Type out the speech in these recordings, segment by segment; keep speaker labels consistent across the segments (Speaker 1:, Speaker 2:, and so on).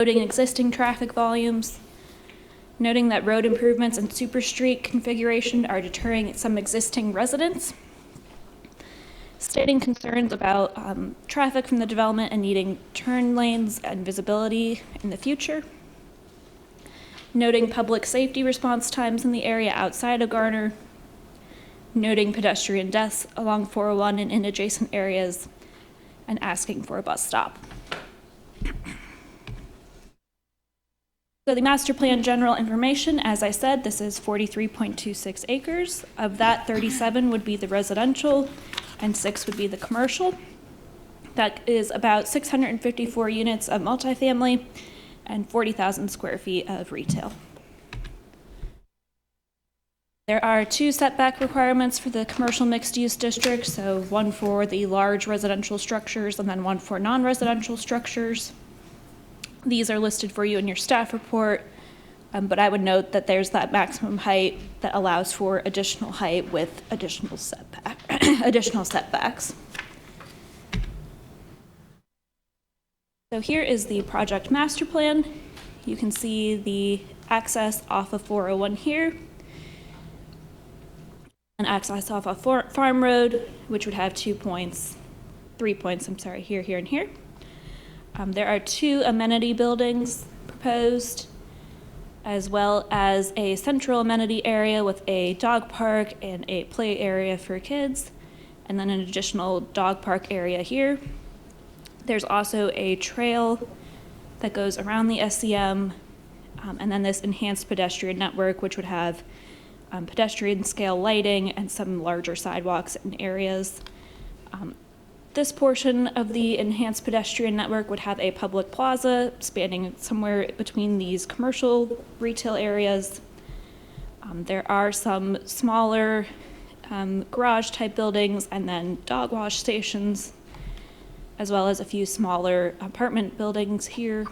Speaker 1: noting existing traffic volumes, noting that road improvements and super street configuration are deterring some existing residents, stating concerns about traffic from the development and needing turn lanes and visibility in the future, noting public safety response times in the area outside of Garner, noting pedestrian deaths along 401 and in adjacent areas, and asking for a bus stop. So the master plan general information, as I said, this is 43.26 acres. Of that, 37 would be the residential and 6 would be the commercial. That is about 654 units of multifamily and 40,000 square feet of retail. There are 2 setback requirements for the commercial mixed-use district, so one for the large residential structures and then one for non-residential structures. These are listed for you in your staff report, but I would note that there's that maximum height that allows for additional height with additional setbacks. So here is the project master plan. You can see the access off of 401 here, and access off of Farm Road, which would have 3 points, here, here, and here. There are 2 amenity buildings proposed, as well as a central amenity area with a dog park and a play area for kids, and then an additional dog park area here. There's also a trail that goes around the SCM, and then this enhanced pedestrian network, which would have pedestrian scale lighting and some larger sidewalks in areas. This portion of the enhanced pedestrian network would have a public plaza spanning somewhere between these commercial retail areas. There are some smaller garage type buildings and then dog wash stations, as well as a few smaller apartment buildings here.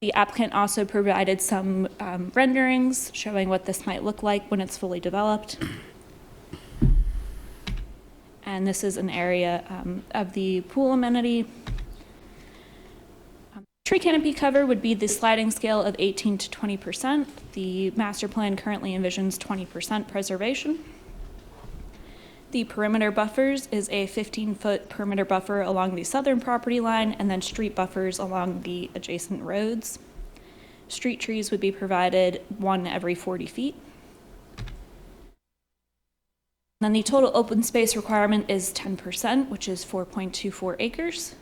Speaker 1: The applicant also provided some renderings showing what this might look like when it's fully developed. And this is an area of the pool amenity. Tree canopy cover would be the sliding scale of 18 to 20%. The master plan currently envisions 20% preservation. The perimeter buffers is a 15-foot perimeter buffer along the southern property line and then street buffers along the adjacent roads. Street trees would be provided 1 every 40 feet. Then the total open space requirement is 10%, which is 4.24 acres.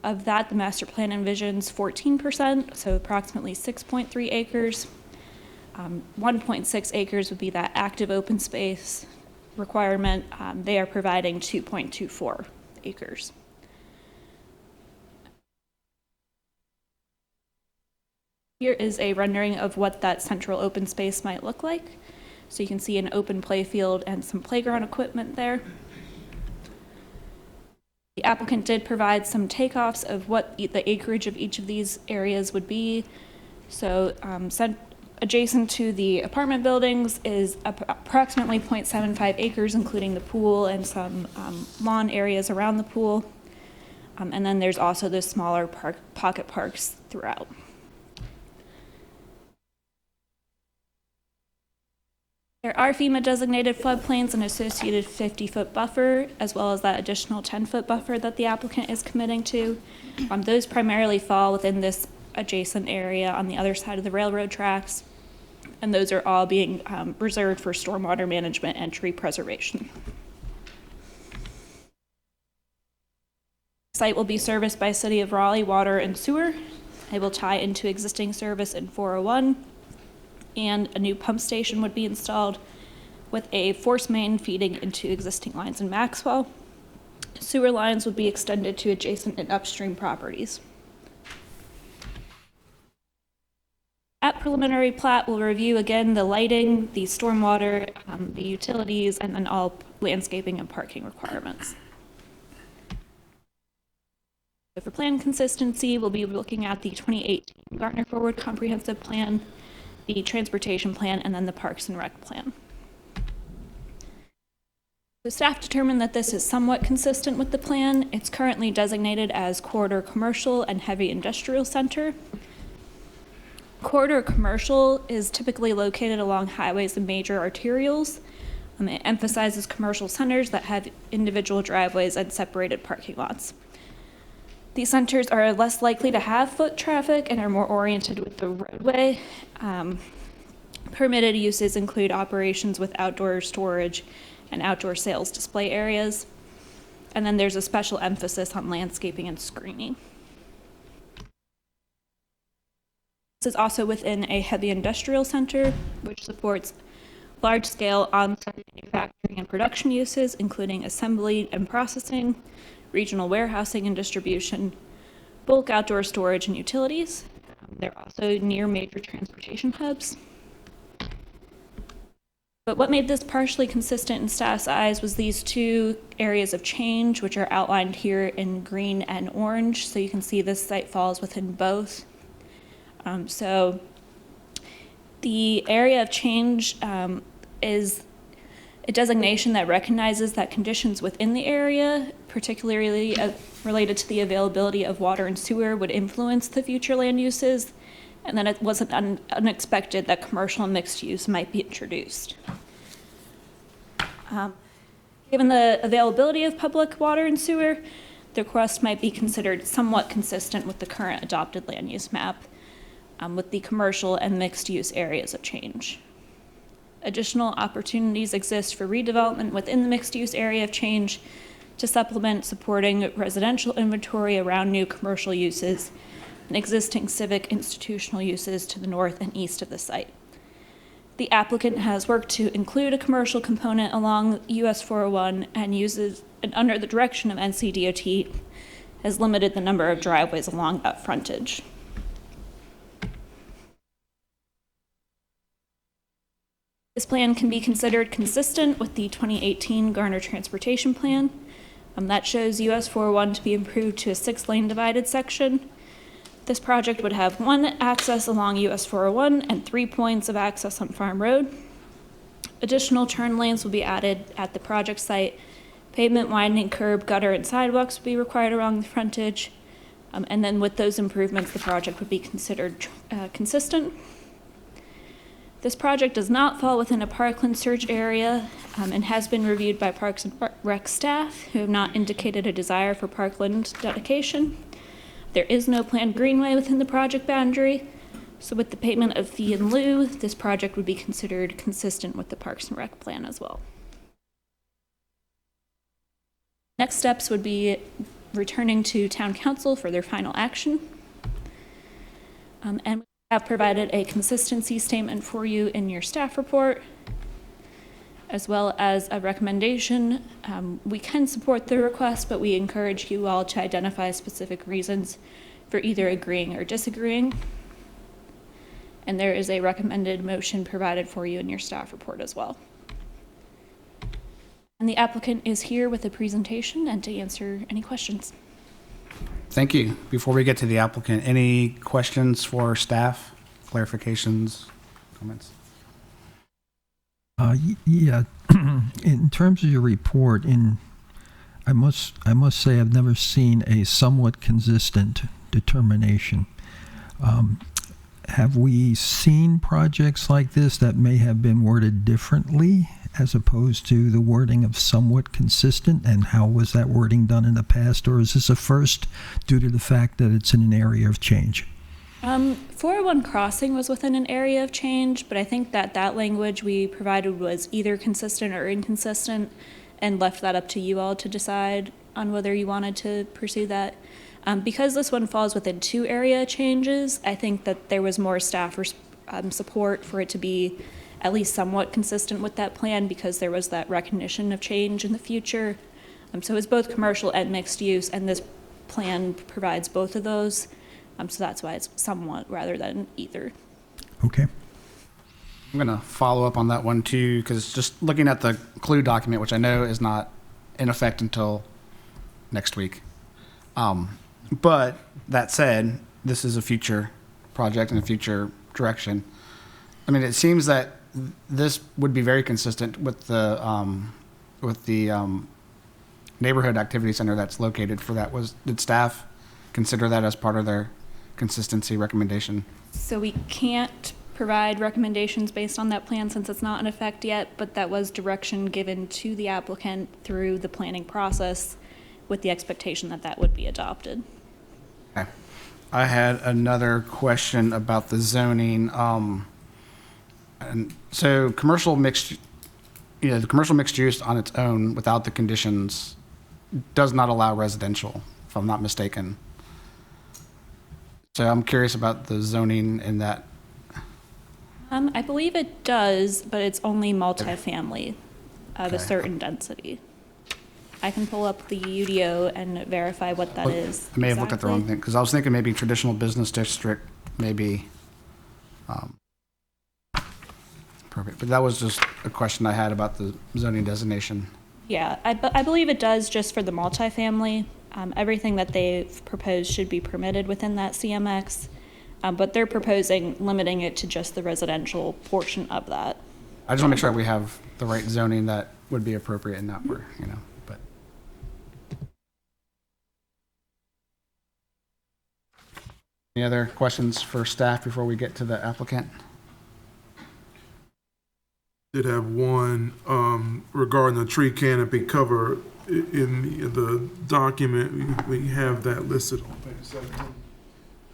Speaker 1: Of that, the master plan envisions 14%, so approximately 6.3 acres. 1.6 acres would be that active open space requirement. They are providing 2.24 acres. Here is a rendering of what that central open space might look like. So you can see an open play field and some playground equipment there. The applicant did provide some takeoffs of what the acreage of each of these areas would be. So adjacent to the apartment buildings is approximately 0.75 acres, including the pool and some lawn areas around the pool. And then there's also the smaller pocket parks throughout. There are FEMA designated floodplains and associated 50-foot buffer, as well as that additional 10-foot buffer that the applicant is committing to. Those primarily fall within this adjacent area on the other side of the railroad tracks, and those are all being reserved for stormwater management and tree preservation. The site will be serviced by City of Raleigh water and sewer. It will tie into existing service in 401, and a new pump station would be installed with a force main feeding into existing lines in Maxwell. Sewer lines would be extended to adjacent and upstream properties. At preliminary plat, we'll review again the lighting, the stormwater, the utilities, and then all landscaping and parking requirements. So for plan consistency, we'll be looking at the 2018 Garner Forward Comprehensive Plan, the Transportation Plan, and then the Parks and Rec Plan. The staff determined that this is somewhat consistent with the plan. It's currently designated as Corridor Commercial and Heavy Industrial Center. Corridor Commercial is typically located along highways and major arterials. It emphasizes commercial centers that have individual driveways and separated parking lots. These centers are less likely to have foot traffic and are more oriented with the roadway. Permitted uses include operations with outdoor storage and outdoor sales display areas. And then there's a special emphasis on landscaping and screening. This is also within a heavy industrial center, which supports large-scale on-site manufacturing and production uses, including assembly and processing, regional warehousing and distribution, bulk outdoor storage and utilities. They're also near major transportation hubs. But what made this partially consistent in staff's eyes was these two areas of change, which are outlined here in green and orange. So you can see this site falls within both. So the area of change is a designation that recognizes that conditions within the area, particularly related to the availability of water and sewer, would influence the future land uses, and then it wasn't unexpected that commercial and mixed use might be introduced. Given the availability of public water and sewer, the request might be considered somewhat consistent with the current adopted land use map, with the commercial and mixed use areas of change. Additional opportunities exist for redevelopment within the mixed use area of change to supplement supporting residential inventory around new commercial uses and existing civic institutional uses to the north and east of the site. The applicant has worked to include a commercial component along US 401 and under the direction of NCDOT, has limited the number of driveways along that frontage. This plan can be considered consistent with the 2018 Garner Transportation Plan. That shows US 401 to be improved to a 6-lane divided section. This project would have 1 access along US 401 and 3 points of access on Farm Road. Additional turn lanes will be added at the project site. Pavement widening, curb, gutter, and sidewalks will be required along the frontage. And then with those improvements, the project would be considered consistent. This project does not fall within a parkland search area and has been reviewed by Parks and Rec staff, who have not indicated a desire for parkland dedication. There is no planned greenway within the project boundary, so with the payment of fee in lieu, this project would be considered consistent with the Parks and Rec plan as well. Next steps would be returning to Town Council for their final action. And we have provided a consistency statement for you in your staff report, as well as a recommendation. We can support the request, but we encourage you all to identify specific reasons for either agreeing or disagreeing. And there is a recommended motion provided for you in your staff report as well. And the applicant is here with a presentation and to answer any questions.
Speaker 2: Thank you. Before we get to the applicant, any questions for staff, clarifications, comments?
Speaker 3: Yeah, in terms of your report, I must say I've never seen a somewhat consistent determination. Have we seen projects like this that may have been worded differently as opposed to the wording of somewhat consistent? And how was that wording done in the past? Or is this a first due to the fact that it's in an area of change?
Speaker 1: 401 Crossing was within an area of change, but I think that language we provided was either consistent or inconsistent and left that up to you all to decide on whether you wanted to pursue that. Because this one falls within 2 area changes, I think that there was more staff support for it to be at least somewhat consistent with that plan, because there was that recognition of change in the future. So it's both commercial and mixed use, and this plan provides both of those. So that's why it's somewhat rather than either.
Speaker 3: Okay.
Speaker 2: I'm going to follow up on that one too, because just looking at the clue document, which I know is not in effect until next week. But that said, this is a future project and a future direction. I mean, it seems that this would be very consistent with the with the neighborhood activity center that's located for that, did staff consider that as part of their consistency recommendation?
Speaker 1: So we can't provide recommendations based on that plan since it's not in effect yet, but that was direction given to the applicant through the planning process with the expectation that that would be adopted.
Speaker 2: Okay. I had another question about the zoning. And so the commercial mixed use on its own without the conditions does not allow residential, if I'm not mistaken. So I'm curious about the zoning in that.
Speaker 1: I believe it does, but it's only multifamily of a
Speaker 2: Okay.
Speaker 1: certain density. I can pull up the UDO and verify what that is.
Speaker 2: I may have looked at the wrong
Speaker 1: exactly.
Speaker 2: thing, because I was thinking maybe traditional business district, maybe appropriate. But that was just a question I had about the zoning designation.
Speaker 1: Yeah, I believe it does just for the multifamily. Everything that they've proposed should be permitted within that CMX, but they're proposing limiting it to just the residential portion of that.
Speaker 2: I just want to make sure we have the right zoning that would be appropriate and not where, but. Any other questions for staff before we get to the applicant?
Speaker 4: Did have one regarding the tree canopy cover in the document. We have that listed on page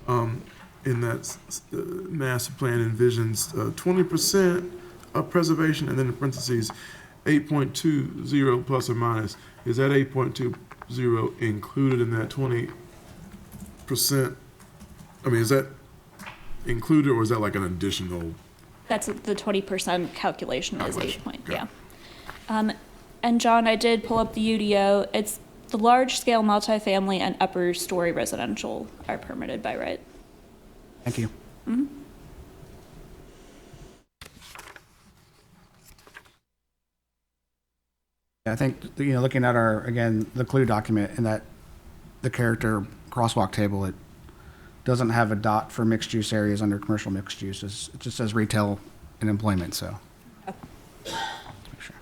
Speaker 4: 17. In that master plan envisions 20% of preservation, and then in parentheses 8.20 plus or minus. Is that 8.20 included in that 20%? I mean, is that included, or is that like an additional?
Speaker 1: That's the 20% calculation is 8 point,
Speaker 4: Okay.
Speaker 1: yeah. And John, I did pull up the UDO. It's the large-scale multifamily and upper-story residential are permitted by right.
Speaker 2: Thank you.
Speaker 1: Mhm.
Speaker 2: I think, looking at the clue document and that the character crosswalk table, it doesn't have a dot for mixed use areas under commercial mixed uses. It just says retail and employment, so. Let's make sure.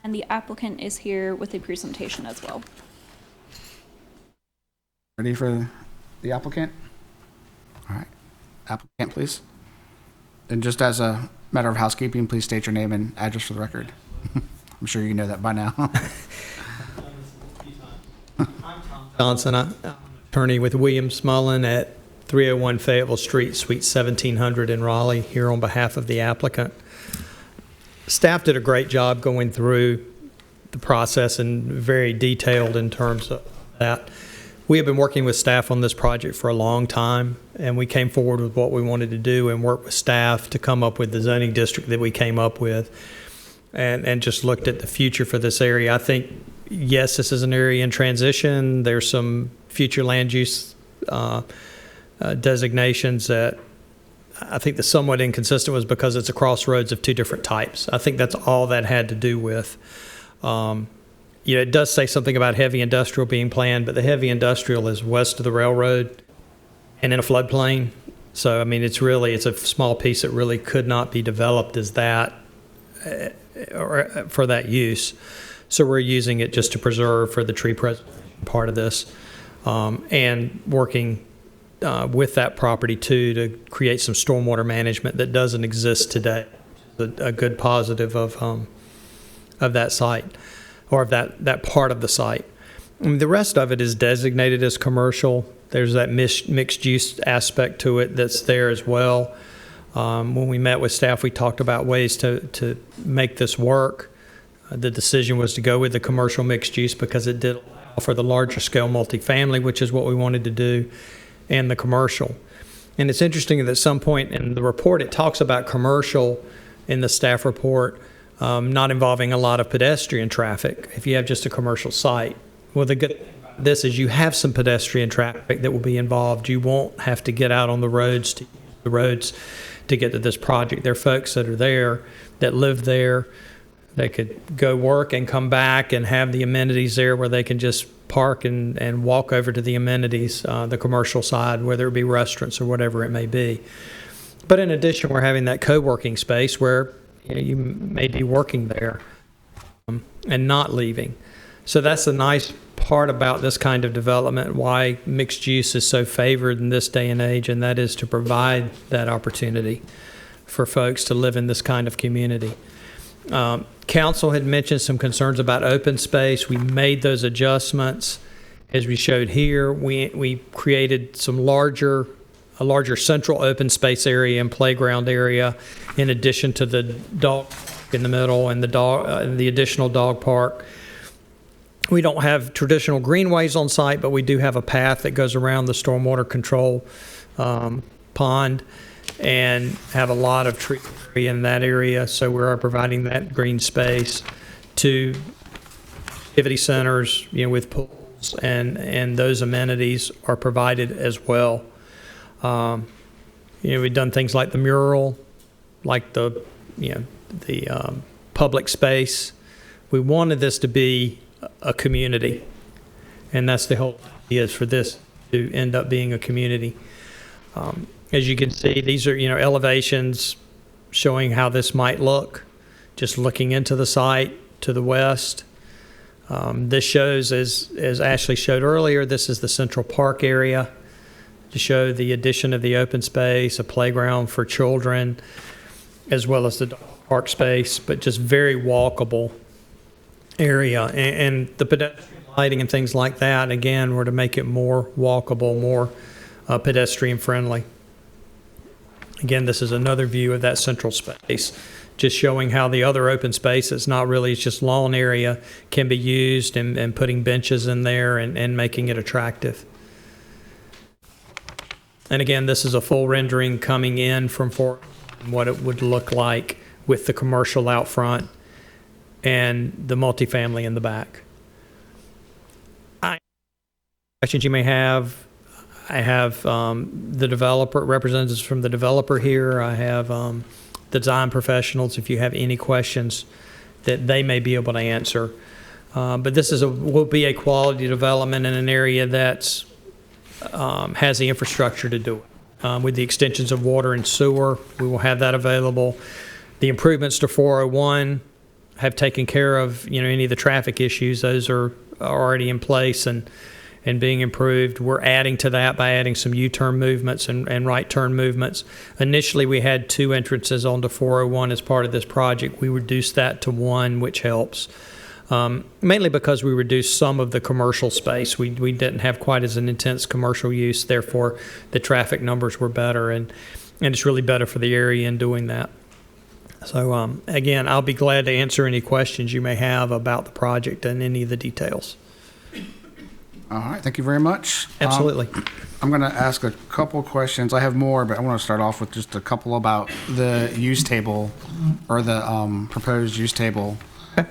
Speaker 1: And the applicant is here with a presentation as well.
Speaker 2: Ready for the applicant? All right. Applicant, please. And just as a matter of housekeeping, please state your name and address for the record. I'm sure you know that by now.
Speaker 5: Johnson, I'm an attorney with Williams Mullen at 301 Fayetteville Street, Suite 1700 in Raleigh, here on behalf of the applicant. Staff did a great job going through the process and very detailed in terms of that. We have been working with staff on this project for a long time, and we came forward with what we wanted to do and worked with staff to come up with the zoning district that we came up with, and just looked at the future for this area. I think, yes, this is an area in transition. There's some future land use designations that I think the somewhat inconsistent was because it's a crossroads of two different types. I think that's all that had to do with. It does say something about heavy industrial being planned, but the heavy industrial is west of the railroad and in a floodplain. So, I mean, it's a small piece that really could not be developed as that or for that use. So we're using it just to preserve for the tree preservation part of this, and working with that property too to create some stormwater management that doesn't exist today. A good positive of that site, or of that part of the site. I mean, the rest of it is designated as commercial. There's that mixed use aspect to it that's there as well. When we met with staff, we talked about ways to make this work. The decision was to go with the commercial mixed use because it did allow for the larger scale multifamily, which is what we wanted to do, and the commercial. And it's interesting that at some point in the report, it talks about commercial in the staff report not involving a lot of pedestrian traffic if you have just a commercial site. Well, the good thing about this is you have some pedestrian traffic that will be involved. You won't have to get out on the roads to get to this project. There are folks that are there that live there. They could go work and come back and have the amenities there where they can just park and walk over to the amenities, the commercial side, whether it be restaurants or whatever it may be. But in addition, we're having that co-working space where you may be working there and not leaving. So that's the nice part about this kind of development, why mixed use is so favored in this day and age, and that is to provide that opportunity for folks to live in this kind of community. Council had mentioned some concerns about open space. We made those adjustments. As we showed here, we created a larger central open space area and playground area, in addition to the dog in the middle and the additional dog park. We don't have traditional greenways on site, but we do have a path that goes around the stormwater control pond, and have a lot of tree area in that area. So we are providing that green space to activity centers, with pools, and those amenities are provided as well. We've done things like the mural, like the public space. We wanted this to be a community, and that's the whole idea, is for this to end up being a community. As you can see, these are elevations showing how this might look, just looking into the site to the west. This shows, as Ashley showed earlier, this is the Central Park area, to show the addition of the open space, a playground for children, as well as the dog park space, but just very walkable area. And the pedestrian lighting and things like that, again, were to make it more walkable, more pedestrian friendly. Again, this is another view of that central space, just showing how the other open space, it's not really, it's just lawn area, can be used, and putting benches in there and making it attractive. And again, this is a full rendering coming in from what it would look like with the commercial out front and the multifamily in the back. Questions you may have. I have the developer, representatives from the developer here. I have the design professionals, if you have any questions that they may be able to answer. But this will be a quality development in an area that's has the infrastructure to do it. With the extensions of water and sewer, we will have that available. The improvements to 401 have taken care of any of the traffic issues. Those are already in place and being improved. We're adding to that by adding some U-turn movements and right turn movements. Initially, we had 2 entrances onto 401 as part of this project. We reduced that to 1, which helps. Mainly because we reduced some of the commercial space. We didn't have quite as an intense commercial use, therefore the traffic numbers were better, and it's really better for the area in doing that. So again, I'll be glad to answer any questions you may have about the project and any of the details.
Speaker 2: All right, thank you very much.
Speaker 5: Absolutely.
Speaker 2: I'm going to ask a couple questions. I have more, but I want to start off with just a couple about the use table, or the proposed use table.
Speaker 5: Okay.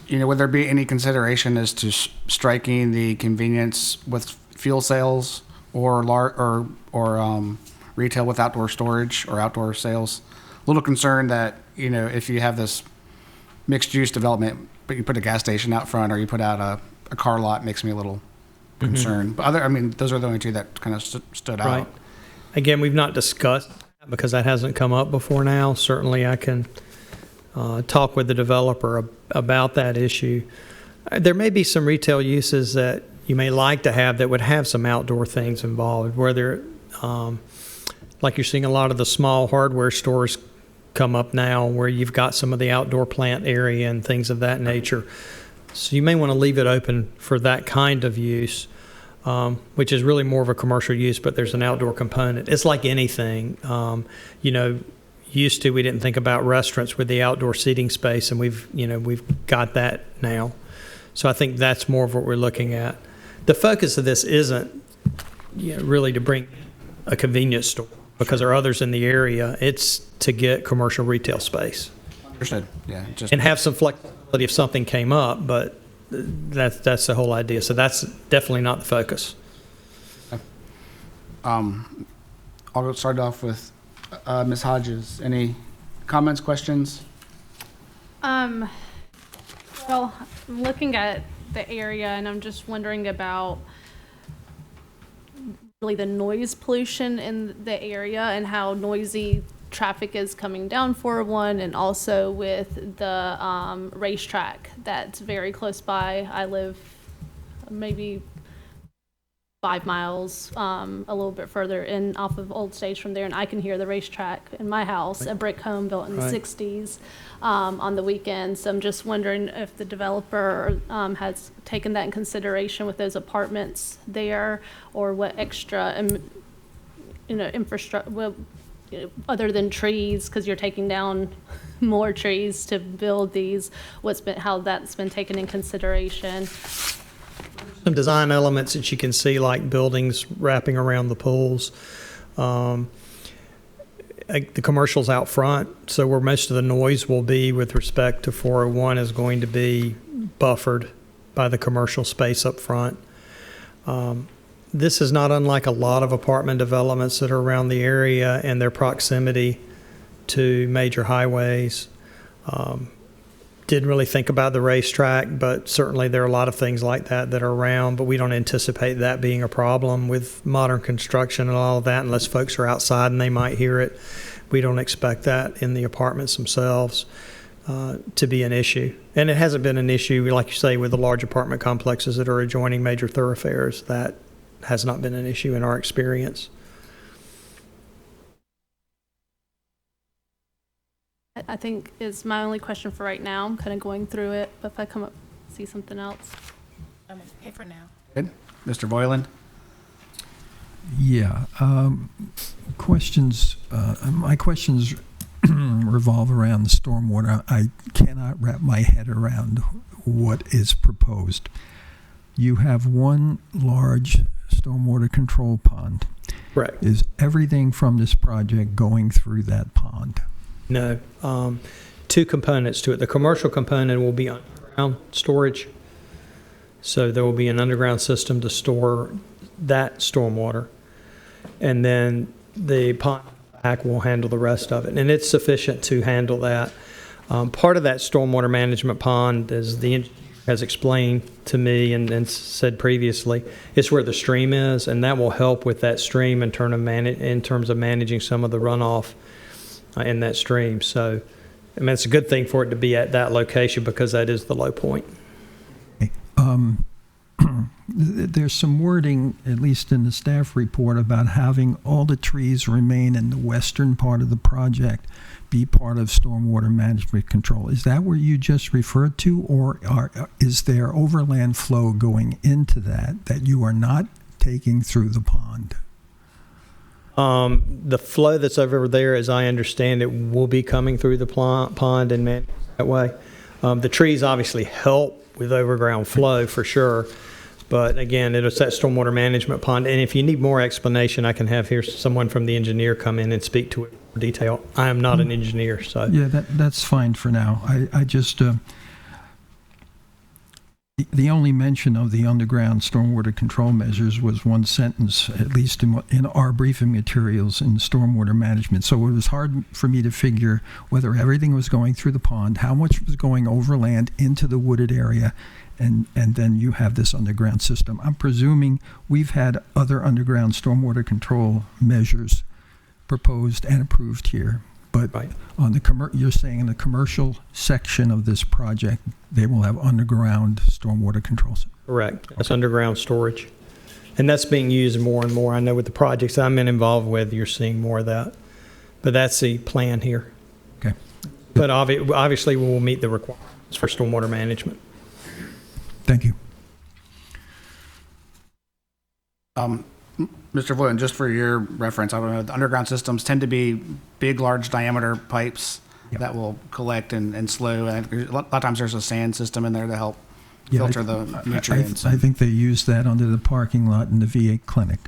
Speaker 2: Would there be any consideration as to striking the convenience with fuel sales, or retail with outdoor storage or outdoor sales? A little concerned that if you have this mixed use development, but you put a gas station out front, or you put out a car lot, makes me a little concerned. But those are the only two that kind of stood out.
Speaker 5: Right. Again, we've not discussed that because that hasn't come up before now. Certainly, I can talk with the developer about that issue. There may be some retail uses that you may like to have that would have some outdoor things involved, whether like you're seeing a lot of the small hardware stores come up now, where you've got some of the outdoor plant area and things of that nature. So you may want to leave it open for that kind of use, which is really more of a commercial use, but there's an outdoor component. It's like anything. Used to, we didn't think about restaurants with the outdoor seating space, and we've got that now. So I think that's more of what we're looking at. The focus of this isn't really to bring a convenience store, because there are others in the area. It's to get commercial retail space.
Speaker 2: Understood. Yeah.
Speaker 5: And have some flexibility if something came up, but that's the whole idea. So that's definitely not the focus.
Speaker 2: I'll start off with Ms. Hodges. Any comments, questions?
Speaker 6: Well, I'm looking at the area, and I'm just wondering about really the noise pollution in the area and how noisy traffic is coming down 401 and also with the racetrack that's very close by. I live maybe 5 miles, a little bit further in off of Old Stage from there, and I can hear the racetrack in my house, a brick home built in the 60s, on the weekends. So I'm just wondering if the developer has taken that in consideration with those apartments there, or what extra, infrastructure, well, other than trees, because you're taking down more trees to build these, how that's been taken in consideration.
Speaker 5: Some design elements that you can see, like buildings wrapping around the pools. The commercials out front, so where most of the noise will be with respect to 401 is going to be buffered by the commercial space up front. This is not unlike a lot of apartment developments that are around the area and their proximity to major highways. Didn't really think about the racetrack, but certainly there are a lot of things like that that are around, but we don't anticipate that being a problem with modern construction and all of that unless folks are outside and they might hear it. We don't expect that in the apartments themselves to be an issue. And it hasn't been an issue, like you say, with the large apartment complexes that are adjoining major thoroughfares. That has not been an issue in our experience.
Speaker 6: I think is my only question for right now. I'm kind of going through it, but if I come up, see something else.
Speaker 7: I'm okay for now.
Speaker 2: Good. Mr. Boylan?
Speaker 3: Yeah. Questions. My questions revolve around the stormwater. I cannot wrap my head around what is proposed. You have one large stormwater control pond.
Speaker 5: Correct.
Speaker 3: Is everything from this project going through that pond?
Speaker 5: No. Two components to it. The commercial component will be underground storage. So there will be an underground system to store that stormwater. And then the pond back will handle the rest of it. And it's sufficient to handle that. Part of that stormwater management pond, as the engineer has explained to me and said previously, is where the stream is, and that will help with that stream in terms of managing some of the runoff in that stream. So, I mean, it's a good thing for it to be at that location because that is the low point.
Speaker 3: There's some wording, at least in the staff report, about having all the trees remain in the western part of the project be part of stormwater management control. Is that where you just referred to, or is there overland flow going into that you are not taking through the pond?
Speaker 5: The flow that's over there, as I understand it, will be coming through the pond and managed that way. The trees obviously help with overground flow for sure, but again, it's that stormwater management pond. And if you need more explanation, I can have here someone from the engineer come in and speak to it in more detail. I am not an engineer, so.
Speaker 3: Yeah, that's fine for now. I just, the only mention of the underground stormwater control measures was one sentence, at least in our briefing materials in stormwater management. So it was hard for me to figure whether everything was going through the pond, how much was going overland into the wooded area, and then you have this underground system. I'm presuming we've had other underground stormwater control measures proposed and approved here. But
Speaker 5: right.
Speaker 3: On the you're saying in the commercial section of this project, they will have underground stormwater controls.
Speaker 5: Correct. That's underground storage. And that's being used more and more. I know with the projects I'm involved with, you're seeing more of that. But that's the plan here.
Speaker 3: Okay.
Speaker 5: But obviously, we will meet the requirements for stormwater management.
Speaker 3: Thank you.
Speaker 2: Mr. Boylan, just for your reference, I don't know, the underground systems tend to be big, large diameter pipes that will collect and slow. And a lot of times there's a sand system in there to help filter the nutrients.
Speaker 3: I think they use that under the parking lot in the VA clinic.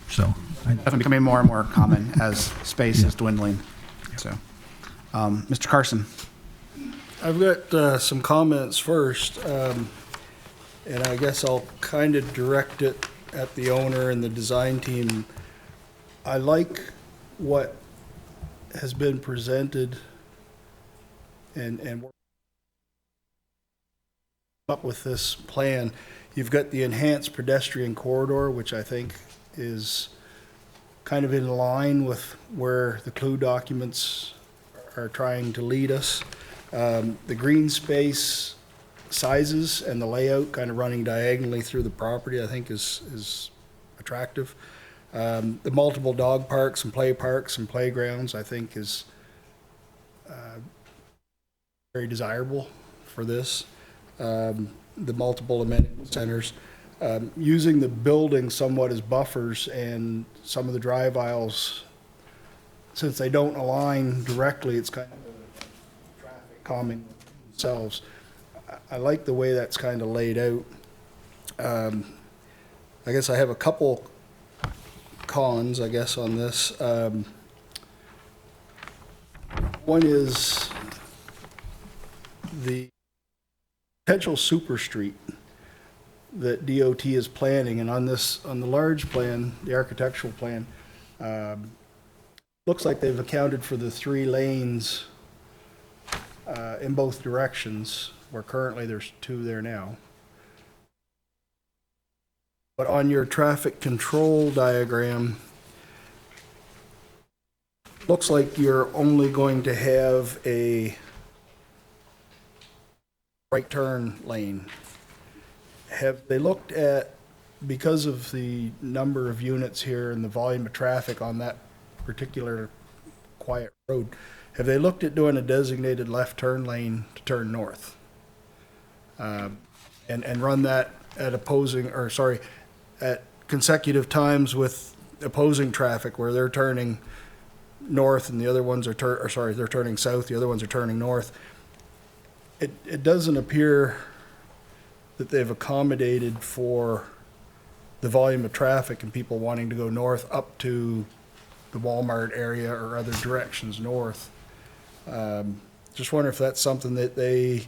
Speaker 3: So
Speaker 2: definitely becoming more and more common as space is dwindling. So, Mr. Carson.
Speaker 8: I've got some comments first, and I guess I'll kind of direct it at the owner and the design team. I like what has been presented and up with this plan. You've got the enhanced pedestrian corridor, which I think is kind of in line with where the clue documents are trying to lead us. The green space sizes and the layout kind of running diagonally through the property, I think is attractive. The multiple dog parks and play parks and playgrounds, I think is very desirable for this. The multiple amenity centers, using the building somewhat as buffers and some of the drive aisles, since they don't align directly, it's kind of traffic calming themselves. I like the way that's kind of laid out. I guess I have a couple cons, I guess, on this. One is the potential super street that DOT is planning, and on the large plan, the architectural plan, looks like they've accounted for the 3 lanes in both directions, where currently there's 2 there now. But on your traffic control diagram, looks like you're only going to have a right turn lane. Have they looked at, because of the number of units here and the volume of traffic on that particular quiet road, have they looked at doing a designated left turn lane to turn north? And run that at at consecutive times with opposing traffic, where they're turning north and the other ones are they're turning south, the other ones are turning north. It doesn't appear that they've accommodated for the volume of traffic and people wanting to go north up to the Walmart area or other directions north. Just wonder if that's something that they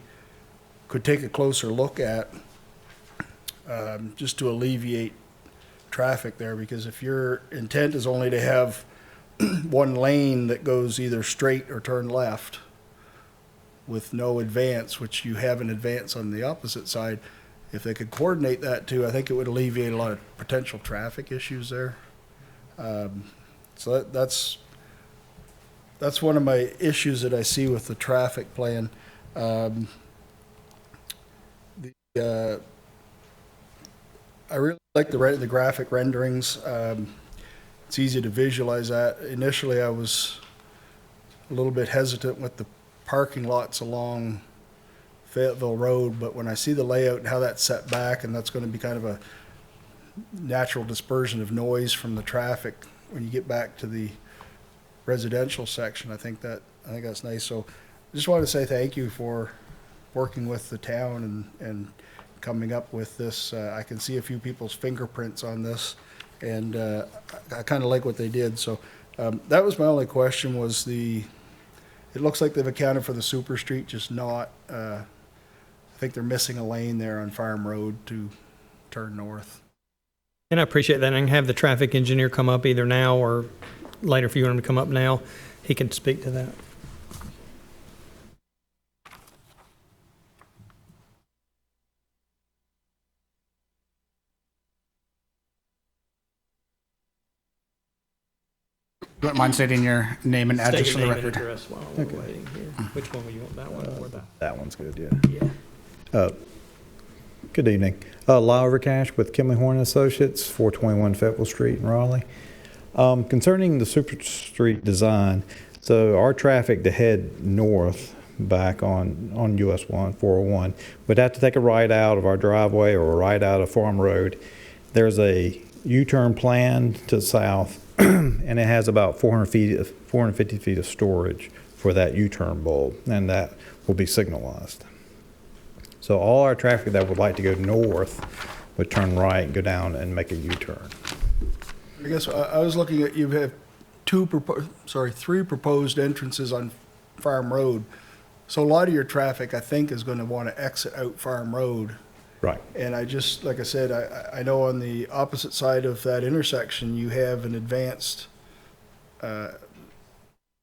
Speaker 8: could take a closer look at, just to alleviate traffic there, because if your intent is only to have one lane that goes either straight or turn left with no advance, which you have an advance on the opposite side, if they could coordinate that too, I think it would alleviate a lot of potential traffic issues there. So that's one of my issues that I see with the traffic plan. I really like the graphic renderings. It's easy to visualize that. Initially, I was a little bit hesitant with the parking lots along Fayetteville Road, but when I see the layout and how that's set back, and that's going to be kind of a natural dispersion of noise from the traffic when you get back to the residential section, I think that's nice. So I just want to say thank you for working with the town and coming up with this. I can see a few people's fingerprints on this, and I kind of like what they did. So that was my only question, was it looks like they've accounted for the super street, just not, I think they're missing a lane there on Farm Road to turn north.
Speaker 5: And I appreciate that. I can have the traffic engineer come up either now or later. If you want him to come up now, he can speak to that.
Speaker 2: You wouldn't mind stating your name and address for the record?
Speaker 5: Address while we're waiting here. Which one will you want, that one or that?
Speaker 9: That one's good, yeah. Good evening. Lyle Overcash with Kimley Horn Associates, 421 Fayetteville Street in Raleigh. Concerning the super street design, so our traffic to head north back on US 1, 401, would have to take a right out of our driveway or a right out of Farm Road. There's a U-turn plan to the south, and it has about 450 feet of storage for that U-turn bulb, and that will be signalized. So all our traffic that would like to go north would turn right and go down and make a U-turn.
Speaker 8: I guess I was looking at, you have three proposed entrances on Farm Road. So a lot of your traffic, I think, is going to want to exit out Farm Road.
Speaker 9: Right.
Speaker 8: And like I said, I know on the opposite side of that intersection, you have an advanced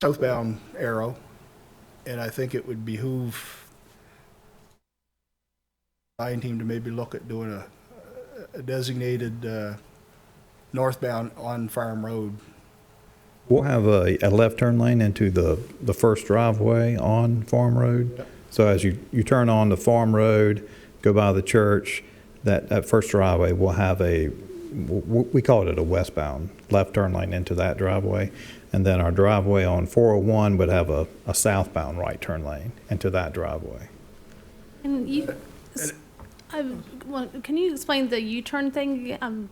Speaker 8: southbound arrow. And I think it would behoove the design team to maybe look at doing a designated northbound on Farm Road
Speaker 9: We'll have a left turn lane into the first driveway on Farm Road. So as you turn on the Farm Road, go by the church, that first driveway will have we call it a westbound left turn lane into that driveway. And then our driveway on 401 would have a southbound right turn lane into that driveway.
Speaker 6: Can you, can you explain the U-turn thing? I'm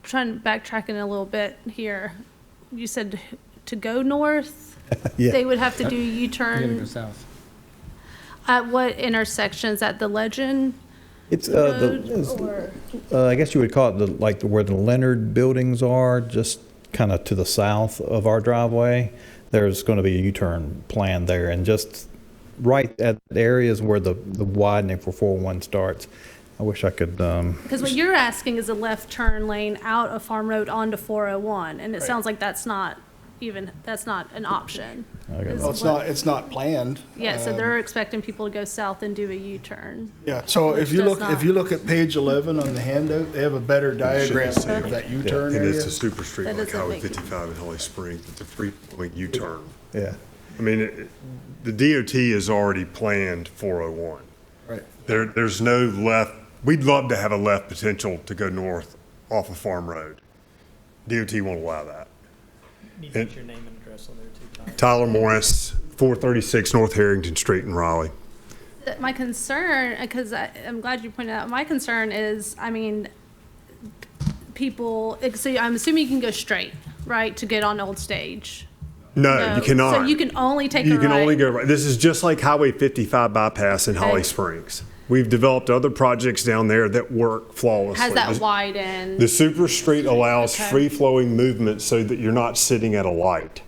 Speaker 6: trying to backtrack in a little bit here. You said to go north,
Speaker 9: Yeah.
Speaker 6: they would have to do
Speaker 2: You gotta go
Speaker 6: U-turn
Speaker 2: south.
Speaker 6: at what intersections? At the Legend
Speaker 9: It's
Speaker 6: Road or?
Speaker 9: I guess you would call it where the Leonard buildings are, just kind of to the south of our driveway. There's going to be a U-turn plan there, and just right at the areas where the widening for 401 starts. I wish I could.
Speaker 6: Because what you're asking is a left turn lane out of Farm Road onto 401, and it sounds like that's not an option.
Speaker 9: Okay.
Speaker 6: Is
Speaker 8: Well,
Speaker 6: what-
Speaker 8: it's not planned.
Speaker 6: Yeah, so they're expecting people to go south and do a U-turn.
Speaker 8: Yeah, so
Speaker 6: Which
Speaker 8: if you
Speaker 6: does
Speaker 8: look,
Speaker 6: not.
Speaker 8: if you look at page 11 on the handout, they have a better diagram of that U-turn
Speaker 10: And
Speaker 8: area.
Speaker 10: it's a super street
Speaker 6: That
Speaker 10: like
Speaker 6: doesn't
Speaker 10: Highway
Speaker 6: make-
Speaker 10: 55 in Holly Springs. It's a 3-point U-turn.
Speaker 9: Yeah.
Speaker 10: I mean, the DOT is already planned 401.
Speaker 8: Right.
Speaker 10: There's no left. We'd love to have a left potential to go north off of Farm Road. DOT won't allow that.
Speaker 5: Need to get your name and address on there too, Tyler.
Speaker 10: Tyler Morris, 436 North Harrington Street in Raleigh.
Speaker 6: My concern, because I'm glad you pointed out, my concern is, I mean, people, so I'm assuming you can go straight, right, to get on Old Stage?
Speaker 10: No, you cannot.
Speaker 6: So you can only take a
Speaker 10: You
Speaker 6: right?
Speaker 10: can only go right. This is just like Highway 55 bypass in
Speaker 6: Okay.
Speaker 10: Holly Springs. We've developed other projects down there that work flawlessly.
Speaker 6: Has that widened?
Speaker 10: The super street allows
Speaker 6: Okay.
Speaker 10: free-flowing movement so that you're not sitting at a light.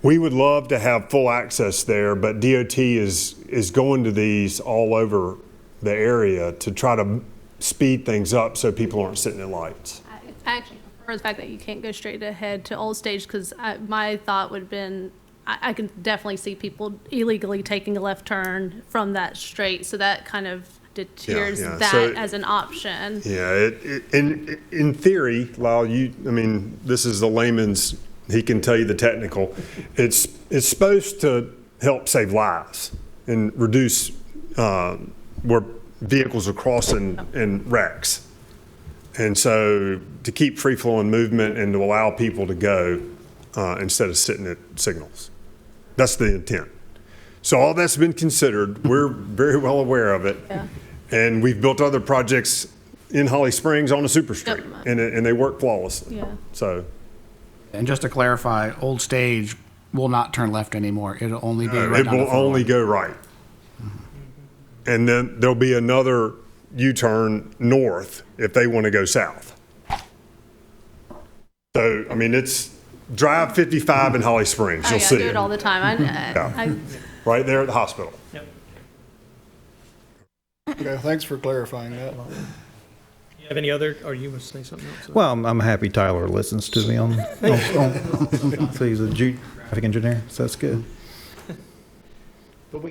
Speaker 10: We would love to have full access there, but DOT is going to these all over the area to try to speed things up so people aren't sitting at lights.
Speaker 6: I actually prefer the fact that you can't go straight ahead to Old Stage, because my thought would have been, I can definitely see people illegally taking a left turn from that straight, so that kind of deters
Speaker 10: yeah.
Speaker 6: that
Speaker 10: So-
Speaker 6: as an option.
Speaker 10: Yeah, in theory, Lyle, I mean, this is the layman's, he can tell you the technical. It's supposed to help save lives and reduce where vehicles are crossing in wrecks. And so to keep free-flowing movement and to allow people to go instead of sitting at signals. That's the intent. So all that's been considered. We're very well aware of it.
Speaker 6: Yeah.
Speaker 10: And we've built other projects in Holly Springs on a super street,
Speaker 6: Yep.
Speaker 10: and they work flawlessly.
Speaker 6: Yeah.
Speaker 10: So
Speaker 2: And just to clarify, Old Stage will not turn left anymore. It'll only be right
Speaker 10: it
Speaker 2: down
Speaker 10: will
Speaker 2: the 401.
Speaker 10: only go right. And then there'll be another U-turn north if they want to go south. So, I mean, it's drive 55 in Holly Springs.
Speaker 6: Oh,
Speaker 10: You'll
Speaker 6: yeah, I
Speaker 10: see
Speaker 6: do it all the time. I,
Speaker 10: right there at the hospital.
Speaker 8: Okay, thanks for clarifying that.
Speaker 5: You have any other, or you want to say something else?
Speaker 9: Well, I'm happy Tyler listens to me on so he's a traffic engineer, so that's good.
Speaker 5: But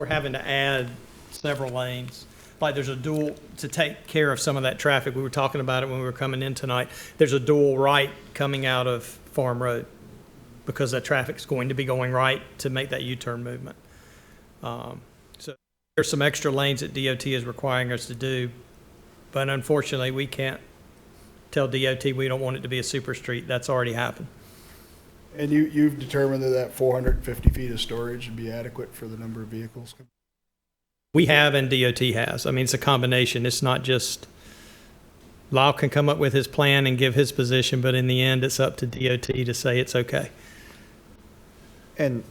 Speaker 5: we're having to add several lanes. Like there's a dual, to take care of some of that traffic. We were talking about it when we were coming in tonight. There's a dual right coming out of Farm Road because that traffic's going to be going right to make that U-turn movement. So there's some extra lanes that DOT is requiring us to do, but unfortunately, we can't tell DOT we don't want it to be a super street. That's already happened.
Speaker 8: And you've determined that 450 feet of storage would be adequate for the number of vehicles?
Speaker 5: We have and DOT has. I mean, it's a combination. It's not just, Lyle can come up with his plan and give his position, but in the end, it's up to DOT to say it's okay.
Speaker 9: And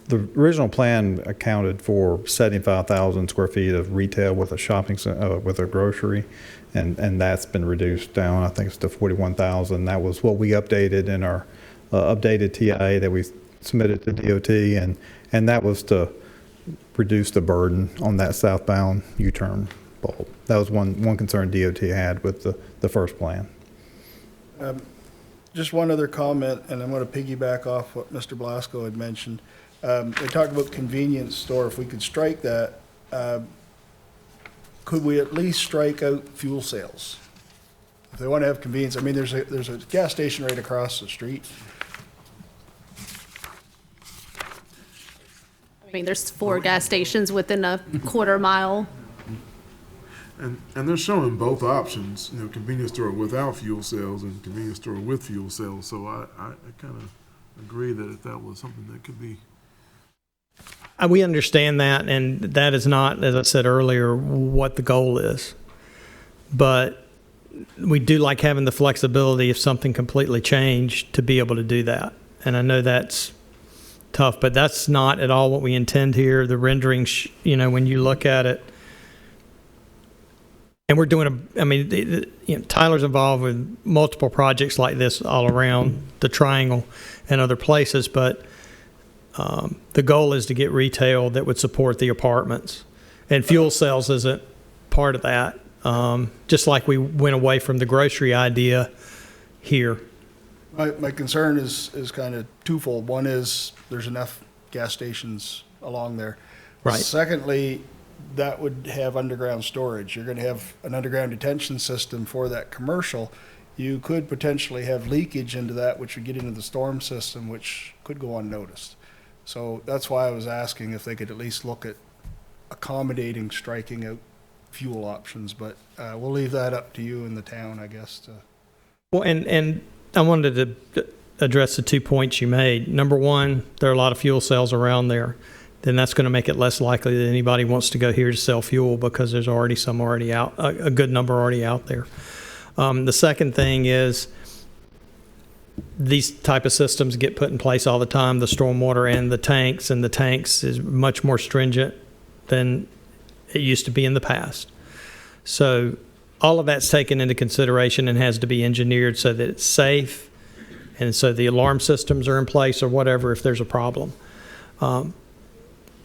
Speaker 9: the original plan accounted for 75,000 square feet of retail with a shopping center, with a grocery, and that's been reduced down. I think it's to 41,000. That was what we updated in our updated TIA that we submitted to DOT, and that was to reduce the burden on that southbound U-turn bulb. That was one concern DOT had with the first plan.
Speaker 8: Just one other comment, and I'm going to piggyback off what Mr. Blasco had mentioned. They talked about convenience store. If we could strike that, could we at least strike out fuel sales? If they want to have convenience, I mean, there's a gas station right across the street.
Speaker 6: I mean, there's 4 gas stations within a quarter mile.
Speaker 4: And they're showing both options, convenience store without fuel cells and convenience store with fuel cells. So I kind of agree that if that was something that could be.
Speaker 5: We understand that, and that is not, as I said earlier, what the goal is. But we do like having the flexibility if something completely changed to be able to do that. And I know that's tough, but that's not at all what we intend here. The rendering, when you look at it, and we're doing Tyler's involved with multiple projects like this all around the Triangle and other places, but the goal is to get retail that would support the apartments. And fuel cells isn't part of that. Just like we went away from the grocery idea here.
Speaker 8: My concern is kind of twofold. One is there's enough gas stations along there.
Speaker 5: Right.
Speaker 8: Secondly, that would have underground storage. You're going to have an underground detention system for that commercial. You could potentially have leakage into that, which would get into the storm system, which could go unnoticed. So that's why I was asking if they could at least look at accommodating striking out fuel options, but we'll leave that up to you and the town, I guess.
Speaker 5: Well, and I wanted to address the 2 points you made. Number one, there are a lot of fuel cells around there. Then that's going to make it less likely that anybody wants to go here to sell fuel because there's already some already out, a good number already out there. The second thing is these type of systems get put in place all the time, the stormwater and the tanks is much more stringent than it used to be in the past. So all of that's taken into consideration and has to be engineered so that it's safe and so the alarm systems are in place or whatever if there's a problem.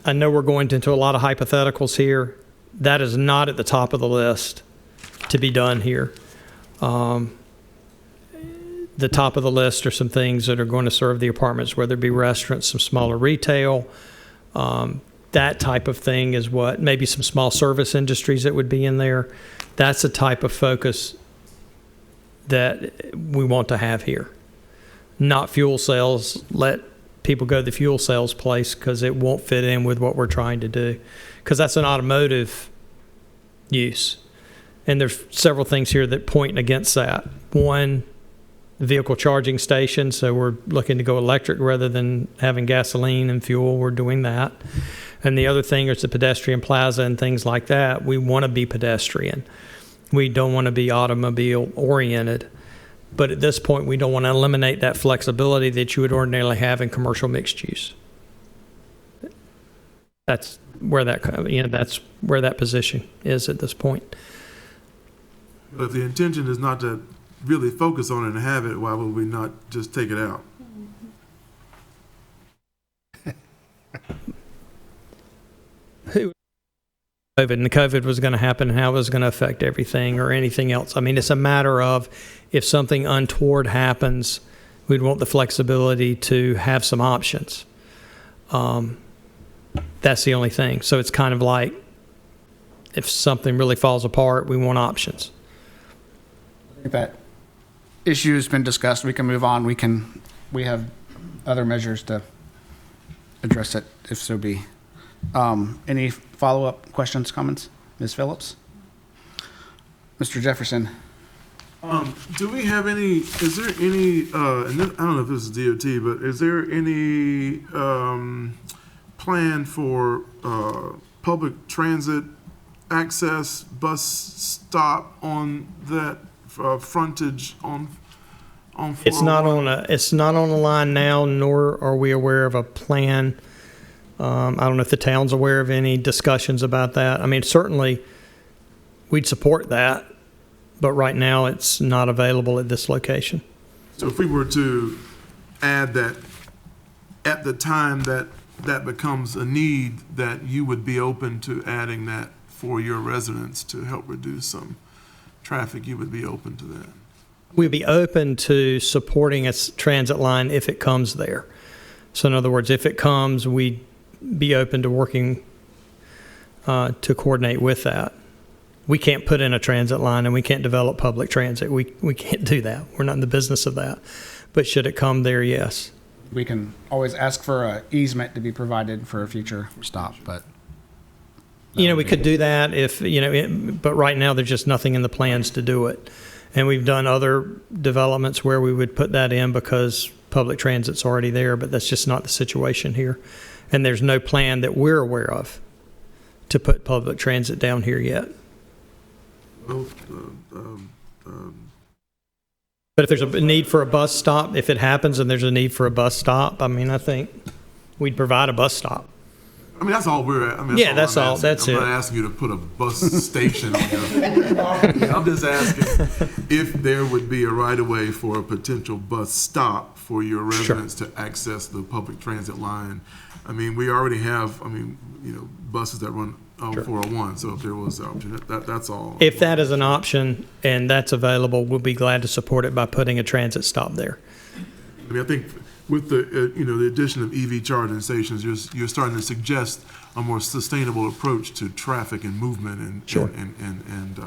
Speaker 5: I know we're going into a lot of hypotheticals here. That is not at the top of the list to be done here. The top of the list are some things that are going to serve the apartments, whether it be restaurants, some smaller retail, that type of thing is what, maybe some small service industries that would be in there. That's the type of focus that we want to have here. Not fuel cells. Let people go to the fuel cells place because it won't fit in with what we're trying to do. Because that's an automotive use. And there's several things here that point against that. One, vehicle charging station, so we're looking to go electric rather than having gasoline and fuel. We're doing that. And the other thing is the pedestrian plaza and things like that. We want to be pedestrian. We don't want to be automobile oriented. But at this point, we don't want to eliminate that flexibility that you would ordinarily have in commercial mixed use. That's where that's where that position is at this point.
Speaker 4: But if the intention is not to really focus on it and have it, why would we not just take it out?
Speaker 5: COVID and the COVID was going to happen and how it was going to affect everything or anything else. I mean, it's a matter of if something untoward happens, we'd want the flexibility to have some options. That's the only thing. So it's kind of like if something really falls apart, we want options.
Speaker 2: I think that issue has been discussed. We can move on. We have other measures to address it if so be. Any follow-up questions, comments? Ms. Phillips? Mr. Jefferson?
Speaker 4: Do we have is there any, and I don't know if this is DOT, but is there any plan for public transit access, bus stop on that frontage on 401?
Speaker 5: It's not on the line now, nor are we aware of a plan. I don't know if the town's aware of any discussions about that. I mean, certainly we'd support that, but right now it's not available at this location.
Speaker 4: So if we were to add that at the time that becomes a need, that you would be open to adding that for your residents to help reduce some traffic, you would be open to that?
Speaker 5: We'd be open to supporting a transit line if it comes there. So in other words, if it comes, we'd be open to working to coordinate with that. We can't put in a transit line and we can't develop public transit. We can't do that. We're not in the business of that. But should it come there, yes.
Speaker 2: We can always ask for an easement to be provided for a future stop, but.
Speaker 5: We could do that if, but right now there's just nothing in the plans to do it. And we've done other developments where we would put that in because public transit's already there, but that's just not the situation here. And there's no plan that we're aware of to put public transit down here yet.
Speaker 4: Well,
Speaker 5: But if there's a need for a bus stop, if it happens and there's a need for a bus stop, I mean, I think we'd provide a bus stop.
Speaker 4: I mean, that's all we're at. I mean,
Speaker 5: Yeah,
Speaker 4: I'm
Speaker 5: that's all.
Speaker 4: asking.
Speaker 5: That's
Speaker 4: I'm
Speaker 5: it.
Speaker 4: not asking you to put a bus station on your property. I'm just asking if there would be a right-of-way for a potential bus stop for your residents to access the public transit line. I mean, we already have, buses that run 401, so if there was an option, that's all.
Speaker 5: If that is an option and that's available, we'll be glad to support it by putting a transit stop there.
Speaker 4: I mean, I think with the, the addition of EV charging stations, you're starting to suggest a more sustainable approach to traffic and movement and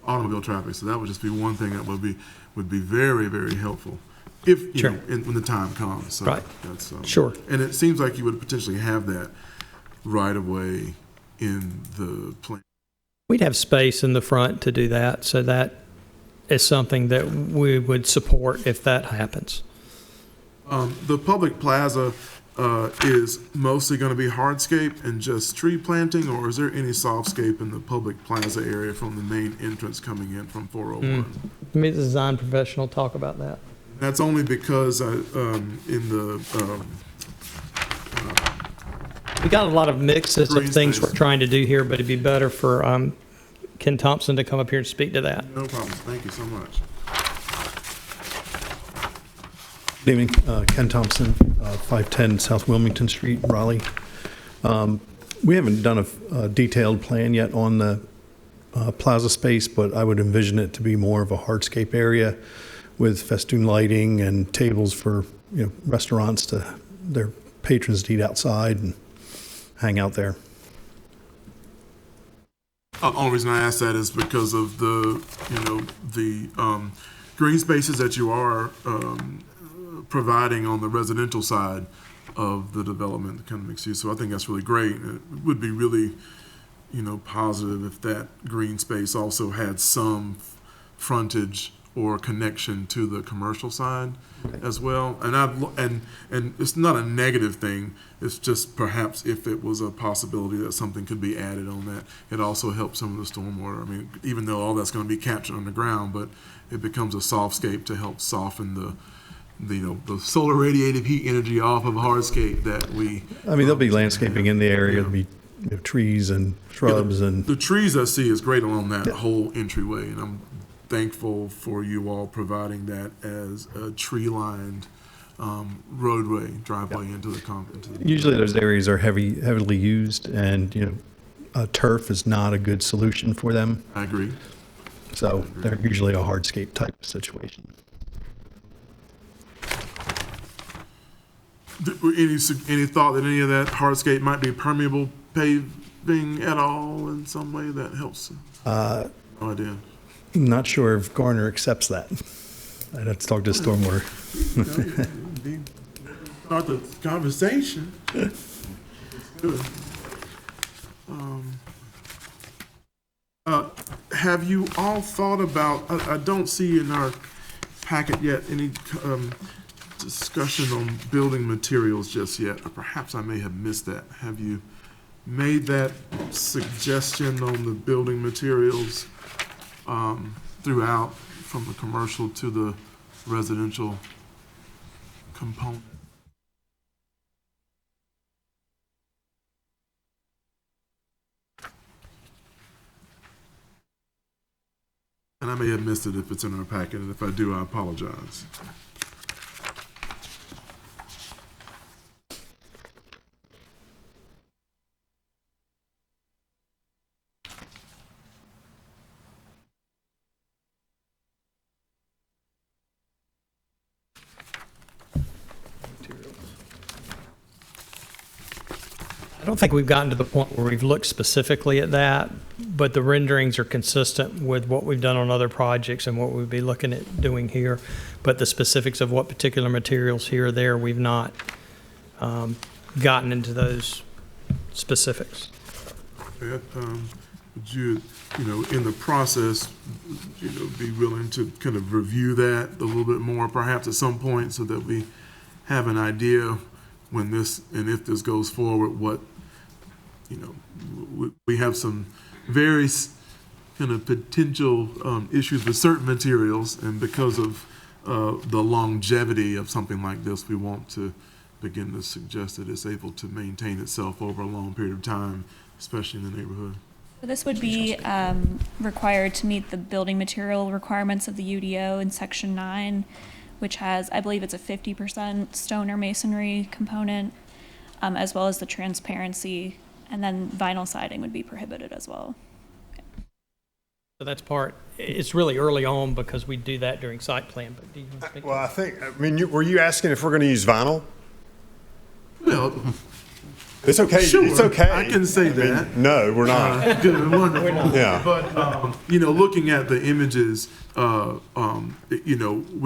Speaker 4: automobile traffic. So that would just be one thing that would be very, very helpful if, when the time comes. So
Speaker 5: Right.
Speaker 4: That's,
Speaker 5: Sure.
Speaker 4: And it seems like you would potentially have that right of way in the plan.
Speaker 5: We'd have space in the front to do that, so that is something that we would support if that happens.
Speaker 4: The public plaza is mostly going to be hardscape and just tree planting, or is there any softscape in the public plaza area from the main entrance coming in from 401?
Speaker 5: Let me, the design professional, talk about that.
Speaker 4: That's only because
Speaker 5: We got a lot of mixes of
Speaker 4: Green
Speaker 5: things
Speaker 4: space.
Speaker 5: we're trying to do here, but it'd be better for Ken Thompson to come up here and speak to that.
Speaker 4: no problem. Thank you so much.
Speaker 11: Good evening, Ken Thompson, 510 South Wilmington Street, Raleigh. We haven't done a detailed plan yet on the plaza space, but I would envision it to be more of a hardscape area with festoon lighting and tables for restaurants to their patrons to eat outside and hang out there.
Speaker 4: Only reason I ask that is because of the green spaces that you are providing on the residential side of the development, the kind of mixed use. So I think that's really great. It would be really, positive if that green space also had some frontage or connection to the commercial side as well. And it's not a negative thing. It's just perhaps if it was a possibility that something could be added on that, it also helps some of the stormwater. I mean, even though all that's going to be captured on the ground, but it becomes a softscape to help soften the solar radiative heat energy off of hardscape that we.
Speaker 11: I mean, there'll be landscaping in the area. There'll be trees and shrubs and
Speaker 4: the trees I see is great along that whole entryway, and I'm thankful for you all providing that as a tree-lined roadway, driveway into the
Speaker 11: usually those areas are heavily used, and turf is not a good solution for them.
Speaker 4: I agree.
Speaker 11: So they're usually a hardscape type of situation.
Speaker 4: Any thought that any of that hardscape might be permeable paving at all in some way that helps? No idea.
Speaker 11: Not sure if Garner accepts that. I'd have to talk to Stormwater.
Speaker 4: Start the conversation. Good. Have you all thought about, I don't see in our packet yet any discussion on building materials just yet, or perhaps I may have missed that. Have you made that suggestion on the building materials throughout, from the commercial to the residential component? And I may have missed it if it's in our packet, and if I do, I apologize.
Speaker 5: I don't think we've gotten to the point where we've looked specifically at that, but the renderings are consistent with what we've done on other projects and what we'd be looking at doing here. But the specifics of what particular materials here or there, we've not gotten into those specifics.
Speaker 4: Would you, in the process, be willing to kind of review that a little bit more, perhaps at some point, so that we have an idea when this, and if this goes forward, what, we have some very kind of potential issues with certain materials, and because of the longevity of something like this, we want to begin to suggest that it's able to maintain itself over a long period of time, especially in the neighborhood.
Speaker 1: So this would be required to meet the building material requirements of the UDO in Section 9, which has, I believe it's a 50% stone or masonry component, as well as the transparency, and then vinyl siding would be prohibited as well.
Speaker 5: So that's part, it's really early on because we do that during site plan, but do you want to speak?
Speaker 10: Well, were you asking if we're going to use vinyl?
Speaker 4: Well,
Speaker 10: It's okay.
Speaker 4: sure,
Speaker 10: It's okay.
Speaker 4: I can say that.
Speaker 10: No, we're not.
Speaker 4: Good and wonderful.
Speaker 10: Yeah.
Speaker 4: But, looking at the images, we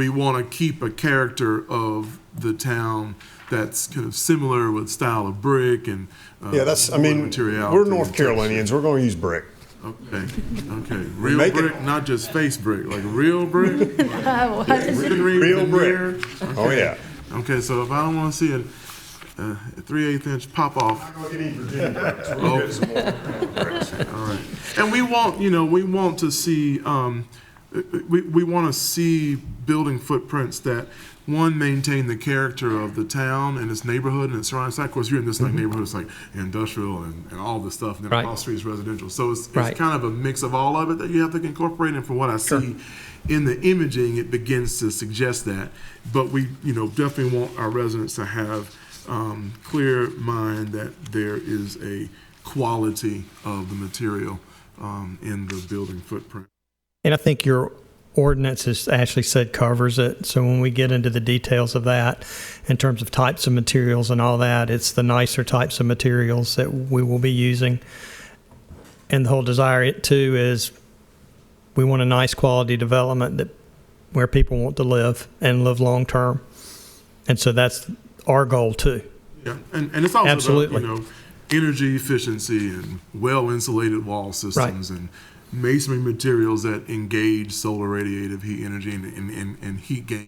Speaker 4: want to keep a character of the town that's kind of similar with style of brick and materiality.
Speaker 10: We're North Carolinians. We're going to use brick.
Speaker 4: Okay. Real brick, not just face brick, like real brick.
Speaker 10: Real brick. Oh, yeah.
Speaker 4: Okay, so if I don't want to see a 3/8 inch pop off. All right. And we want to see, we want to see building footprints that, one, maintain the character of the town and its neighborhood and its surrounding site. Of course, you're in this neighborhood, it's like industrial and all this stuff, and then across the street is residential. So it's kind of a mix of all of it that you have to incorporate. And from what I see in the imaging, it begins to suggest that. But we, definitely want our residents to have clear mind that there is a quality of the material in the building footprint.
Speaker 5: And I think your ordinance, as Ashley said, covers it. So when we get into the details of that, in terms of types of materials and all that, it's the nicer types of materials that we will be using. And the whole desire, too, is we want a nice quality development that where people want to live and live long term. And so that's our goal, too.
Speaker 4: Yeah, and it's also
Speaker 5: Absolutely.
Speaker 4: about, energy efficiency and well-insulated wall systems and masonry materials that engage solar radiative heat energy and heat gain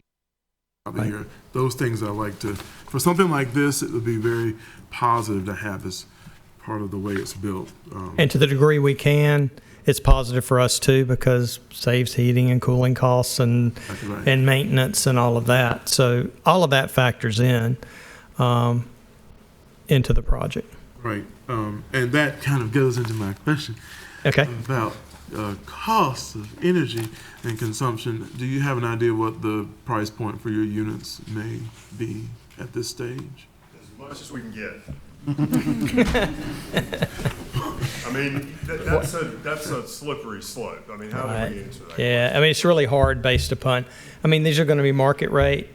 Speaker 4: out here. Those things I like to, for something like this, it would be very positive to have as part of the way it's built.
Speaker 5: And to the degree we can, it's positive for us too, because saves heating and cooling costs and maintenance and all of that. So all of that factors in into the project.
Speaker 4: Right. And that kind of goes into my question about costs of energy and consumption. Do you have an idea what the price point for your units may be at this stage?
Speaker 10: As much as we can get. I mean, that's a slippery slope. I mean, how do we answer that?
Speaker 5: Yeah, I mean, it's really hard based upon, these are going to be market rate,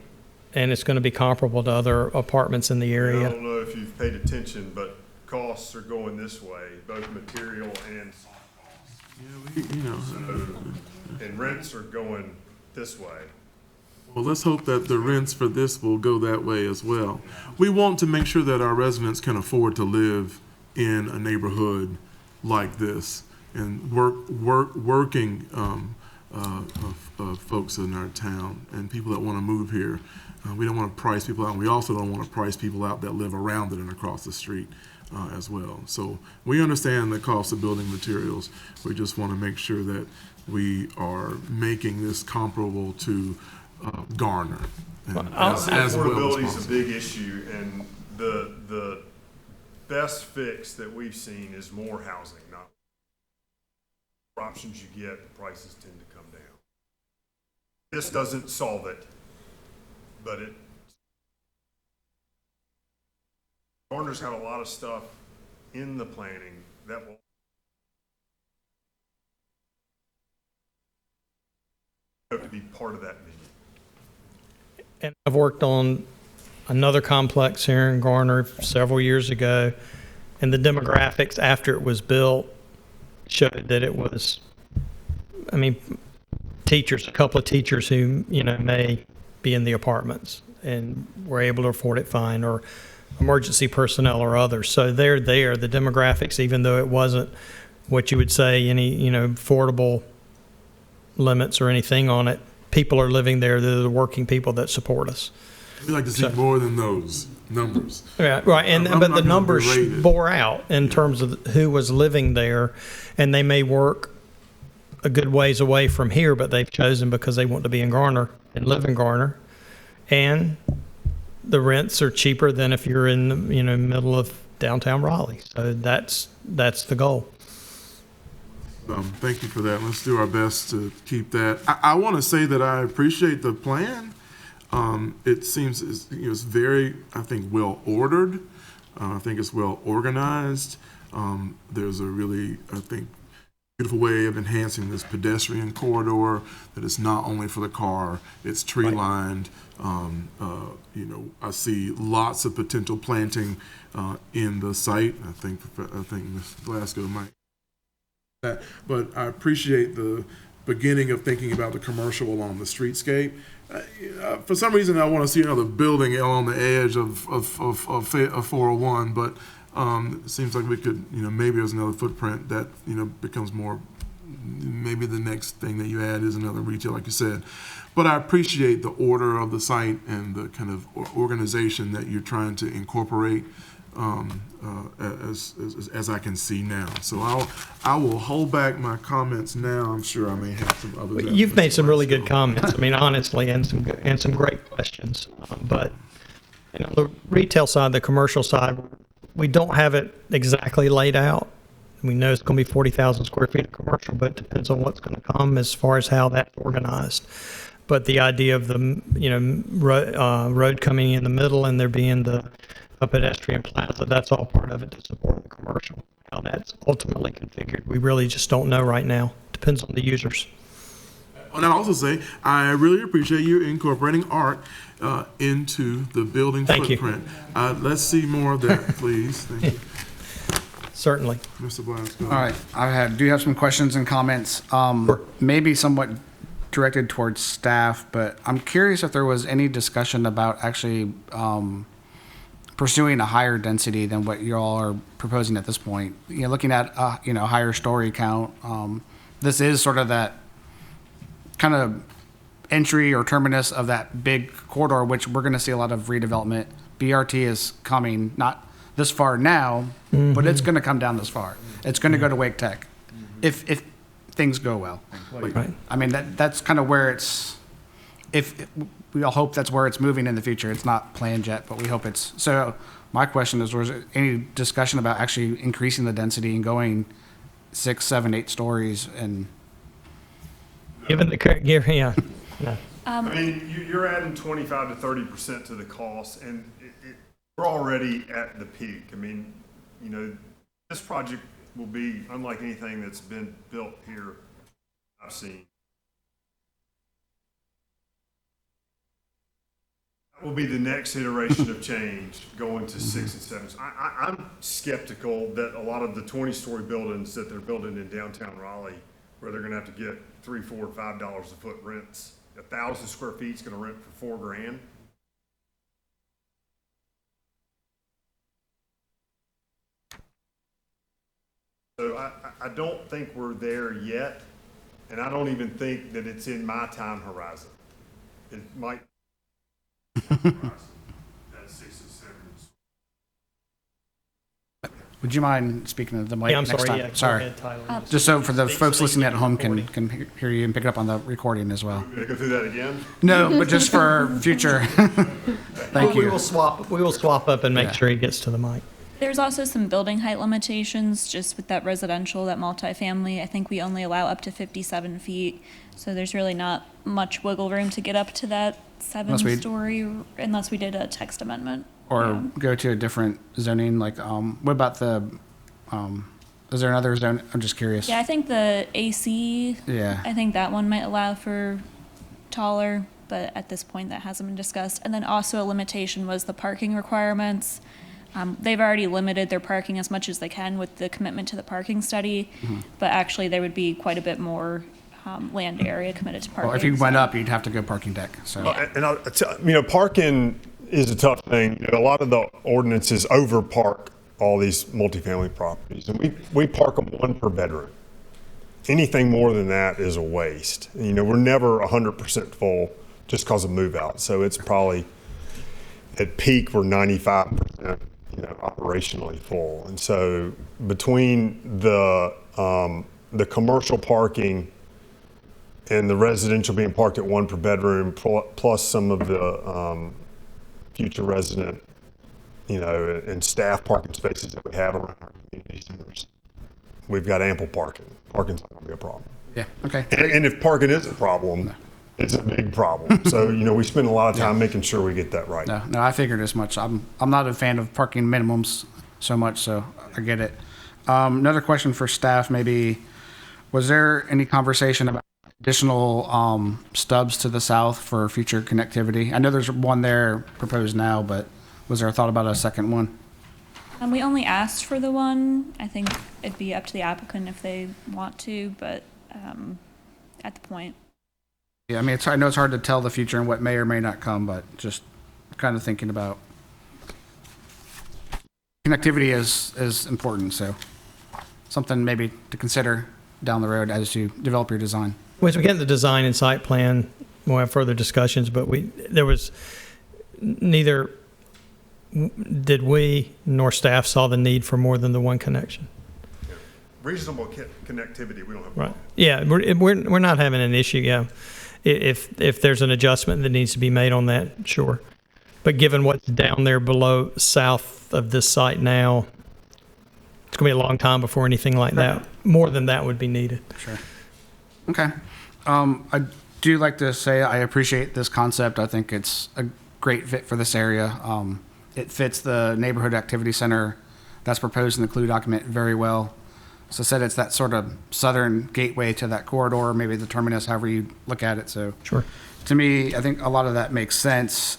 Speaker 5: and it's going to be comparable to other apartments in the area.
Speaker 10: I don't know if you've paid attention, but costs are going this way, both material and soft costs. Yeah, and rents are going this way.
Speaker 4: Well, let's hope that the rents for this will go that way as well. We want to make sure that our residents can afford to live in a neighborhood like this, and working folks in our town and people that want to move here. We don't want to price people out, and we also don't want to price people out that live around it and across the street as well. So we understand the cost of building materials. We just want to make sure that we are making this comparable to Garner.
Speaker 10: Affordability is a big issue, and the best fix that we've seen is more housing. Not options you get, the prices tend to come down. This doesn't solve it, but Garner's got a lot of stuff in the planning that will have to be part of that menu.
Speaker 5: And I've worked on another complex here in Garner several years ago, And the demographics after it was built showed that it was, I mean, teachers, a couple of teachers who, may be in the apartments and were able to afford it fine, or emergency personnel or others. So they're there, the demographics, even though it wasn't what you would say any, affordable limits or anything on it, people are living there. They're the working people that support us.
Speaker 4: We'd like to see more than those numbers.
Speaker 5: Yeah, right. And
Speaker 4: I'm
Speaker 5: but
Speaker 4: not
Speaker 5: the
Speaker 4: gonna
Speaker 5: numbers
Speaker 4: berate it.
Speaker 5: bore out in terms of who was living there, and they may work a good ways away from here, but they've chosen because they want to be in Garner and live in Garner, and the rents are cheaper than if you're in the middle of downtown Raleigh. So that's the goal.
Speaker 4: Thank you for that. Let's do our best to keep that. I want to say that I appreciate the plan. It seems it's very, I think, well ordered. I think it's well organized. There's a really, I think, beautiful way of enhancing this pedestrian corridor that is not only for the car, it's tree lined. I see lots of potential planting in the site. I think Ms. Glasgow might. But I appreciate the beginning of thinking about the commercial along the streetscape. For some reason, I want to see another building on the edge of 401, but it seems like we could, maybe there's another footprint that, becomes more, maybe the next thing that you add is another retail, like you said. But I appreciate the order of the site and the kind of organization that you're trying to incorporate as I can see now. So I will hold back my comments now. I'm sure I may have some others.
Speaker 5: You've made some really good comments. I mean, honestly, and some great questions. But the retail side, the commercial side, we don't have it exactly laid out. We know it's going to be 40,000 square feet of commercial, but it depends on what's going to come as far as how that's organized. But the idea of the road coming in the middle and there being a pedestrian plaza, that's all part of it to support the commercial. How that's ultimately configured, we really just don't know right now. Depends on the users.
Speaker 4: And I'll also say, I really appreciate you incorporating art into the building
Speaker 5: Thank you.
Speaker 4: footprint. Let's see more of that, please. Thank you.
Speaker 5: Certainly.
Speaker 4: Mr. Blasco.
Speaker 2: All right, do have some questions and comments, maybe somewhat directed towards staff, but I'm curious if there was any discussion about actually pursuing a higher density than what you all are proposing at this point. Looking at higher story count. This is sort of that kind of entry or terminus of that big corridor, which we're going to see a lot of redevelopment. BRT is coming, not this far now, but it's going to come down this far. It's going to go to Wake Tech, if things go well.
Speaker 5: Right.
Speaker 2: I mean, that's kind of where it's. If we all hope that's where it's moving in the future. It's not planned yet, but we hope it's. So my question is, was there any discussion about actually increasing the density and going 6, 7, 8 stories and?
Speaker 5: Given the current, yeah. No.
Speaker 10: I mean, you're adding 25 to 30% to the cost, and we're already at the peak. I mean, this project will be unlike anything that's been built here I've seen. That will be the next iteration of change, going to 6 and 7. I'm skeptical that a lot of the 20-story buildings that they're building in downtown Raleigh, where they're going to have to get $3, $4, $5 a foot rents, 1,000 square feet is going to rent for $4,000. So I don't think we're there yet, and I don't even think that it's in my time horizon. It might. That's 6 and 7.
Speaker 2: Would you mind speaking to the mic
Speaker 5: Yeah, I'm
Speaker 2: next
Speaker 5: sorry.
Speaker 2: time?
Speaker 5: Yeah, go
Speaker 2: Sorry.
Speaker 5: ahead, Tyler.
Speaker 2: Just so for the folks listening at home can hear you and pick it up on the recording as well.
Speaker 10: Going to go through that again?
Speaker 2: No, but just for future. Thank
Speaker 5: We
Speaker 2: you.
Speaker 5: will swap up and make sure he gets to the mic.
Speaker 1: There's also some building height limitations just with that residential, that multifamily. I think we only allow up to 57 feet. So there's really not much wiggle room to get up to that 7-story unless we did a text amendment.
Speaker 2: Or go to a different zoning, like, what about is there another zone? I'm just curious.
Speaker 1: Yeah, I think the AC,
Speaker 2: Yeah.
Speaker 1: I think that one might allow for taller, but at this point that hasn't been discussed. And then also a limitation was the parking requirements. They've already limited their parking as much as they can with the commitment to the parking study, but actually there would be quite a bit more land area committed to parking.
Speaker 2: Well, if you went up, you'd have to go parking deck. So
Speaker 10: And parking is a tough thing. A lot of the ordinances over park all these multifamily properties, and we park them one per bedroom. Anything more than that is a waste. We're never 100% full just because of move out. So it's probably at peak we're 95%, operationally full. And so between the commercial parking and the residential being parked at one per bedroom, plus some of the future resident, and staff parking spaces that we have around our community centers, we've got ample parking. Parking's not going to be a problem.
Speaker 2: yeah, okay.
Speaker 10: And if parking is a problem, it's a big problem. So, we spend a lot of time making sure we get that right.
Speaker 2: No, I figured as much. I'm not a fan of parking minimums so much, so I get it. Another question for staff, maybe, was there any conversation about additional stubs to the south for future connectivity? I know there's one there proposed now, but was there a thought about a second one?
Speaker 1: We only asked for the one. I think it'd be up to the applicant if they want to, but at the point.
Speaker 2: Yeah, I mean, I know it's hard to tell the future and what may or may not come, but just kind of thinking about connectivity is important, so something maybe to consider down the road as you develop your design.
Speaker 5: Well, as we get into design and site plan, we'll have further discussions, but there was neither did we nor staff saw the need for more than the one connection.
Speaker 10: Reasonable connectivity, we don't have a
Speaker 5: Right.
Speaker 10: problem.
Speaker 5: Yeah, we're not having an issue. Yeah, if there's an adjustment that needs to be made on that, sure. But given what's down there below south of this site now, it's going to be a long time before anything like that, more than that, would be needed.
Speaker 2: Sure. Okay. I do like to say I appreciate this concept. I think it's a great fit for this area. It fits the neighborhood activity center that's proposed in the clue document very well. So I said it's that sort of southern gateway to that corridor, maybe the terminus, however you look at it. So
Speaker 5: Sure.
Speaker 2: to me, I think a lot of that makes sense.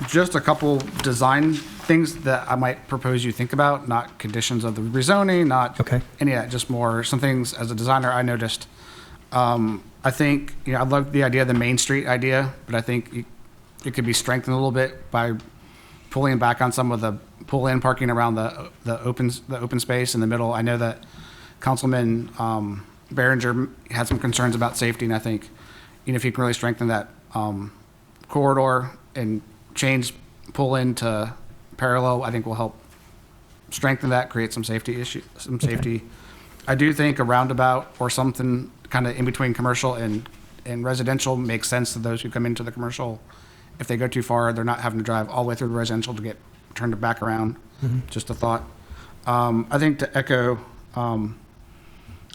Speaker 2: Just a couple design things that I might propose you think about, not conditions of the rezoning, not
Speaker 5: Okay.
Speaker 2: any of that, just more some things as a designer I noticed. I think, I love the idea of the Main Street idea, but I think it could be strengthened a little bit by pulling back on some of the pull-in parking around the open space in the middle. I know that Councilman Behringer had some concerns about safety, and I think, if you can really strengthen that corridor and change pull-in to parallel, I think will help strengthen that, create some safety issue, some safety. I do think a roundabout or something kind of in between commercial and residential makes sense to those who come into the commercial. If they go too far, they're not having to drive all the way through the residential to get turned back around. Just a thought. I think to echo, I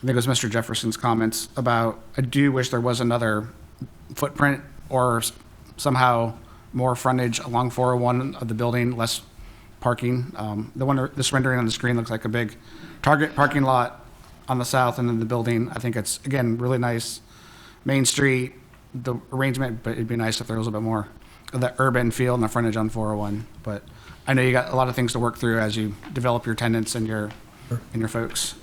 Speaker 2: think it was Mr. Jefferson's comments about, I do wish there was another footprint or somehow more frontage along 401 of the building, less parking. This rendering on the screen looks like a big Target parking lot on the south, and then the building, I think it's, again, really nice. Main Street, the arrangement, but it'd be nice if there was a bit more of that urban feel and the frontage on 401. But I know you got a lot of things to work through as you develop your tenants and your folks.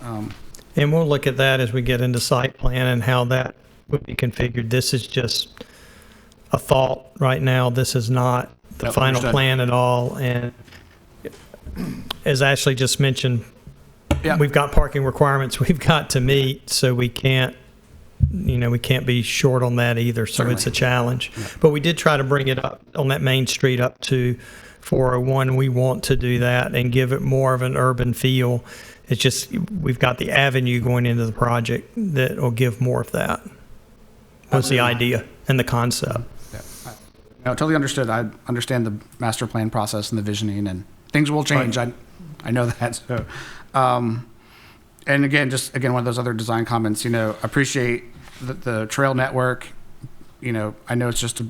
Speaker 5: And we'll look at that as we get into site plan and how that would be configured. This is just a thought right now. This is not the
Speaker 2: Yep,
Speaker 5: final
Speaker 2: understood.
Speaker 5: plan at all. And as Ashley just mentioned,
Speaker 2: Yeah.
Speaker 5: we've got parking requirements we've got to meet, so we can't be short on that either. So
Speaker 2: Certainly.
Speaker 5: it's a challenge. But we did try to bring it up on that Main Street up to 401. We want to do that and give it more of an urban feel. It's just, we've got the avenue going into the project that will give more of that. Was the idea and the concept.
Speaker 2: No, totally understood. I understand the master plan process and the visioning, and things will change.
Speaker 5: Right.
Speaker 2: I know that. So, and again, one of those other design comments. Appreciate the trail network. I know it's just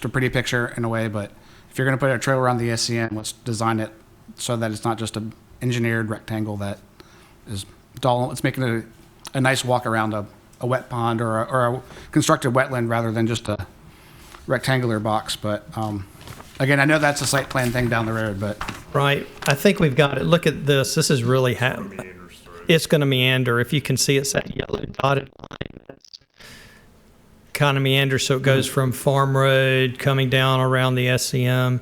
Speaker 2: a pretty picture in a way, but if you're going to put a trail around the SCN, let's design it so that it's not just an engineered rectangle that is dull. Let's make it a nice walk around a wet pond or a constructed wetland rather than just a rectangular box. But Again, I know that's a site plan thing down the road, but
Speaker 5: Right. I think we've got it. Look at this. This is really it's going to meander. If you can see, it's that yellow dotted line. That's kind of meanders, so it goes from Farm Road coming down around the SCM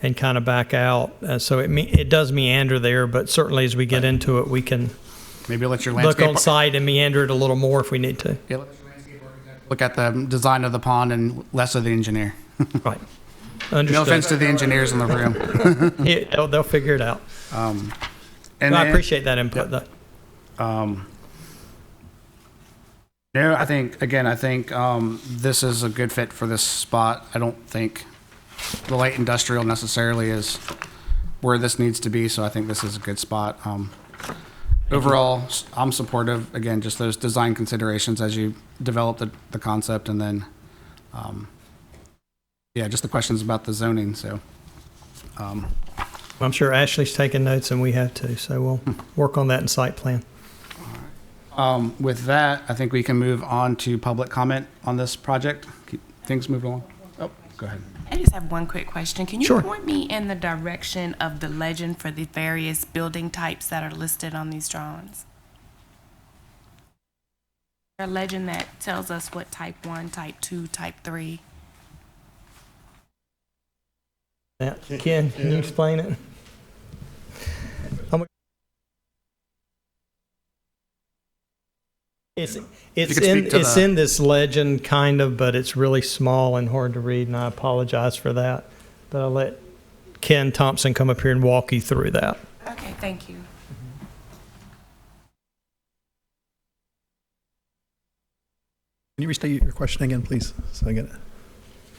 Speaker 5: and kind of back out. So it does meander there, but certainly as we get into it, we can
Speaker 2: maybe let your
Speaker 5: look
Speaker 2: landscape
Speaker 5: on site and meander it a little more if we need to.
Speaker 2: Yeah, let your landscape architect look at the design of the pond and less of the engineer.
Speaker 5: Right.
Speaker 2: No
Speaker 5: Understood.
Speaker 2: offense to the engineers in the room.
Speaker 5: Yeah, they'll figure it out.
Speaker 2: And
Speaker 5: I
Speaker 2: then-
Speaker 5: appreciate that input, though.
Speaker 2: No, I think this is a good fit for this spot. I don't think the light industrial necessarily is where this needs to be, so I think this is a good spot. Overall, I'm supportive. Again, just those design considerations as you develop the concept, and then, yeah, just the questions about the zoning. So,
Speaker 5: I'm sure Ashley's taking notes, and we have too, so we'll work on that in site plan.
Speaker 2: with that, I think we can move on to public comment on this project. Keep things moving along. Oh, go ahead.
Speaker 7: I just have one quick question. Can you
Speaker 5: Sure.
Speaker 7: point me in the direction of the legend for the various building types that are listed on these drawings? A legend that tells us what type 1, type 2, type 3.
Speaker 5: Yeah. Ken, can you explain it? It's
Speaker 2: could speak to the-
Speaker 5: in this legend kind of, but it's really small and hard to read, and I apologize for that. But I'll let Ken Thompson come up here and walk you through that.
Speaker 7: Okay, thank you.
Speaker 11: Can you restate your question again, please, so I get it?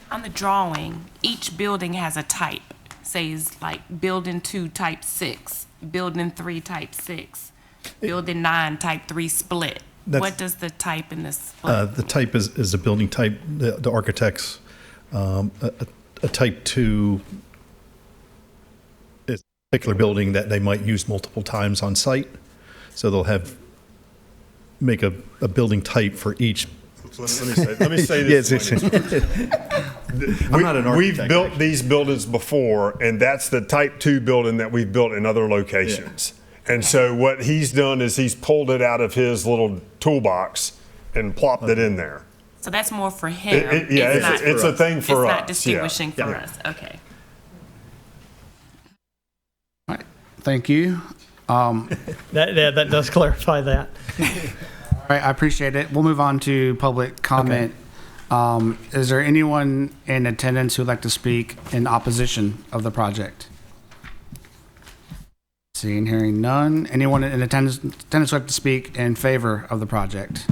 Speaker 7: On the drawing, each building has a type. Says like building 2 type 6, building 3 type 6, building 9 type 3 split. What does the type in this split?
Speaker 11: The type is a building type. The architects, a type 2 is a particular building that they might use multiple times on site. So they'll make a building type for each.
Speaker 10: Let me say this.
Speaker 11: Yes, I'm not an architect.
Speaker 10: We've built these buildings before, and that's the type 2 building that we've built in other locations. And so what he's done is he's pulled it out of his little toolbox and plopped it in there.
Speaker 7: So that's more for him.
Speaker 10: It's a thing for us.
Speaker 7: It's not distinguishing for
Speaker 10: Yeah.
Speaker 7: us. Okay.
Speaker 2: All right. Thank you.
Speaker 5: That does clarify that.
Speaker 2: All right, I appreciate it. We'll move on to public comment. Is there anyone in attendance who'd like to speak in opposition of the project? Seeing, hearing none. Anyone in attendance who'd like to speak in favor of the project?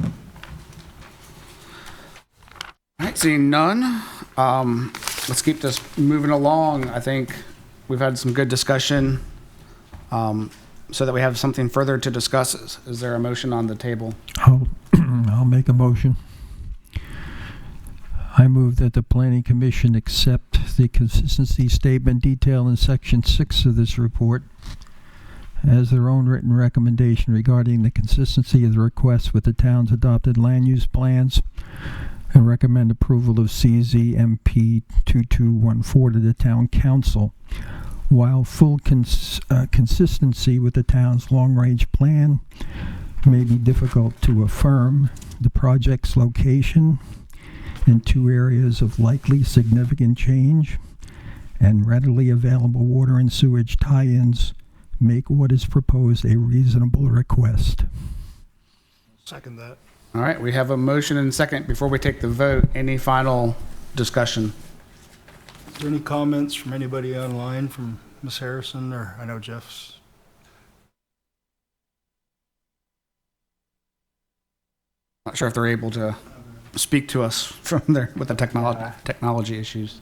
Speaker 2: All right, seeing none. Let's keep this moving along. I think we've had some good discussion so that we have something further to discuss. Is there a motion on the table?
Speaker 3: I'll make a motion. I move that the Planning Commission accept the consistency statement detailed in Section 6 of this report as their own written recommendation regarding the consistency of the request with the town's adopted land use plans, and recommend approval of CZMP 2214 to the town council. While full consistency with the town's long-range plan may be difficult to affirm, the project's location in 2 areas of likely significant change and readily available water and sewage tie-ins make what is proposed a reasonable request.
Speaker 8: Second that.
Speaker 2: All right, we have a motion and second. Before we take the vote, any final discussion?
Speaker 8: Is there any comments from anybody online, from Ms. Harrison, or I know Jeff's?
Speaker 2: Not sure if they're able to speak to us from there with the technology issues.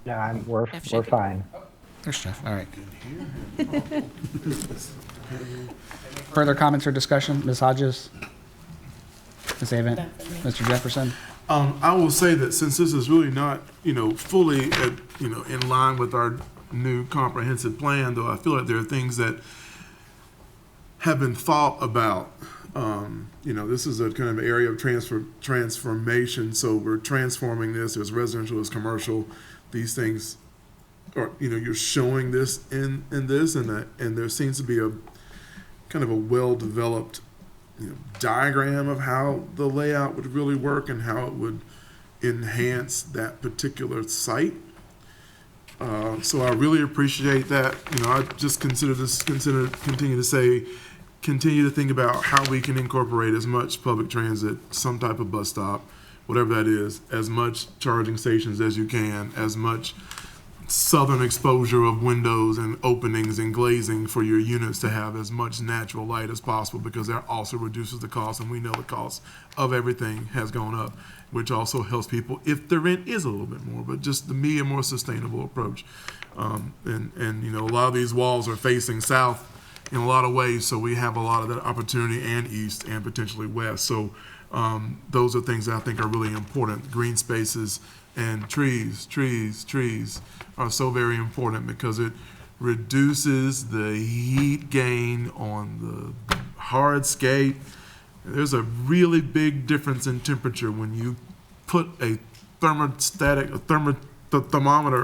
Speaker 12: No, we're fine.
Speaker 2: There's Jeff. All right. Further comments or discussion? Ms. Hodges? Ms. Avent? Mr. Jefferson?
Speaker 4: I will say that since this is really not, fully, in line with our new comprehensive plan, though I feel like there are things that have been thought about. This is a kind of area of transformation, so we're transforming this. There's residential, there's commercial. These things or you're showing this in this, and there seems to be a kind of a well-developed diagram of how the layout would really work and how it would enhance that particular site. So I really appreciate that. I just continue to think about how we can incorporate as much public transit, some type of bus stop, whatever that is, as much charging stations as you can, as much southern exposure of windows and openings and glazing for your units to have as much natural light as possible, because that also reduces the cost, and we know the cost of everything has gone up, which also helps people if the rent is a little bit more, but just to me, a more sustainable approach. And a lot of these walls are facing south in a lot of ways, so we have a lot of that opportunity, and east and potentially west. So those are things that I think are really important. Green spaces and trees are so very important, because it reduces the heat gain on the hardscape. There's a really big difference in temperature when you put a thermometer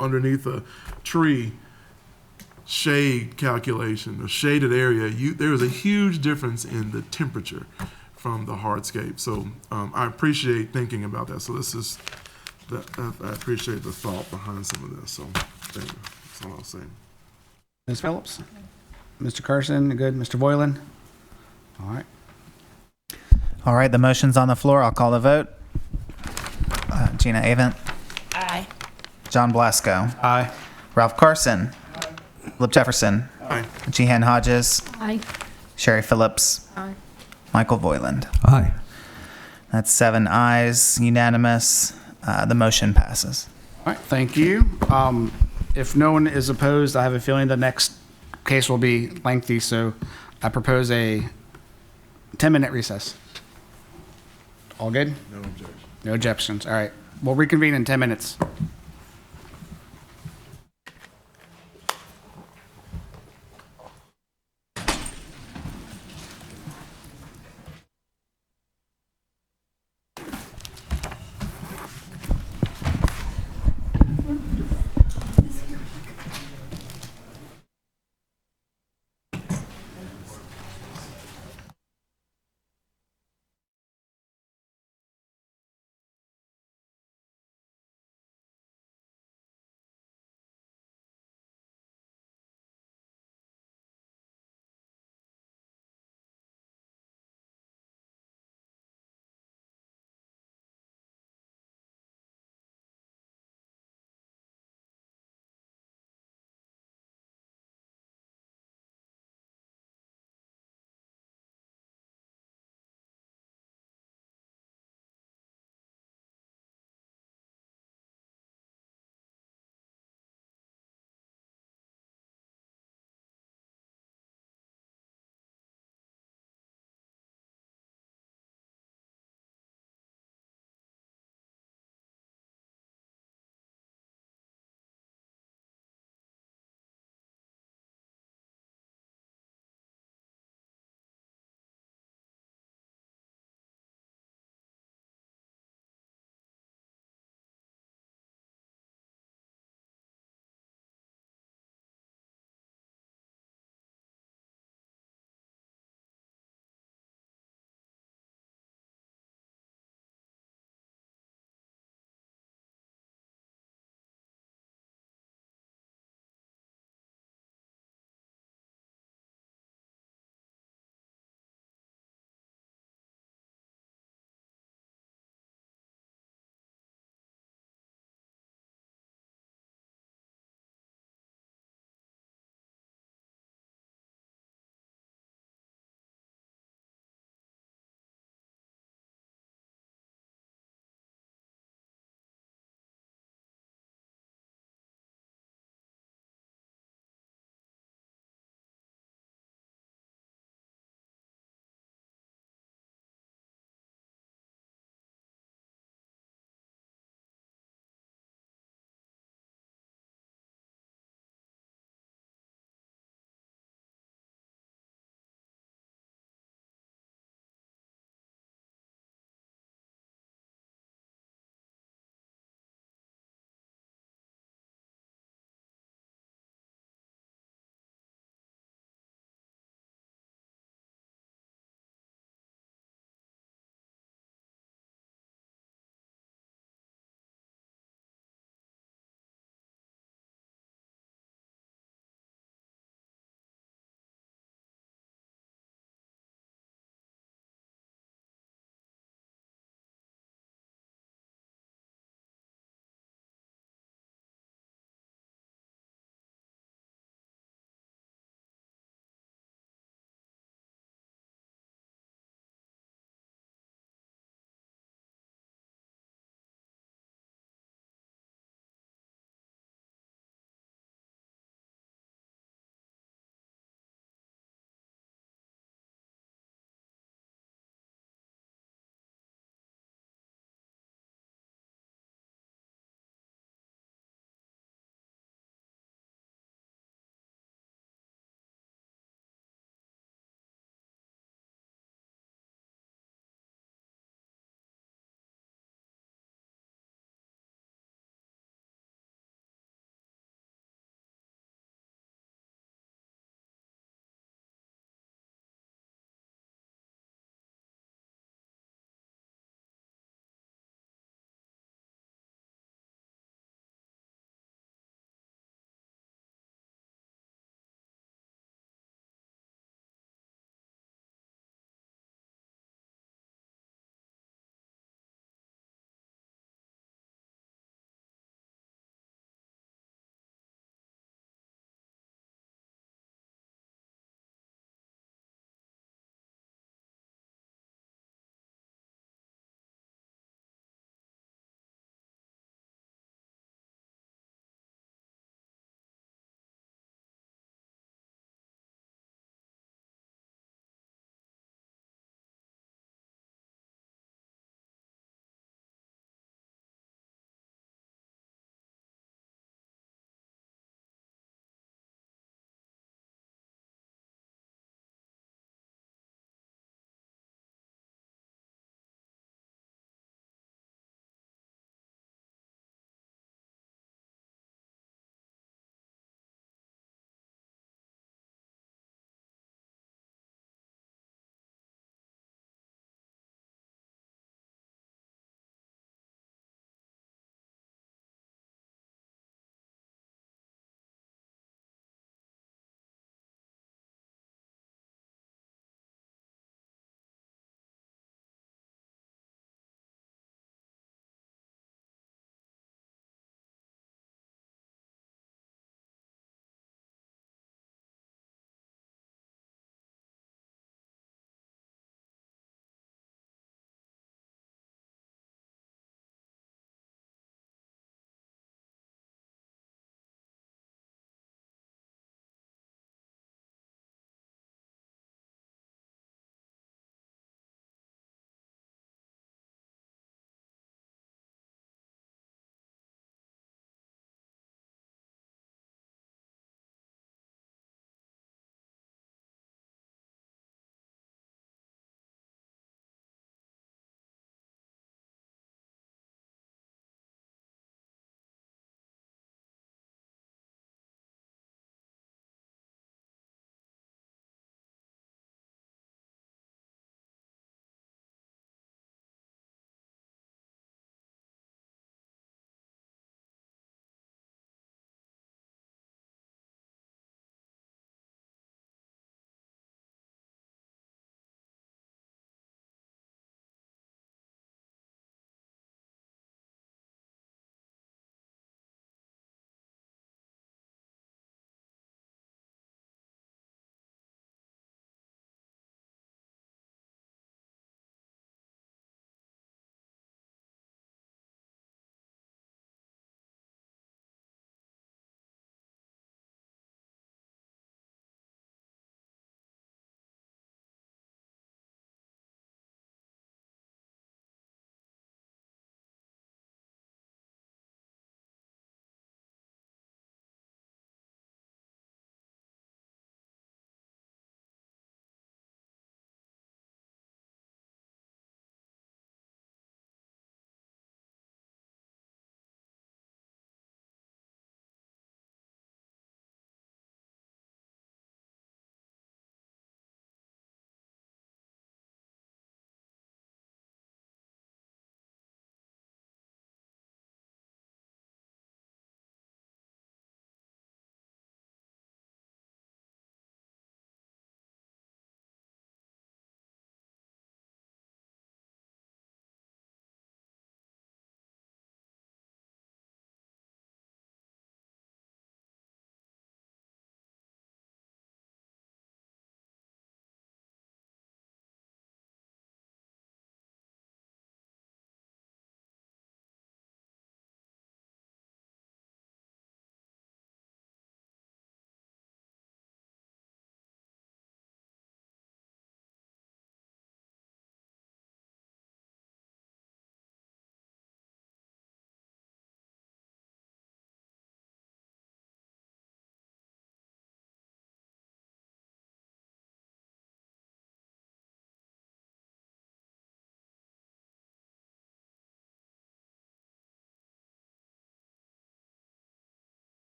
Speaker 4: underneath a tree shade calculation, a shaded area. There is a huge difference in the temperature from the hardscape. So I appreciate thinking about that. So I appreciate the thought behind some of this. So thank you. That's all I'll say.
Speaker 2: Ms. Phillips? Mr. Carson, good. Mr. Boylan? All right.
Speaker 13: All right, the motion's on the floor. I'll call the vote. Gina Avent.
Speaker 7: Aye.
Speaker 13: John Blasco.
Speaker 2: Aye.
Speaker 13: Ralph Carson. Flip Jefferson.
Speaker 4: Aye.
Speaker 13: Jehan Hodges.
Speaker 6: Aye.
Speaker 13: Sherry Phillips.
Speaker 6: Aye.
Speaker 13: Michael Voyland.
Speaker 3: Aye.
Speaker 13: That's 7 ayes, unanimous. The motion passes.
Speaker 2: All right, thank you. If no one is opposed, I have a feeling the next case will be lengthy, so I propose a 10-minute recess. All good?
Speaker 4: No objection.
Speaker 2: No objections. All right. We'll reconvene in 10 minutes.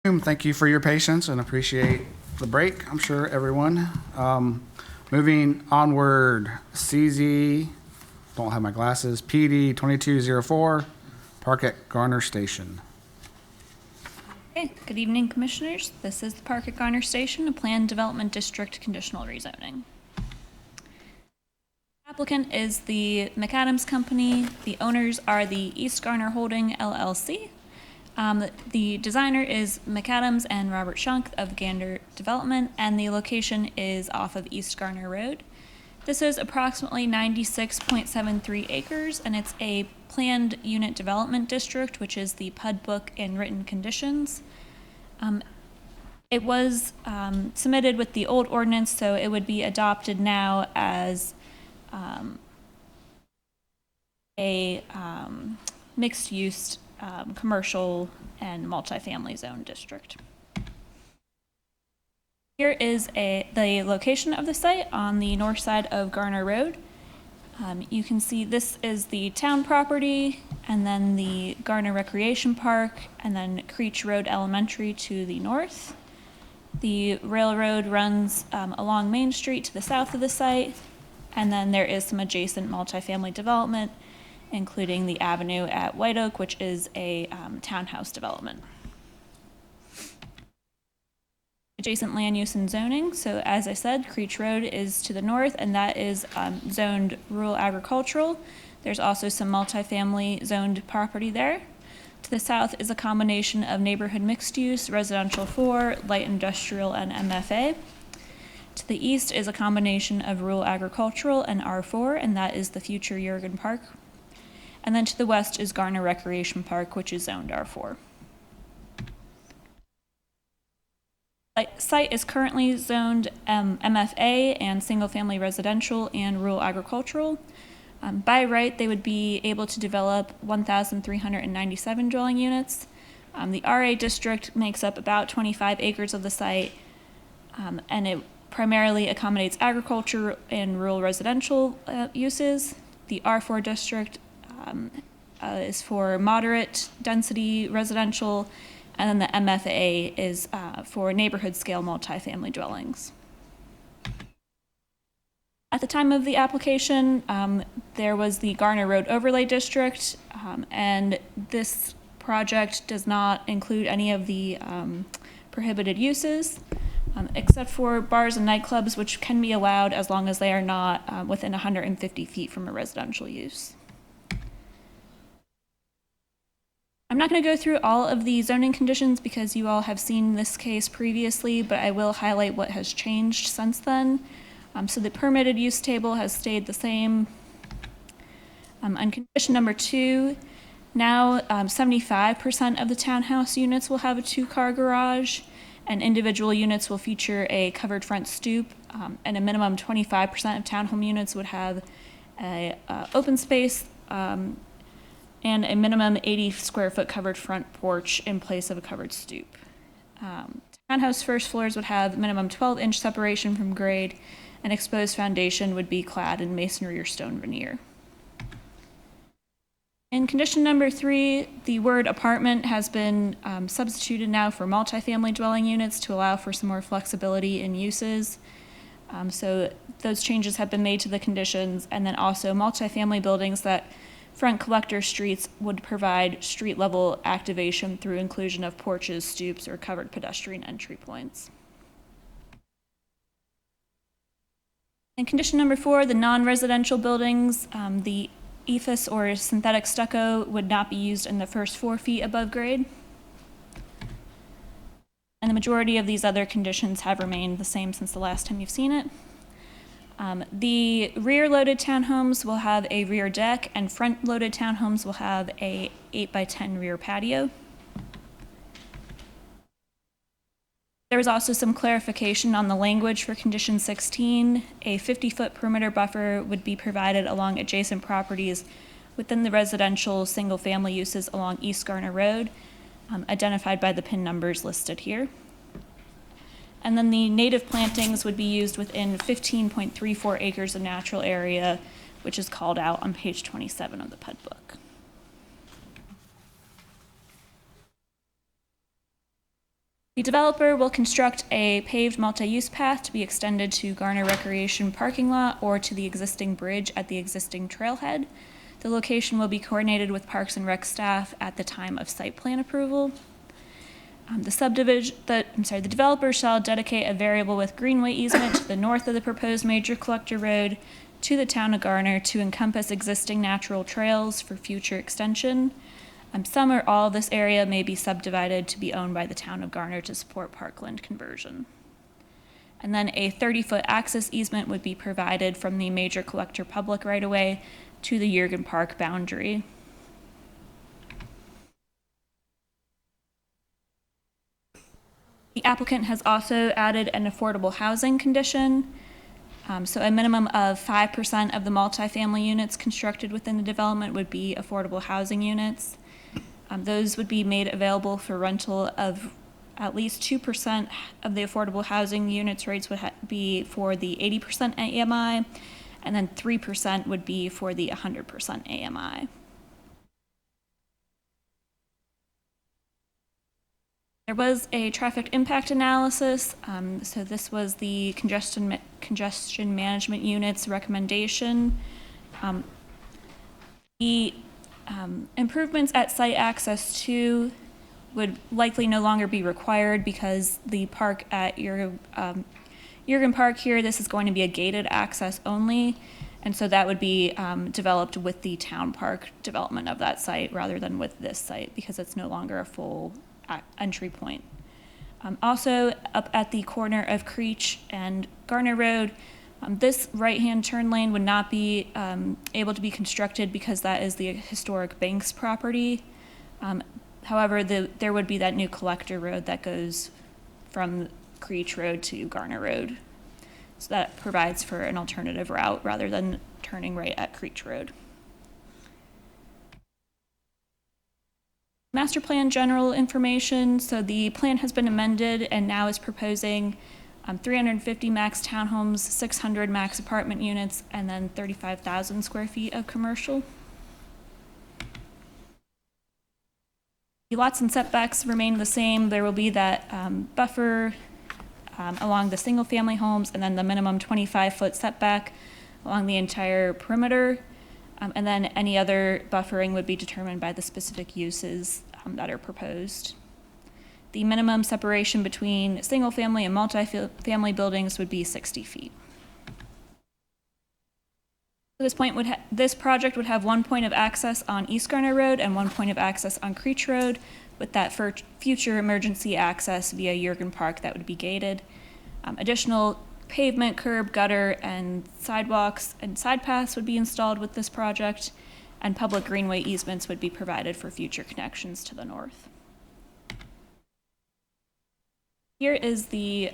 Speaker 2: Thank you for your patience and appreciate the break. I'm sure everyone. Moving onward, CZ, don't have my glasses, PD 2204, Park at Garner Station.
Speaker 1: Okay, good evening, Commissioners. This is the Park at Garner Station, a planned development district conditional rezoning. Applicant is the McAdams Company. The owners are the East Garner Holding LLC. The designer is McAdams and Robert Shunk of Gander Development, and the location is off of East Garner Road. This is approximately 96.73 acres, and it's a planned unit development district, which is the PUD book and written conditions. It was submitted with the old ordinance, so it would be adopted now as a mixed-use commercial and multifamily zone district. Here is the location of the site on the north side of Garner Road. You can see this is the town property, and then the Garner Recreation Park, and then Creech Road Elementary to the north. The railroad runs along Main Street to the south of the site, and then there is some adjacent multifamily development, including the avenue at White Oak, which is a townhouse development. Adjacent land use and zoning. So as I said, Creech Road is to the north, and that is zoned rural agricultural. There's also some multifamily zoned property there. To the south is a combination of neighborhood mixed use, residential 4, light industrial, and MFA. To the east is a combination of rural agricultural and R4, and that is the future Jurgen Park. And then to the west is Garner Recreation Park, which is zoned R4. The site is currently zoned MFA and single-family residential and rural agricultural. By right, they would be able to develop 1,397 dwelling units. The RA district makes up about 25 acres of the site, and it primarily accommodates agriculture and rural residential uses. The R4 district is for moderate density residential, and then the MFA is for neighborhood scale multifamily dwellings. At the time of the application, there was the Garner Road Overlay District, and this project does not include any of the prohibited uses, except for bars and nightclubs, which can be allowed as long as they are not within 150 feet from a residential use. I'm not going to go through all of the zoning conditions because you all have seen this case previously, but I will highlight what has changed since then. So the permitted use table has stayed the same. On condition number 2, now 75% of the townhouse units will have a 2-car garage, and individual units will feature a covered front stoop, and a minimum 25% of townhome units would have a open space and a minimum 80 square foot covered front porch in place of a covered stoop. Townhouse first floors would have minimum 12-inch separation from grade, and exposed foundation would be clad in masonry or stone veneer. In condition number 3, the word apartment has been substituted now for multifamily dwelling units to allow for some more flexibility in uses. So those changes have been made to the conditions, and then also multifamily buildings that front collector streets would provide street level activation through inclusion of porches, stoops, or covered pedestrian entry points. In condition number 4, the non-residential buildings, the ephes or synthetic stucco would not be used in the first 4 feet above grade. And the majority of these other conditions have remained the same since the last time you've seen it. The rear-loaded townhomes will have a rear deck, and front-loaded townhomes will have a 8x10 rear patio. There was also some clarification on the language for condition 16. A 50-foot perimeter buffer would be provided along adjacent properties within the residential single-family uses along East Garner Road, identified by the PIN numbers listed here. And then the native plantings would be used within 15.34 acres of natural area, which is called out on page 27 of the PUD book. The developer will construct a paved multi-use path to be extended to Garner Recreation parking lot or to the existing bridge at the existing trailhead. The location will be coordinated with Parks and Rec staff at the time of site plan approval. The developer shall dedicate a variable with greenway easement to the north of the proposed major collector road to the town of Garner to encompass existing natural trails for future extension. Some or all of this area may be subdivided to be owned by the town of Garner to support parkland conversion. And then a 30-foot access easement would be provided from the major collector public right-of-way to the Jurgen Park boundary. The applicant has also added an affordable housing condition. So a minimum of 5% of the multifamily units constructed within the development would be affordable housing units. Those would be made available for rental of at least 2% of the affordable housing units rates would be for the 80% AMI, and then 3% would be for the 100% AMI. There was a traffic impact analysis. So this was the congestion management unit's recommendation. The improvements at site access 2 would likely no longer be required because the park at Jurgen Park here, this is going to be a gated access only. And so that would be developed with the town park development of that site rather than with this site because it's no longer a full entry point. Also up at the corner of Creech and Garner Road, this right-hand turn lane would not be able to be constructed because that is the historic Banks property. However, there would be that new collector road that goes from Creech Road to Garner Road. So that provides for an alternative route rather than turning right at Creech Road. Master plan general information. So the plan has been amended and now is proposing 350 max townhomes, 600 max apartment units, and then 35,000 square feet of commercial. The lots and setbacks remain the same. There will be that buffer along the single family homes and then the minimum 25-foot setback along the entire perimeter. And then any other buffering would be determined by the specific uses that are proposed. The minimum separation between single family and multi-family buildings would be 60 feet. This project would have one point of access on East Garner Road and one point of access on Creech Road, with that for future emergency access via Jurgen Park that would be gated. Additional pavement, curb, gutter, and sidewalks and side paths would be installed with this project, and public greenway easements would be provided for future connections to the north. Here is the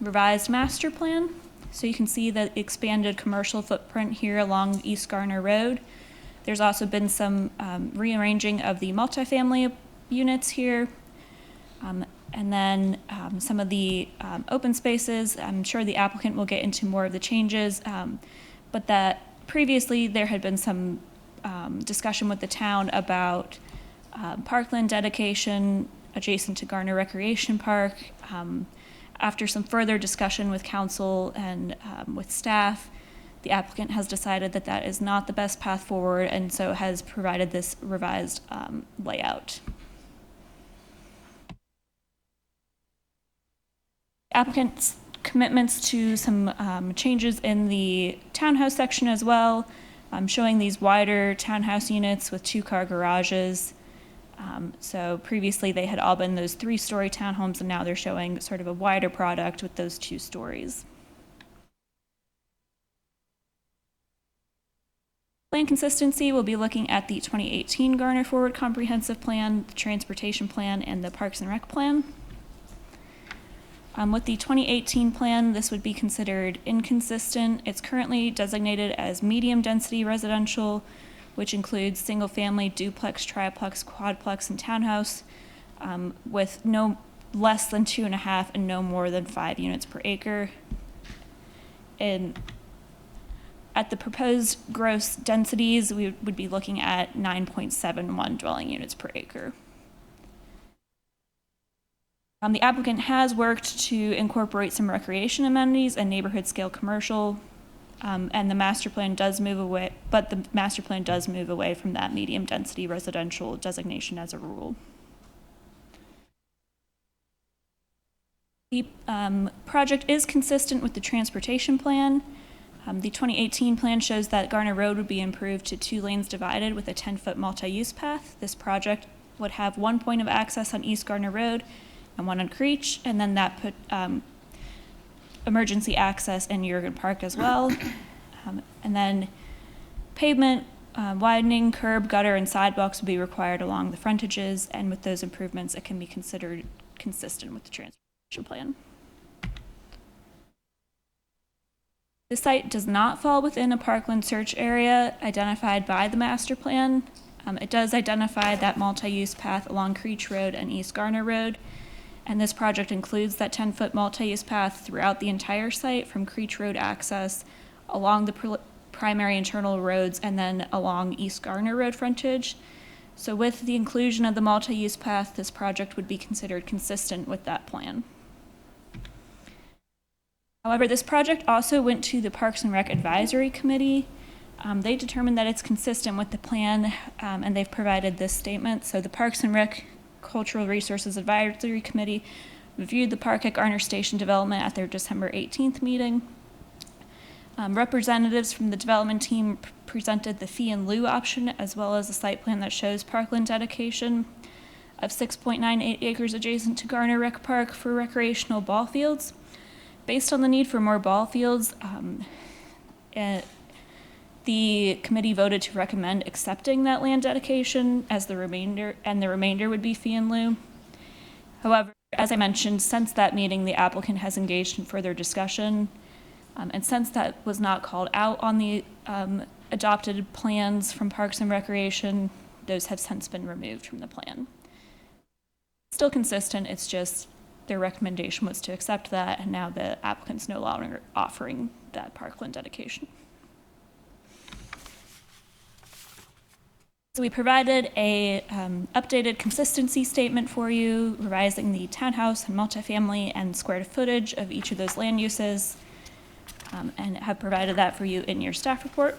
Speaker 1: revised master plan. So you can see the expanded commercial footprint here along East Garner Road. There's also been some rearranging of the multifamily units here. And then some of the open spaces. I'm sure the applicant will get into more of the changes, but that previously there had been some discussion with the town about parkland dedication adjacent to Garner Recreation Park. After some further discussion with council and with staff, the applicant has decided that that is not the best path forward, and so has provided this revised layout. Applicant's commitments to some changes in the townhouse section as well, showing these wider townhouse units with 2-car garages. So previously they had all been those 3-story townhomes, and now they're showing sort of a wider product with those 2 stories. Plan consistency, we'll be looking at the 2018 Garner Forward Comprehensive Plan, the Transportation Plan, and the Parks and Rec Plan. With the 2018 plan, this would be considered inconsistent. It's currently designated as medium density residential, which includes single family, duplex, triplex, quadplex, and townhouse, with no less than 2.5 and no more than 5 units per acre. And at the proposed gross densities, we would be looking at 9.71 dwelling units per acre. The applicant has worked to incorporate some recreation amenities and neighborhood scale commercial, and the master plan does move away, but the master plan does move away from that medium density residential designation as a rule. The project is consistent with the transportation plan. The 2018 plan shows that Garner Road would be improved to 2 lanes divided with a 10-foot multi-use path. This project would have 1 point of access on East Garner Road and 1 on Creech, and then that put emergency access in Jurgen Park as well. And then pavement, widening, curb, gutter, and sidewalks would be required along the frontages, and with those improvements, it can be considered consistent with the transportation plan. The site does not fall within a parkland search area identified by the master plan. It does identify that multi-use path along Creech Road and East Garner Road, and this project includes that 10-foot multi-use path throughout the entire site from Creech Road access along the primary internal roads and then along East Garner Road frontage. So with the inclusion of the multi-use path, this project would be considered consistent with that plan. However, this project also went to the Parks and Rec Advisory Committee. They determined that it's consistent with the plan, and they've provided this statement. So the Parks and Rec Cultural Resources Advisory Committee reviewed the park at Garner Station development at their December 18th meeting. Representatives from the development team presented the fee in lieu option as well as a site plan that shows parkland dedication of 6.98 acres adjacent to Garner Rec Park for recreational ball fields. Based on the need for more ball fields, the committee voted to recommend accepting that land dedication as the remainder, and the remainder would be fee in lieu. However, as I mentioned, since that meeting, the applicant has engaged in further discussion, and since that was not called out on the adopted plans from Parks and Recreation, those have since been removed from the plan. Still consistent, it's just their recommendation was to accept that, and now the applicant's no longer offering that parkland dedication. So we provided a updated consistency statement for you, revising the townhouse and multifamily and square footage of each of those land uses, and have provided that for you in your staff report.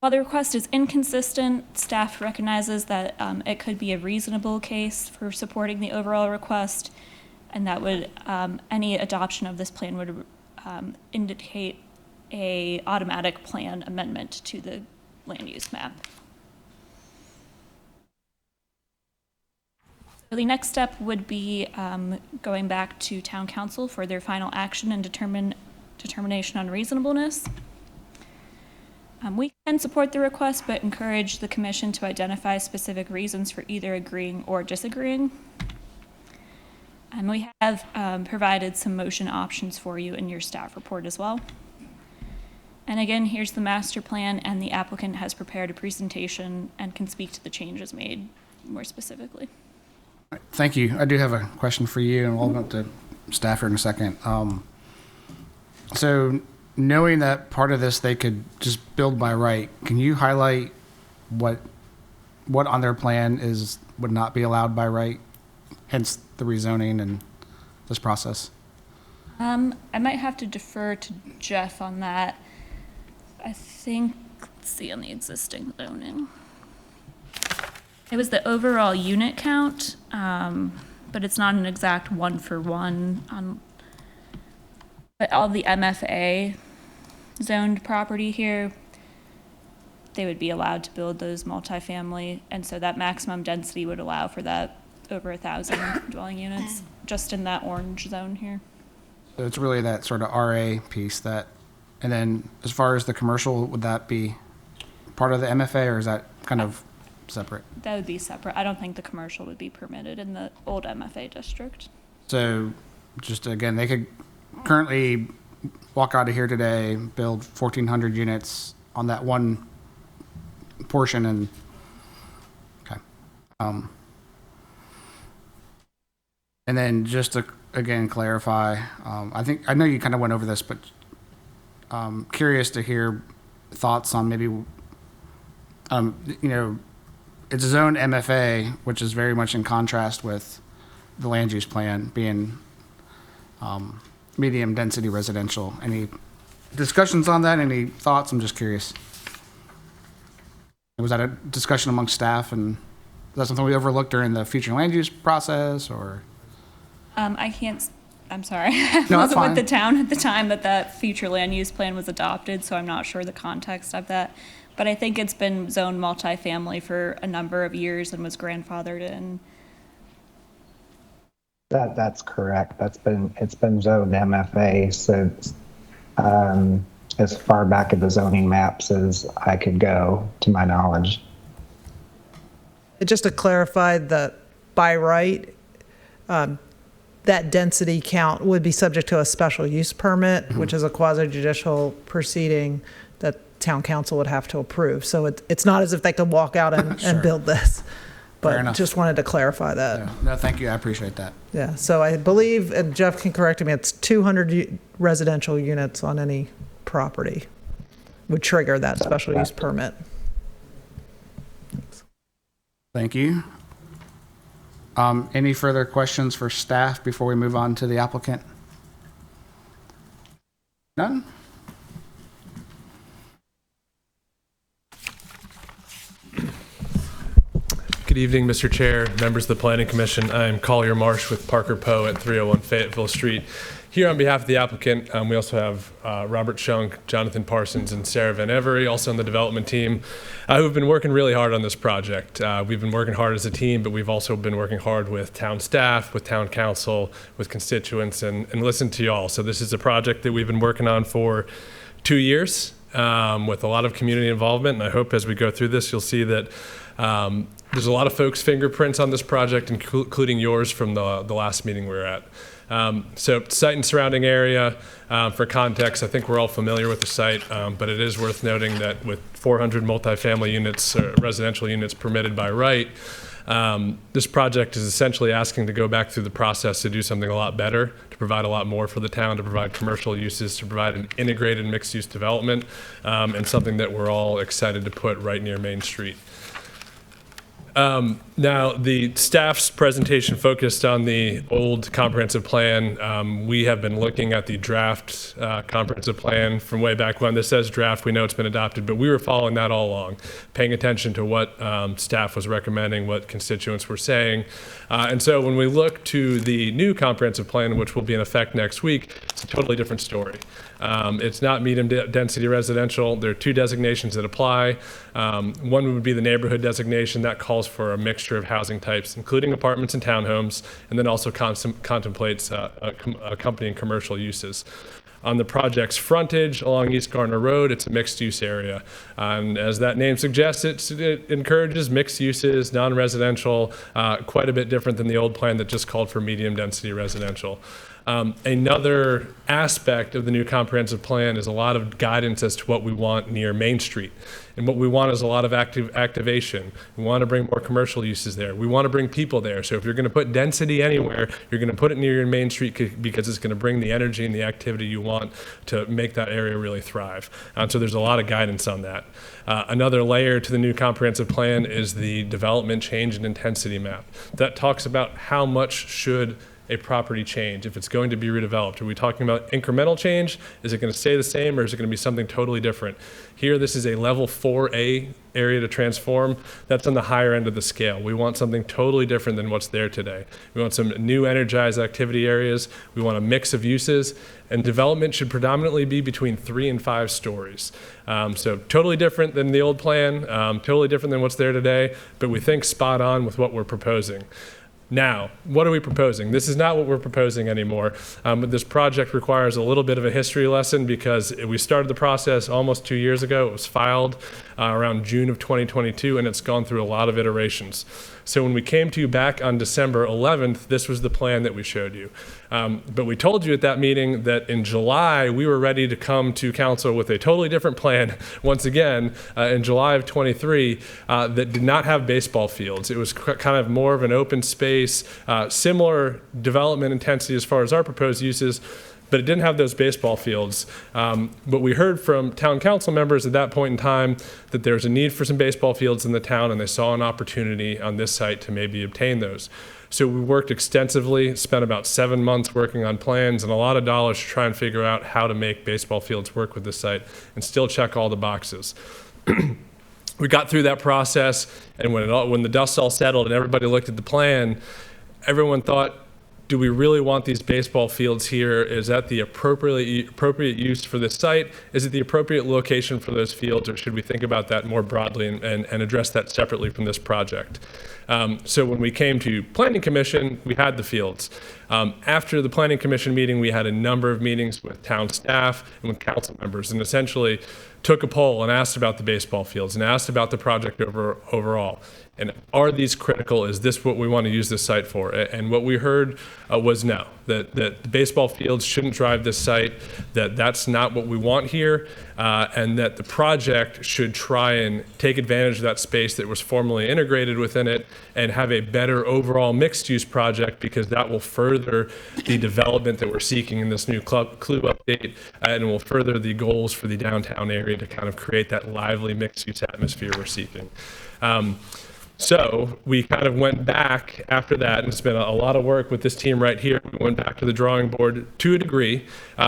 Speaker 1: While the request is inconsistent, staff recognizes that it could be a reasonable case for supporting the overall request, and that would any adoption of this plan would indicate a automatic plan amendment to the land use map. So the next step would be going back to town council for their final action and determination on reasonableness. We can support the request, but encourage the commission to identify specific reasons for either agreeing or disagreeing. And we have provided some motion options for you in your staff report as well. And again, here's the master plan, and the applicant has prepared a presentation and can speak to the changes made more specifically.
Speaker 2: Thank you. I do have a question for you, and we'll go to staff here in a second. So knowing that part of this they could just build by right, can you highlight what on their plan would not be allowed by right, hence the rezoning and this process?
Speaker 1: I might have to defer to Jeff on that. I think, let's see on the existing zoning. It was the overall unit count, but it's not an exact 1-for-1 but all the MFA zoned property here, they would be allowed to build those multifamily, and so that maximum density would allow for that over 1,000 dwelling units just in that orange zone here.
Speaker 2: So it's really that sort of RA piece that, and then as far as the commercial, would that be part of the MFA, or is that kind of separate?
Speaker 1: That would be separate. I don't think the commercial would be permitted in the old MFA district.
Speaker 2: So just again, they could currently walk out of here today, build 1,400 units on that one portion, and okay. And then just to again clarify, I know you kind of went over this, but curious to hear thoughts on maybe, it's zoned MFA, which is very much in contrast with the land use plan being medium density residential. Any discussions on that? Any thoughts? I'm just curious. Was that a discussion among staff, and is that something we overlooked during the future land use process, or?
Speaker 1: I can't, I'm sorry. I
Speaker 2: No, that's
Speaker 1: wasn't
Speaker 2: fine.
Speaker 1: with the town at the time that future land use plan was adopted, so I'm not sure the context of that. But I think it's been zoned multifamily for a number of years and was grandfathered in.
Speaker 12: That's correct. It's been zoned MFA since as far back in the zoning maps as I could go, to my knowledge.
Speaker 14: Just to clarify, that by right, that density count would be subject to a special use permit, which is a quasi-judicial proceeding that town council would have to approve. So it's not as if they could walk out and,
Speaker 2: Sure.
Speaker 14: and build this.
Speaker 2: Fair
Speaker 14: But
Speaker 2: enough.
Speaker 14: just wanted to clarify that.
Speaker 2: Yeah. No, thank you. I appreciate that.
Speaker 14: Yeah, so I believe, and Jeff can correct me, it's 200 residential units on any property would trigger that special use permit.
Speaker 2: Thank you. Any further questions for staff before we move on to the applicant? None?
Speaker 15: Good evening, Mr. Chair, members of the Planning Commission. I'm Collier Marsh with Parker Poe at 301 Fayetteville Street. Here on behalf of the applicant, we also have Robert Shunk, Jonathan Parsons, and Sarah Van Every, also on the development team, who have been working really hard on this project. We've been working hard as a team, but we've also been working hard with town staff, with town council, with constituents, and listen to y'all. So this is a project that we've been working on for 2 years with a lot of community involvement, and I hope as we go through this, you'll see that there's a lot of folks' fingerprints on this project, including yours from the last meeting we were at. So site and surrounding area, for context, I think we're all familiar with the site, but it is worth noting that with 400 multifamily units, residential units permitted by right, this project is essentially asking to go back through the process to do something a lot better, to provide a lot more for the town, to provide commercial uses, to provide an integrated mixed-use development, and something that we're all excited to put right near Main Street. Now, the staff's presentation focused on the old comprehensive plan. We have been looking at the draft comprehensive plan from way back when. This says draft, we know it's been adopted, but we were following that all along, paying attention to what staff was recommending, what constituents were saying. And so when we look to the new comprehensive plan, which will be in effect next week, it's a totally different story. It's not medium density residential. There are two designations that apply. One would be the neighborhood designation that calls for a mixture of housing types, including apartments and townhomes, and then also contemplates accompanying commercial uses. On the project's frontage along East Garner Road, it's a mixed-use area. And as that name suggests, it encourages mixed uses, non-residential, quite a bit different than the old plan that just called for medium-density residential. Another aspect of the new comprehensive plan is a lot of guidance as to what we want near Main Street. And what we want is a lot of activation. We want to bring more commercial uses there. We want to bring people there. So if you're going to put density anywhere, you're going to put it near your Main Street because it's going to bring the energy and the activity you want to make that area really thrive. So there's a lot of guidance on that. Another layer to the new comprehensive plan is the development change and intensity map. That talks about how much should a property change if it's going to be redeveloped. Are we talking about incremental change? Is it going to stay the same, or is it going to be something totally different? Here, this is a level 4A area to transform. That's on the higher end of the scale. We want something totally different than what's there today. We want some new energized activity areas. We want a mix of uses, and development should predominantly be between 3 and 5 stories. So totally different than the old plan, totally different than what's there today, but we think spot on with what we're proposing. Now, what are we proposing? This is not what we're proposing anymore, but this project requires a little bit of a history lesson because we started the process almost 2 years ago. It was filed around June of 2022, and it's gone through a lot of iterations. So when we came to you back on December 11th, this was the plan that we showed you. But we told you at that meeting that in July, we were ready to come to council with a totally different plan, once again, in July of 23, that did not have baseball fields. It was kind of more of an open space, similar development intensity as far as our proposed uses, but it didn't have those baseball fields. But we heard from town council members at that point in time that there's a need for some baseball fields in the town, and they saw an opportunity on this site to maybe obtain those. So we worked extensively, spent about 7 months working on plans and a lot of dollars to try and figure out how to make baseball fields work with this site and still check all the boxes. We got through that process, and when the dust all settled and everybody looked at the plan, everyone thought, do we really want these baseball fields here? Is that the appropriate use for this site? Is it the appropriate location for those fields, or should we think about that more broadly and address that separately from this project? So when we came to Planning Commission, we had the fields. After the Planning Commission meeting, we had a number of meetings with town staff and with council members, and essentially took a poll and asked about the baseball fields and asked about the project overall. And are these critical? Is this what we want to use this site for? And what we heard was no, that the baseball fields shouldn't drive this site, that that's not what we want here, and that the project should try and take advantage of that space that was formerly integrated within it and have a better overall mixed-use project, because that will further the development that we're seeking in this new clue update, and will further the goals for the downtown area to kind of create that lively mixed-use atmosphere we're seeking. So we kind of went back after that, and it's been a lot of work with this team right here. We went back to the drawing board to a degree.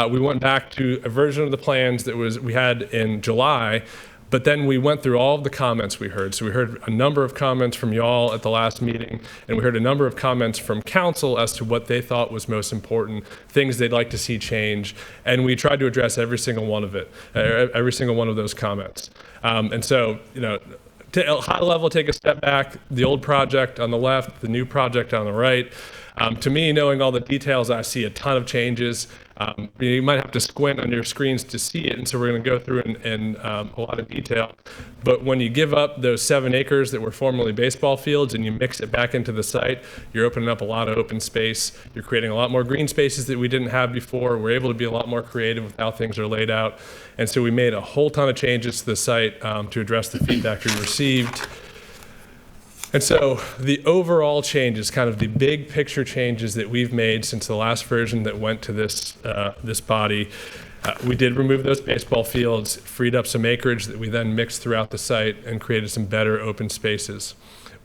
Speaker 15: We went back to a version of the plans that we had in July, but then we went through all of the comments we heard. So we heard a number of comments from y'all at the last meeting, and we heard a number of comments from council as to what they thought was most important, things they'd like to see change, and we tried to address every single one of those comments. And so, to a high level, take a step back, the old project on the left, the new project on the right. To me, knowing all the details, I see a ton of changes. You might have to squint on your screens to see it, and so we're going to go through in a lot of detail. But when you give up those 7 acres that were formerly baseball fields and you mix it back into the site, you're opening up a lot of open space. You're creating a lot more green spaces that we didn't have before. We're able to be a lot more creative with how things are laid out. And so we made a whole ton of changes to the site to address the feedback we received. And so the overall changes, kind of the big picture changes that we've made since the last version that went to this body, we did remove those baseball fields, freed up some acreage that we then mixed throughout the site and created some better open spaces.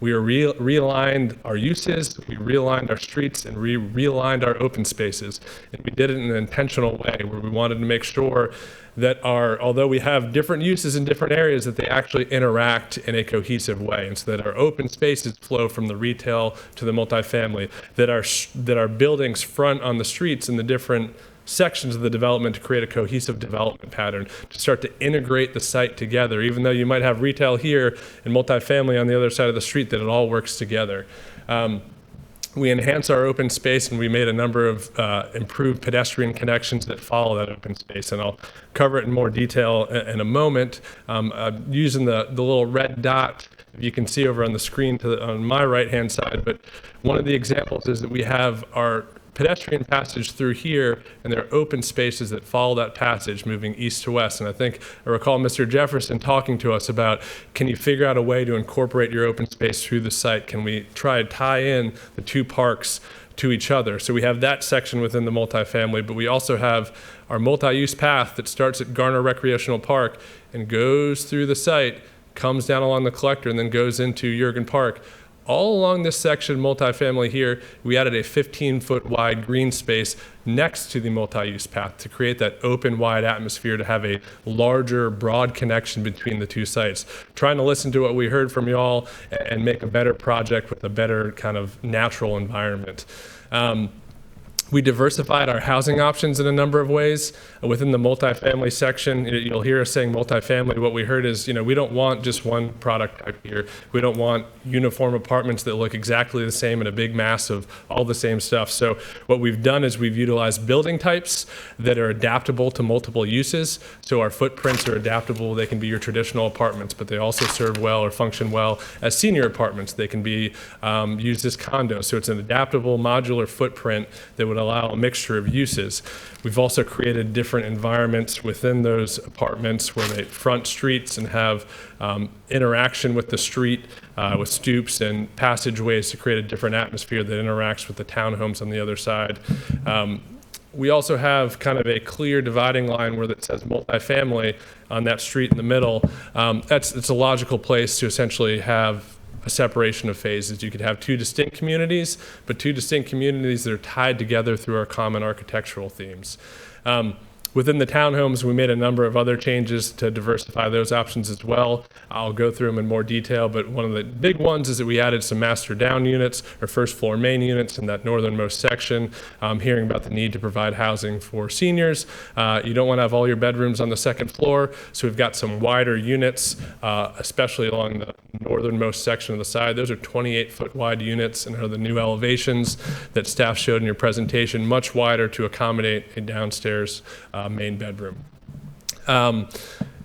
Speaker 15: We realigned our uses, we realigned our streets, and we realigned our open spaces. And we did it in an intentional way where we wanted to make sure that although we have different uses in different areas, that they actually interact in a cohesive way, and so that our open spaces flow from the retail to the multifamily, that our buildings front on the streets in the different sections of the development to create a cohesive development pattern, to start to integrate the site together, even though you might have retail here and multifamily on the other side of the street, that it all works together. We enhanced our open space, and we made a number of improved pedestrian connections that follow that open space, and I'll cover it in more detail in a moment. Using the little red dot you can see over on the screen on my right-hand side, but one of the examples is that we have our pedestrian passage through here, and there are open spaces that follow that passage moving east to west. And I recall Mr. Jefferson talking to us about, can you figure out a way to incorporate your open space through the site? Can we try to tie in the two parks to each other? So we have that section within the multifamily, but we also have our multi-use path that starts at Garner Recreational Park and goes through the site, comes down along the collector, and then goes into Jurgen Park. All along this section, multifamily here, we added a 15-foot wide green space next to the multi-use path to create that open, wide atmosphere, to have a larger, broad connection between the two sites. Trying to listen to what we heard from y'all and make a better project with a better kind of natural environment. We diversified our housing options in a number of ways. Within the multifamily section, you'll hear us saying multifamily. What we heard is, we don't want just one product type here. We don't want uniform apartments that look exactly the same in a big mass of all the same stuff. So what we've done is we've utilized building types that are adaptable to multiple uses. So our footprints are adaptable. They can be your traditional apartments, but they also serve well or function well as senior apartments. They can be used as condos. So it's an adaptable modular footprint that would allow a mixture of uses. We've also created different environments within those apartments where they front streets and have interaction with the street, with stoops and passageways to create a different atmosphere that interacts with the townhomes on the other side. We also have kind of a clear dividing line where it says multifamily on that street in the middle. It's a logical place to essentially have a separation of phases. You could have two distinct communities, but two distinct communities that are tied together through our common architectural themes. Within the townhomes, we made a number of other changes to diversify those options as well. I'll go through them in more detail, but one of the big ones is that we added some master down units or first floor main units in that northernmost section. Hearing about the need to provide housing for seniors. You don't want to have all your bedrooms on the second floor, so we've got some wider units, especially along the northernmost section of the side. Those are 28-foot wide units and are the new elevations that staff showed in your presentation, much wider to accommodate a downstairs main bedroom.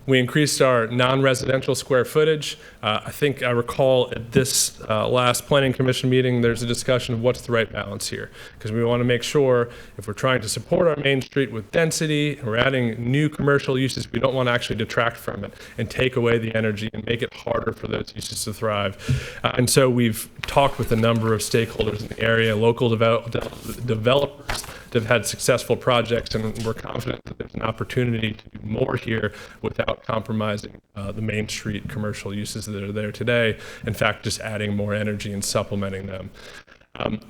Speaker 15: We increased our non-residential square footage. I think I recall at this last Planning Commission meeting, there's a discussion of what's the right balance here. Because we want to make sure if we're trying to support our main street with density, and we're adding new commercial uses, we don't want to actually detract from it and take away the energy and make it harder for those uses to thrive. And so we've talked with a number of stakeholders in the area, local developers that have had successful projects, and we're confident that there's an opportunity to do more here without compromising the Main Street commercial uses that are there today. In fact, just adding more energy and supplementing them.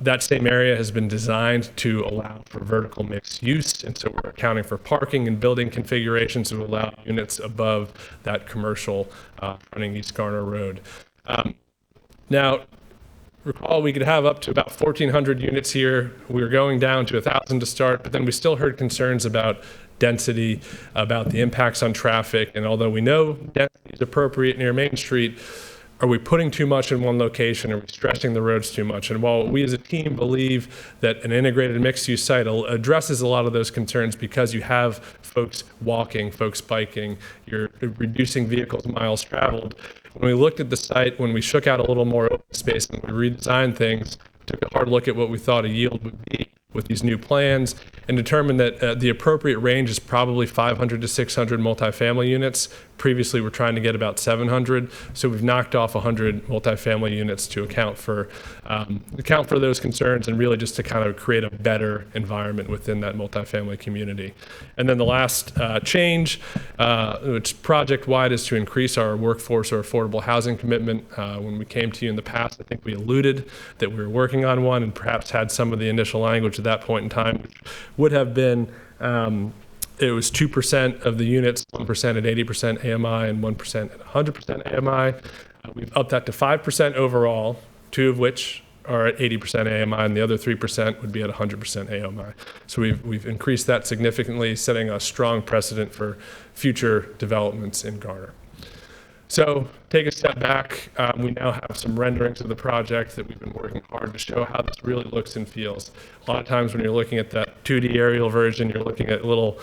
Speaker 15: That same area has been designed to allow for vertical mixed use, and so we're accounting for parking and building configurations to allow units above that commercial running East Garner Road. Now, recall we could have up to about 1,400 units here. We were going down to 1,000 to start, but then we still heard concerns about density, about the impacts on traffic. And although we know density is appropriate near Main Street, are we putting too much in one location? Are we stretching the roads too much? And while we as a team believe that an integrated mixed-use site addresses a lot of those concerns because you have folks walking, folks biking, you're reducing vehicles miles traveled. When we looked at the site, when we shook out a little more open space and we redesigned things, took a hard look at what we thought a yield would be with these new plans and determined that the appropriate range is probably 500 to 600 multifamily units. Previously, we're trying to get about 700, so we've knocked off 100 multifamily units to account for those concerns and really just to kind of create a better environment within that multifamily community. And then the last change, which project-wide, is to increase our workforce or affordable housing commitment. When we came to you in the past, I think we alluded that we were working on one and perhaps had some of the initial language at that point in time, which would have been it was 2% of the units, 1% at 80% AMI and 1% at 100% AMI. We've upped that to 5% overall, 2 of which are at 80% AMI, and the other 3% would be at 100% AMI. So we've increased that significantly, setting a strong precedent for future developments in Garner. So take a step back. We now have some renderings of the project that we've been working hard to show how this really looks and feels. A lot of times when you're looking at that 2D aerial version, you're looking at little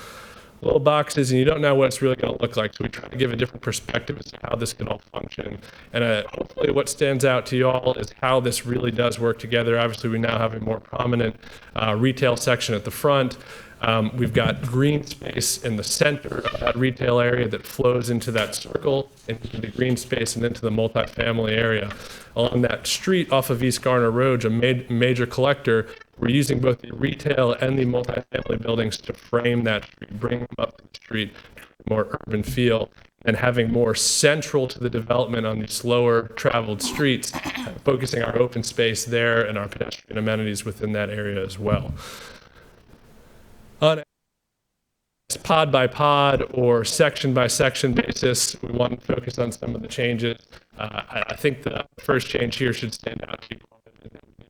Speaker 15: boxes and you don't know what it's really going to look like. So we try to give a different perspective as to how this can all function. And hopefully what stands out to you all is how this really does work together. Obviously, we now have a more prominent retail section at the front. We've got green space in the center of that retail area that flows into that circle, into the green space and into the multifamily area. Along that street off of East Garner Road, a major collector, we're using both the retail and the multifamily buildings to frame that street, bring them up to the street, more urban feel, and having more central to the development on these slower traveled streets, focusing our open space there and our pedestrian amenities within that area as well. On a pod by pod or section by section basis, we want to focus on some of the changes. I think the first change here should stand out to you.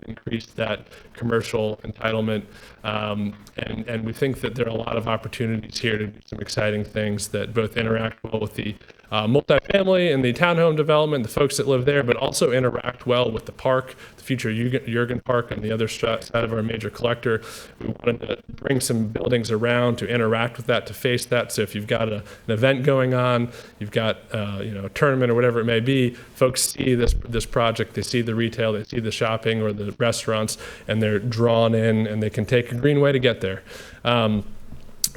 Speaker 15: Increase that commercial entitlement, and we think that there are a lot of opportunities here to do some exciting things that both interact well with the multifamily and the townhome development, the folks that live there, but also interact well with the park, the future Jurgen Park on the other side of our major collector. We wanted to bring some buildings around to interact with that, to face that. So if you've got an event going on, you've got a tournament or whatever it may be, folks see this project, they see the retail, they see the shopping or the restaurants, and they're drawn in and they can take a greenway to get there.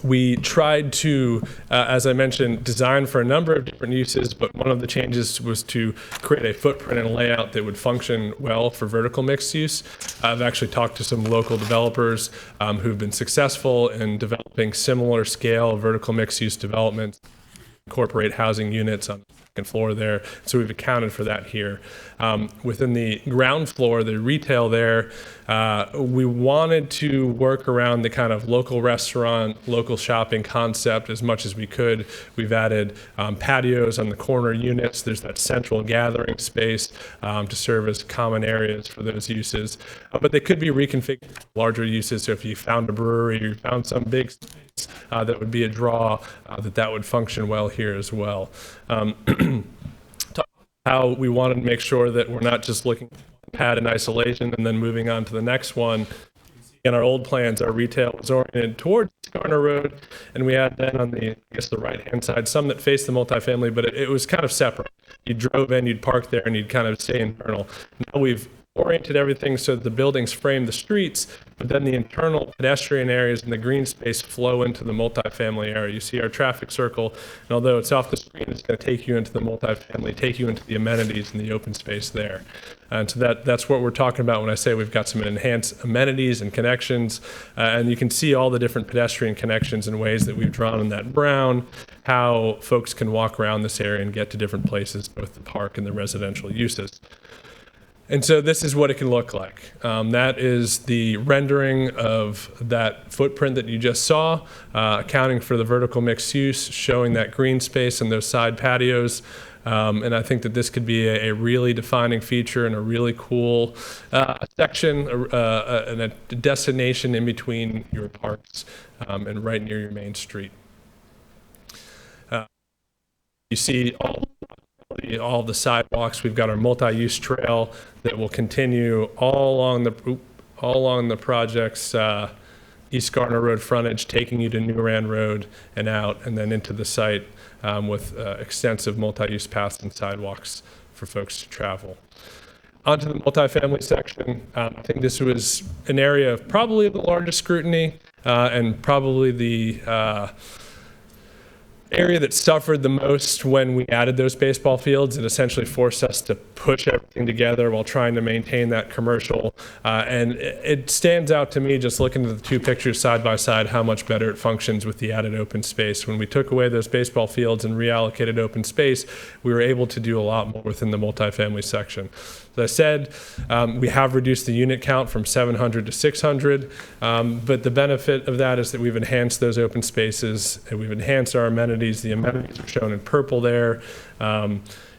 Speaker 15: We tried to, as I mentioned, design for a number of different uses, but one of the changes was to create a footprint and layout that would function well for vertical mixed use. I've actually talked to some local developers who've been successful in developing similar scale vertical mixed use developments, incorporate housing units on the second floor there. So we've accounted for that here. Within the ground floor, the retail there, we wanted to work around the kind of local restaurant, local shopping concept as much as we could. We've added patios on the corner units. There's that central gathering space to serve as common areas for those uses. But they could be reconfigured for larger uses. So if you found a brewery or you found some big space that would be a draw, that would function well here as well. How we wanted to make sure that we're not just looking at pad in isolation and then moving on to the next one. In our old plans, our retail was oriented towards Garner Road, and we had then on the, I guess, the right-hand side, some that faced the multifamily, but it was kind of separate. You drove in, you'd park there, and you'd kind of stay internal. Now we've oriented everything so that the buildings frame the streets, but then the internal pedestrian areas and the green space flow into the multifamily area. You see our traffic circle, and although it's off the screen, it's going to take you into the multifamily, take you into the amenities and the open space there. And so that's what we're talking about when I say we've got some enhanced amenities and connections. And you can see all the different pedestrian connections and ways that we've drawn in that brown, how folks can walk around this area and get to different places, both the park and the residential uses. And so this is what it can look like. That is the rendering of that footprint that you just saw, accounting for the vertical mixed use, showing that green space and those side patios. And I think that this could be a really defining feature and a really cool section and a destination in between your parks and right near your main street. You see all the sidewalks. We've got our multi-use trail that will continue all along the project's East Garner Road frontage, taking you to New Rand Road and out, and then into the site with extensive multi-use paths and sidewalks for folks to travel. Onto the multifamily section. I think this was an area of probably the largest scrutiny and probably the area that suffered the most when we added those baseball fields. It essentially forced us to push everything together while trying to maintain that commercial. And it stands out to me, just looking at the two pictures side by side, how much better it functions with the added open space. When we took away those baseball fields and reallocated open space, we were able to do a lot more within the multifamily section. As I said, we have reduced the unit count from 700 to 600, but the benefit of that is that we've enhanced those open spaces and we've enhanced our amenities. The amenities are shown in purple there.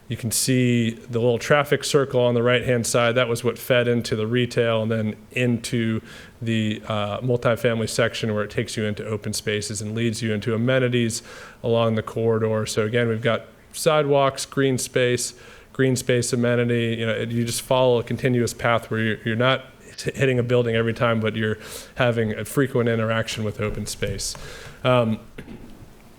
Speaker 15: You can see the little traffic circle on the right-hand side. That was what fed into the retail and then into the multifamily section where it takes you into open spaces and leads you into amenities along the corridor. So again, we've got sidewalks, green space amenity. You just follow a continuous path where you're not hitting a building every time, but you're having a frequent interaction with open space.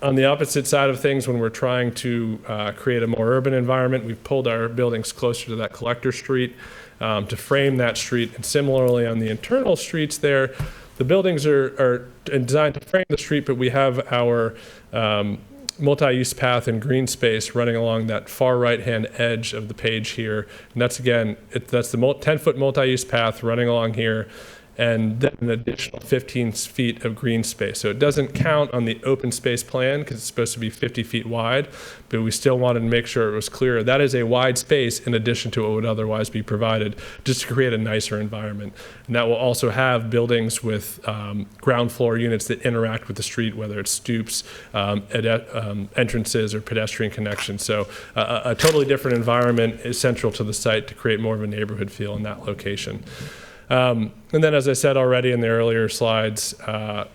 Speaker 15: On the opposite side of things, when we're trying to create a more urban environment, we've pulled our buildings closer to that collector street to frame that street. And similarly, on the internal streets there, the buildings are designed to frame the street, but we have our multi-use path and green space running along that far right-hand edge of the page here. And that's, again, that's the 10-foot multi-use path running along here, and then an additional 15 feet of green space. So it doesn't count on the open space plan because it's supposed to be 50 feet wide, but we still wanted to make sure it was clear. That is a wide space in addition to what would otherwise be provided, just to create a nicer environment. And that will also have buildings with ground floor units that interact with the street, whether it's stoops, entrances, or pedestrian connections. So a totally different environment is central to the site to create more of a neighborhood feel in that location. And then, as I said already in the earlier slides,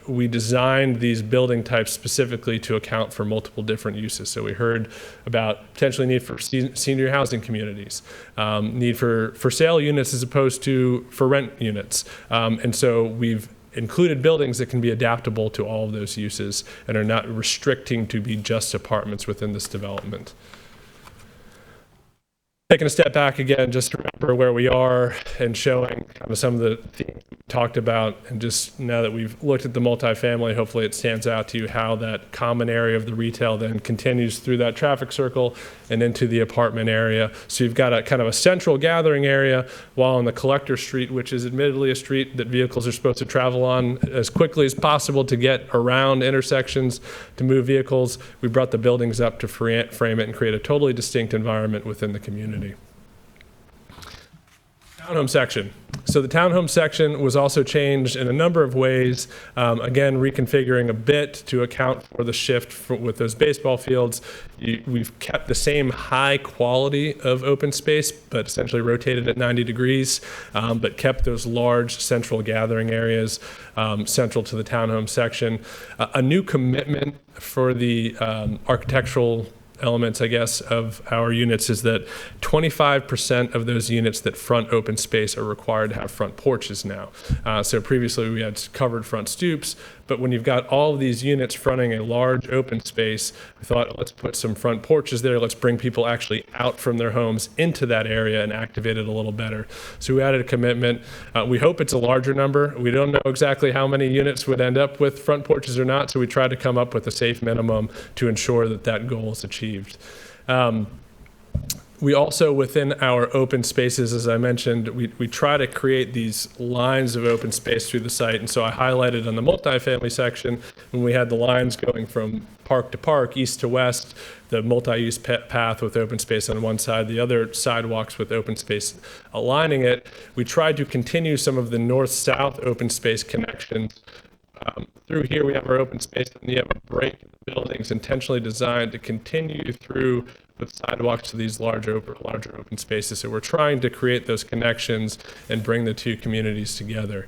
Speaker 15: we designed these building types specifically to account for multiple different uses. So we heard about potentially need for senior housing communities, need for sale units as opposed to for rent units. And so we've included buildings that can be adaptable to all of those uses and are not restricting to be just apartments within this development. Taking a step back again, just to wrap for where we are and showing kind of some of the themes we talked about. And just now that we've looked at the multifamily, hopefully it stands out to you how that common area of the retail then continues through that traffic circle and into the apartment area. So you've got a kind of a central gathering area, while on the collector street, which is admittedly a street that vehicles are supposed to travel on as quickly as possible to get around intersections to move vehicles, we brought the buildings up to frame it and create a totally distinct environment within the community. Townhome section. So the townhome section was also changed in a number of ways. Again, reconfiguring a bit to account for the shift with those baseball fields. We've kept the same high quality of open space, but essentially rotated at 90 degrees, but kept those large central gathering areas central to the townhome section. A new commitment for the architectural elements, I guess, of our units is that 25% of those units that front open space are required to have front porches now. So previously we had covered front stoops, but when you've got all of these units fronting a large open space, we thought, let's put some front porches there. Let's bring people actually out from their homes into that area and activate it a little better. So we added a commitment. We hope it's a larger number. We don't know exactly how many units would end up with front porches or not, so we tried to come up with a safe minimum to ensure that that goal is achieved. We also, within our open spaces, as I mentioned, we try to create these lines of open space through the site. And so I highlighted on the multifamily section, when we had the lines going from park to park, east to west, the multi-use path with open space on one side, the other sidewalks with open space aligning it, we tried to continue some of the north-south open space connections. Through here, we have our open space, and you have a break in the buildings intentionally designed to continue through with sidewalks to these larger open spaces. So we're trying to create those connections and bring the two communities together.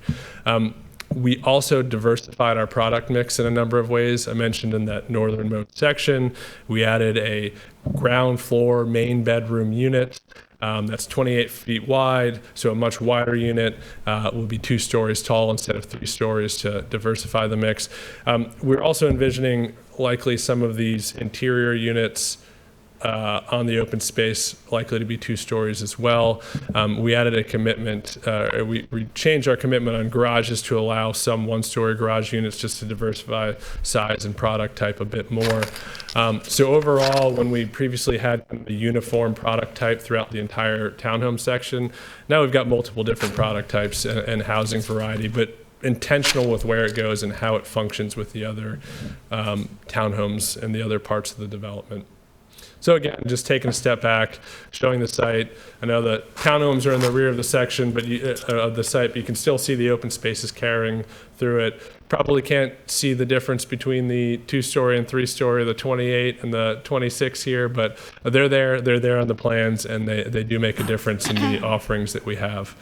Speaker 15: We also diversified our product mix in a number of ways. I mentioned in that northernmost section, we added a ground floor main bedroom unit. That's 28 feet wide, so a much wider unit will be 2 stories tall instead of 3 stories to diversify the mix. We're also envisioning likely some of these interior units on the open space likely to be 2 stories as well. We added a commitment, we changed our commitment on garages to allow some 1-story garage units just to diversify size and product type a bit more. So overall, when we previously had a uniform product type throughout the entire townhome section, now we've got multiple different product types and housing variety, but intentional with where it goes and how it functions with the other townhomes and the other parts of the development. So again, just taking a step back, showing the site. I know the townhomes are in the rear of the section, but of the site, but you can still see the open spaces carrying through it. Probably can't see the difference between the 2-story and 3-story, the 28 and the 26 here, but they're there on the plans, and they do make a difference in the offerings that we have.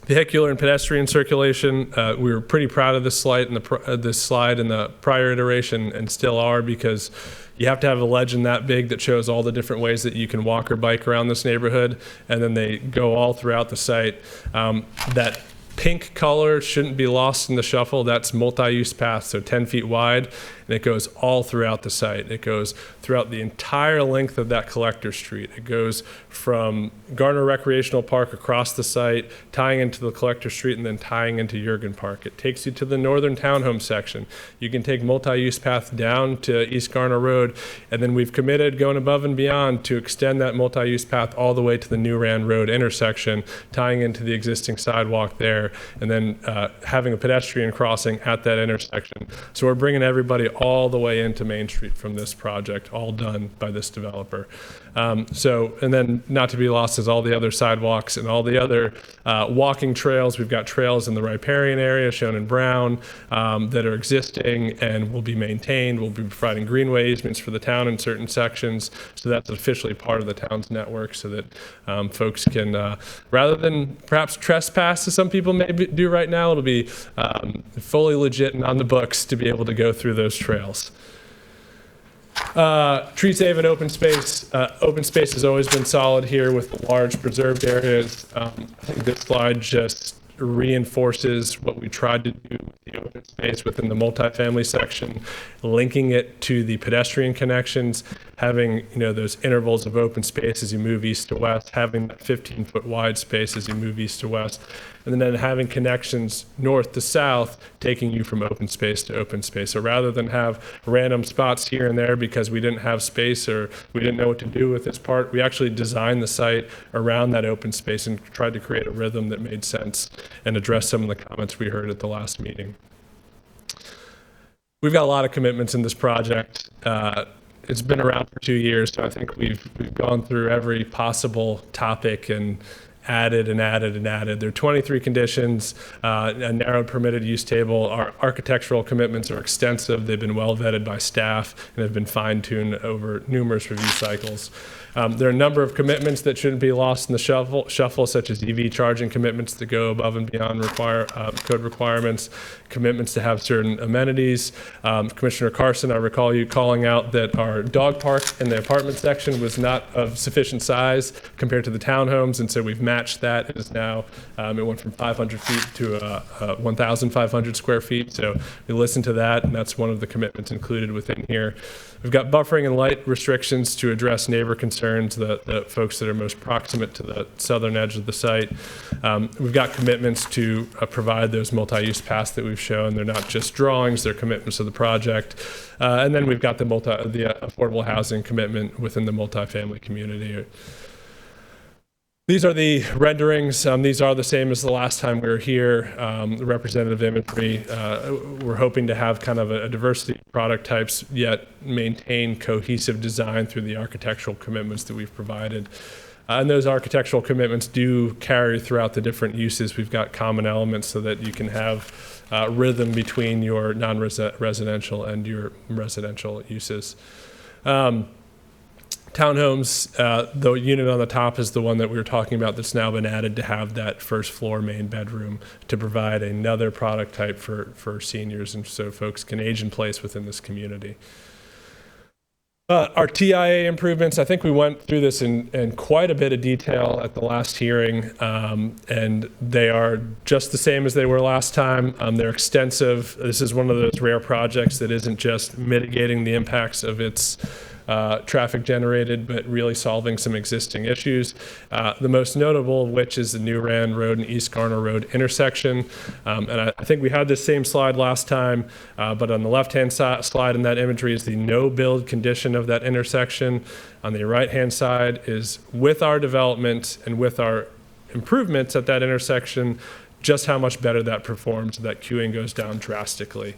Speaker 15: Vehicular and pedestrian circulation, we were pretty proud of this slide in the prior iteration, and still are, because you have to have a legend that big that shows all the different ways that you can walk or bike around this neighborhood, and then they go all throughout the site. That pink color shouldn't be lost in the shuffle. That's multi-use path, so 10 feet wide, and it goes all throughout the site. It goes throughout the entire length of that collector street. It goes from Garner Recreational Park across the site, tying into the collector street, and then tying into Jurgen Park. It takes you to the northern townhome section. You can take multi-use path down to East Garner Road, and then we've committed, going above and beyond, to extend that multi-use path all the way to the New Rand Road intersection, tying into the existing sidewalk there, and then having a pedestrian crossing at that intersection. So we're bringing everybody all the way into Main Street from this project, all done by this developer. And then not to be lost is all the other sidewalks and all the other walking trails. We've got trails in the riparian area shown in brown that are existing and will be maintained. We'll be providing greenway easements for the town in certain sections, so that's officially part of the town's network, so that folks can, rather than perhaps trespass as some people may do right now, it'll be fully legit and on the books to be able to go through those trails. Tree save and open space. Open space has always been solid here with the large preserved areas. I think this slide just reinforces what we tried to do with the open space within the multifamily section, linking it to the pedestrian connections, having those intervals of open space as you move east to west, having that 15-foot wide space as you move east to west, and then having connections north to south, taking you from open space to open space. So rather than have random spots here and there because we didn't have space or we didn't know what to do with this part, we actually designed the site around that open space and tried to create a rhythm that made sense and address some of the comments we heard at the last meeting. We've got a lot of commitments in this project. It's been around for 2 years, so I think we've gone through every possible topic and added and added and added. There are 23 conditions, a narrowed permitted use table. Our architectural commitments are extensive. They've been well vetted by staff and have been fine-tuned over numerous review cycles. There are a number of commitments that shouldn't be lost in the shuffle, such as EV charging commitments that go above and beyond code requirements, commitments to have certain amenities. Commissioner Carson, I recall you calling out that our dog park in the apartment section was not of sufficient size compared to the townhomes, and so we've matched that. It is now, it went from 500 feet to 1,500 square feet, so we listened to that, and that's one of the commitments included within here. We've got buffering and light restrictions to address neighbor concerns, the folks that are most proximate to the southern edge of the site. We've got commitments to provide those multi-use paths that we've shown. They're not just drawings, they're commitments to the project. And then we've got the affordable housing commitment within the multifamily community. These are the renderings. These are the same as the last time we were here. The representative imagery. We're hoping to have kind of a diversity of product types, yet maintain cohesive design through the architectural commitments that we've provided. And those architectural commitments do carry throughout the different uses. We've got common elements so that you can have rhythm between your non-residential and your residential uses. Townhomes, the unit on the top is the one that we were talking about that's now been added to have that first floor main bedroom to provide another product type for seniors and so folks can age in place within this community. Our TIA improvements, I think we went through this in quite a bit of detail at the last hearing, and they are just the same as they were last time. They're extensive. This is one of those rare projects that isn't just mitigating the impacts of its traffic generated, but really solving some existing issues. The most notable of which is the New Rand Road and East Garner Road intersection. And I think we had this same slide last time, but on the left-hand slide in that imagery is the no-build condition of that intersection. On the right-hand side is with our development and with our improvements at that intersection, just how much better that performs. That queuing goes down drastically.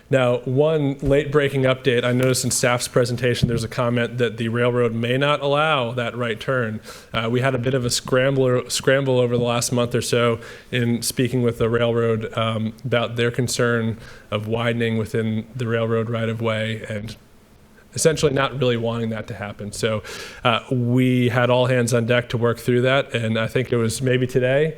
Speaker 15: Now, one late-breaking update, I noticed in staff's presentation there's a comment that the railroad may not allow that right turn. We had a bit of a scramble over the last month or so in speaking with the railroad about their concern of widening within the railroad right-of-way and essentially not really wanting that to happen. So we had all hands on deck to work through that, and I think it was maybe today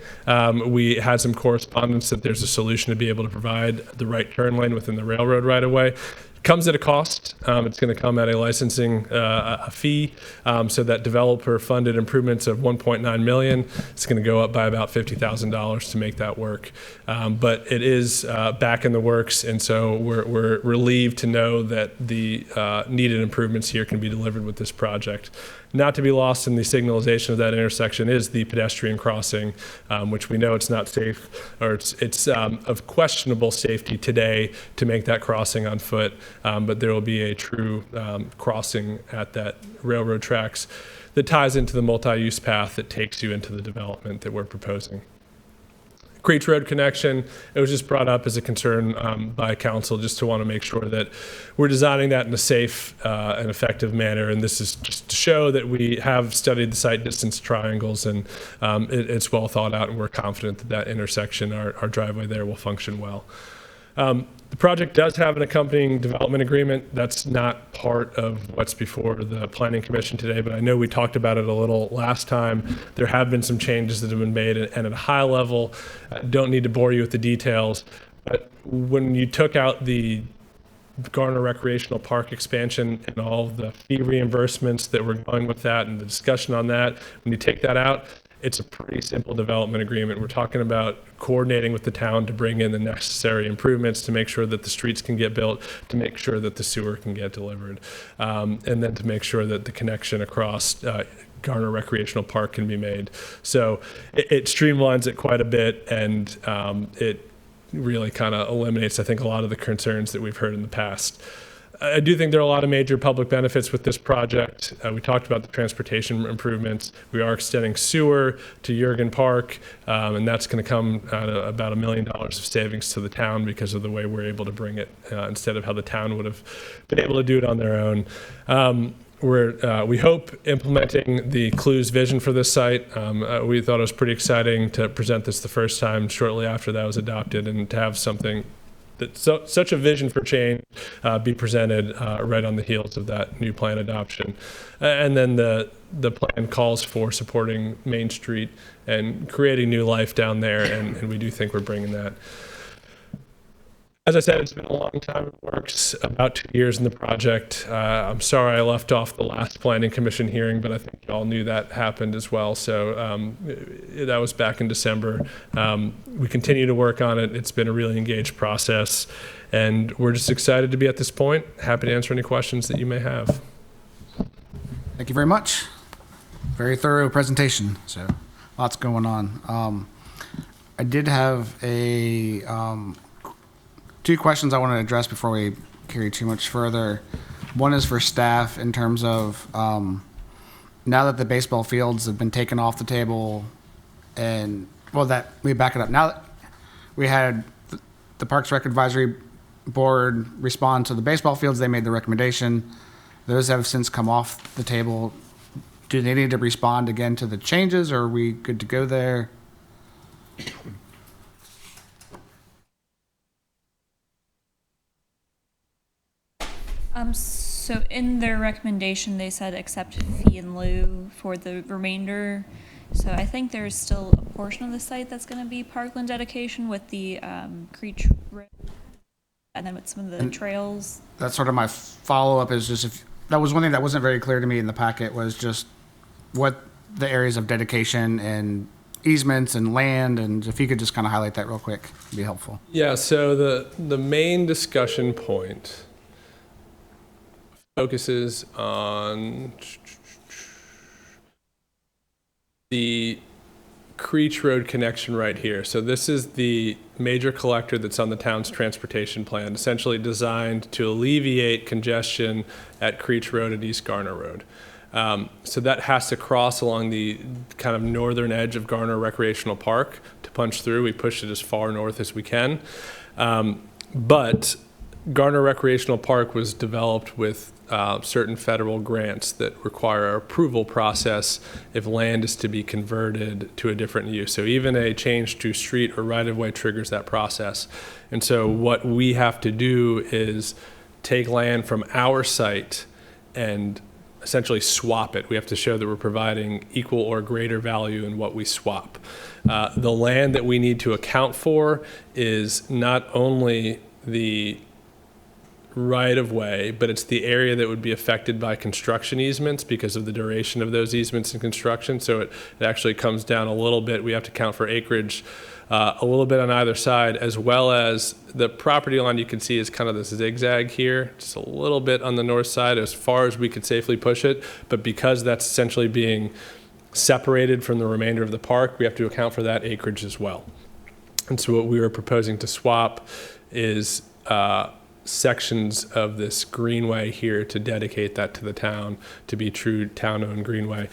Speaker 15: we had some correspondence that there's a solution to be able to provide the right turn lane within the railroad right away. Comes at a cost. It's going to come at a licensing a fee, so that developer-funded improvements of $1.9 million. It's going to go up by about $50,000 to make that work. But it is back in the works, and so we're relieved to know that the needed improvements here can be delivered with this project. Not to be lost in the signalization of that intersection is the pedestrian crossing, which we know it's not safe, or it's of questionable safety today to make that crossing on foot, but there will be a true crossing at that railroad tracks that ties into the multi-use path that takes you into the development that we're proposing. Creech Road connection, it was just brought up as a concern by council, just to want to make sure that we're designing that in a safe and effective manner. And this is just to show that we have studied the site distance triangles, and it's well thought out, and we're confident that that intersection, our driveway there, will function well. The project does have an accompanying development agreement. That's not part of what's before the Planning Commission today, but I know we talked about it a little last time. There have been some changes that have been made, and at a high level, don't need to bore you with the details, but when you took out the Garner Recreational Park expansion and all of the fee reimbursements that were going with that and the discussion on that, when you take that out, it's a pretty simple development agreement. We're talking about coordinating with the town to bring in the necessary improvements to make sure that the streets can get built, to make sure that the sewer can get delivered, and then to make sure that the connection across Garner Recreational Park can be made. So it streamlines it quite a bit, and it really kind of eliminates, I think, a lot of the concerns that we've heard in the past. I do think there are a lot of major public benefits with this project. We talked about the transportation improvements. We are extending sewer to Jurgen Park, and that's going to come at about $1 million of savings to the town because of the way we're able to bring it instead of how the town would have been able to do it on their own. We hope implementing the Clues vision for this site. We thought it was pretty exciting to present this the first time shortly after that was adopted, and to have something that such a vision for change be presented right on the heels of that new plan adoption. And then the plan calls for supporting Main Street and creating new life down there, and we do think we're bringing that. As I said, it's been a long time in the works, about 2 years in the project. I'm sorry I left off the last Planning Commission hearing, but I think you all knew that happened as well. So that was back in December. We continue to work on it. It's been a really engaged process, and we're just excited to be at this point. Happy to answer any questions that you may have.
Speaker 2: Thank you very much. Very thorough presentation. So lots going on. I did have two questions I want to address before we carry too much further. One is for staff in terms of now that the baseball fields have been taken off the table, and that we back it up. Now that we had the Parks Rec Advisory Board respond to the baseball fields, they made the recommendation. Those have since come off the table. Do they need to respond again to the changes, or are we good to go there?
Speaker 1: So in their recommendation, they said accept fee in lieu for the remainder. So I think there's still a portion of the site that's going to be parkland dedication with the Creech Road, and then with some of the trails. That's sort of my follow-up is just if that was one thing that wasn't very clear to me in the packet was just what the areas of dedication and easements and land, and if you could just kind of highlight that real quick, it'd be helpful.
Speaker 15: Yeah, so the main discussion point focuses on the Creech Road connection right here. So this is the major collector that's on the town's transportation plan, essentially designed to alleviate congestion at Creech Road and East Garner Road. So that has to cross along the kind of northern edge of Garner Recreational Park to punch through. We pushed it as far north as we can. But Garner Recreational Park was developed with certain federal grants that require an approval process if land is to be converted to a different use. So even a change to street or right-of-way triggers that process. And so what we have to do is take land from our site and essentially swap it. We have to show that we're providing equal or greater value in what we swap. The land that we need to account for is not only the right of way, but it's the area that would be affected by construction easements because of the duration of those easements and construction. So it actually comes down a little bit. We have to count for acreage a little bit on either side, as well as the property line you can see is kind of this zigzag here, just a little bit on the north side as far as we could safely push it. But because that's essentially being separated from the remainder of the park, we have to account for that acreage as well. And so what we were proposing to swap is sections of this greenway here to dedicate that to the town to be true town-owned greenway.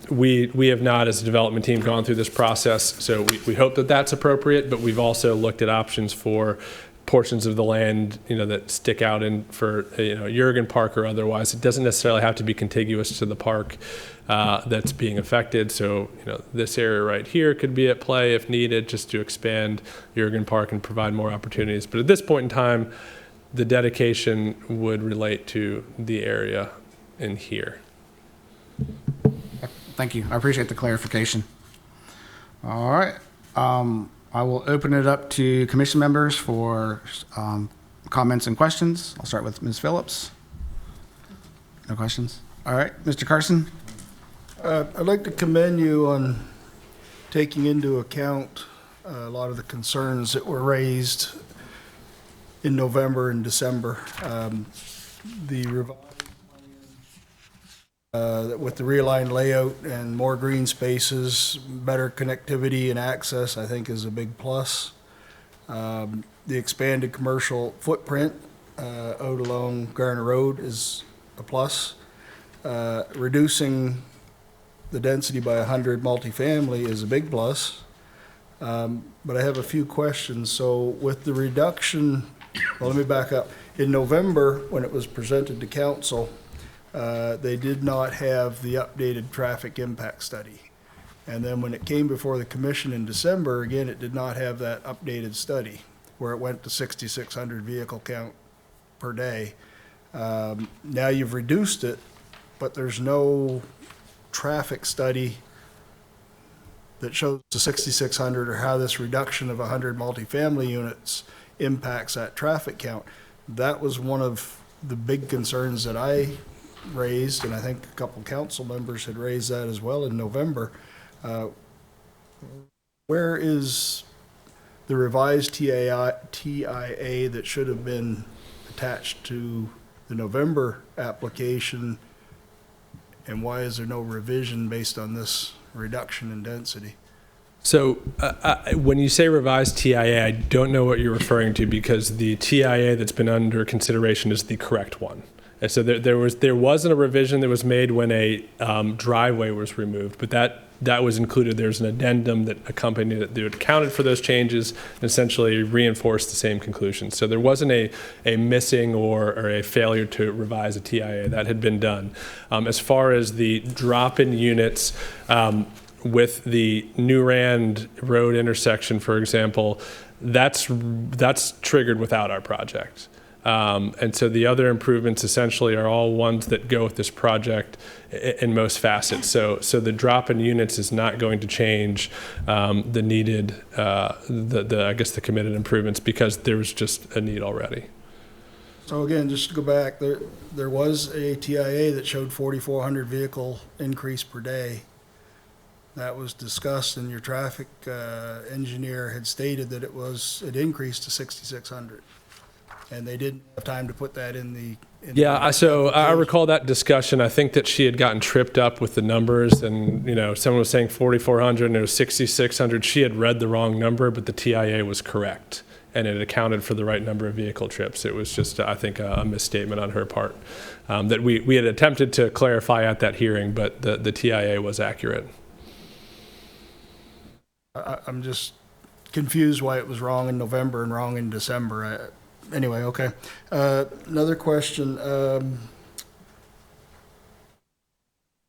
Speaker 15: We have not, as a development team, gone through this process, so we hope that that's appropriate, but we've also looked at options for portions of the land, that stick out in for, Jurgen Park or otherwise. It doesn't necessarily have to be contiguous to the park that's being affected. So, this area right here could be at play if needed, just to expand Jurgen Park and provide more opportunities. But at this point in time, the dedication would relate to the area in here.
Speaker 2: Thank you. I appreciate the clarification. All right. I will open it up to commission members for comments and questions. I'll start with Ms. Phillips. No questions? All right. Mr. Carson?
Speaker 8: I'd like to commend you on taking into account a lot of the concerns that were raised in November and December. The revised with the realigned layout and more green spaces, better connectivity and access, I think is a big plus. The expanded commercial footprint out along Garner Road is a plus. Reducing the density by 100 multifamily is a big plus. But I have a few questions. So with the reduction, well, let me back up. In November, when it was presented to council, they did not have the updated traffic impact study. And then when it came before the commission in December, again, it did not have that updated study, where it went to 6,600 vehicle count per day. Now you've reduced it, but there's no traffic study that shows the 6,600 or how this reduction of 100 multifamily units impacts that traffic count. That was one of the big concerns that I raised, and I think a couple council members had raised that as well in November. Where is the revised TIA that should have been attached to the November application, and why is there no revision based on this reduction in density?
Speaker 15: So when you say revised TIA, I don't know what you're referring to, because the TIA that's been under consideration is the correct one. And so there wasn't a revision that was made when a driveway was removed, but that was included. There's an addendum that accompanied it that accounted for those changes and essentially reinforced the same conclusions. So there wasn't a missing or a failure to revise a TIA. That had been done. As far as the drop in units, with the New Rand Road intersection, for example, that's triggered without our project. And so the other improvements essentially are all ones that go with this project in most facets. So the drop in units is not going to change the needed, I guess the committed improvements, because there was just a need already.
Speaker 8: So again, just to go back, there was a TIA that showed 4,400 vehicle increase per day. That was discussed, and your traffic engineer had stated that it increased to 6,600. And they didn't have time to put that in the...
Speaker 15: So I recall that discussion. I think that she had gotten tripped up with the numbers, and someone was saying 4,400 and it was 6,600. She had read the wrong number, but the TIA was correct, and it accounted for the right number of vehicle trips. It was just, I think, a misstatement on her part that we had attempted to clarify at that hearing, but the TIA was accurate.
Speaker 8: I'm just confused why it was wrong in November and wrong in December. Anyway, okay. Another question.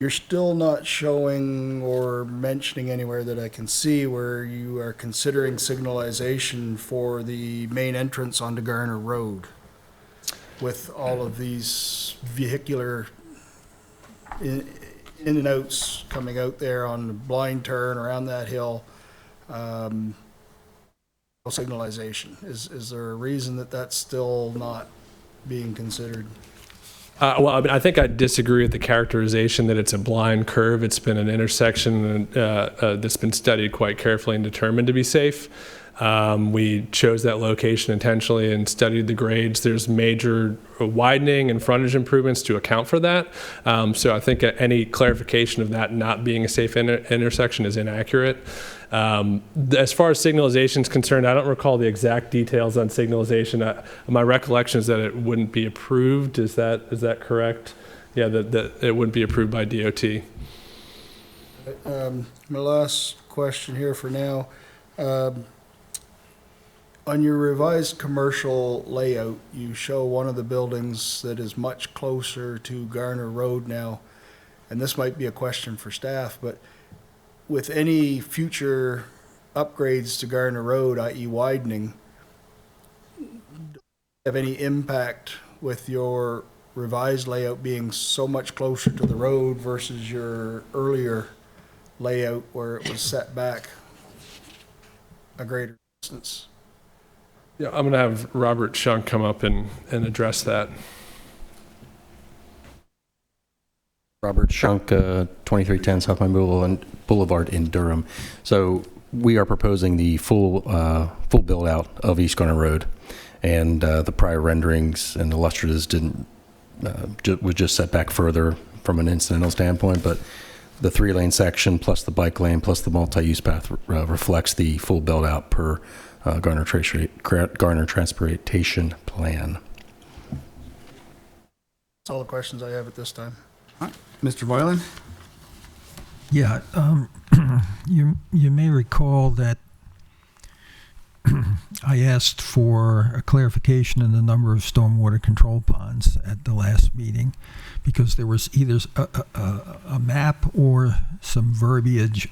Speaker 8: You're still not showing or mentioning anywhere that I can see where you are considering signalization for the main entrance onto Garner Road with all of these vehicular in and outs coming out there on the blind turn around that hill. Signalization. Is there a reason that that's still not being considered?
Speaker 15: I think I disagree with the characterization that it's a blind curve. It's been an intersection that's been studied quite carefully and determined to be safe. We chose that location intentionally and studied the grades. There's major widening and frontage improvements to account for that. So I think any clarification of that not being a safe intersection is inaccurate. As far as signalization is concerned, I don't recall the exact details on signalization. My recollection is that it wouldn't be approved. Is that correct? Yeah, that it wouldn't be approved by DOT.
Speaker 8: My last question here for now. On your revised commercial layout, you show one of the buildings that is much closer to Garner Road now, and this might be a question for staff, but with any future upgrades to Garner Road, i.e. widening, have any impact with your revised layout being so much closer to the road versus your earlier layout where it was set back a greater distance?
Speaker 15: Yeah, I'm going to have Robert Shunk come up and address that.
Speaker 16: Robert Shunk, 2310 South Miami Boulevard in Durham. So we are proposing the full build out of East Garner Road, and the prior renderings and illustrators didn't was just set back further from an incidental standpoint, but the 3-lane section plus the bike lane plus the multi-use path reflects the full build out per Garner Transportation Plan.
Speaker 2: That's all the questions I have at this time. All right. Mr. Voiland?
Speaker 3: Yeah, you may recall that I asked for a clarification in the number of stormwater control ponds at the last meeting, because there was either a map or some verbiage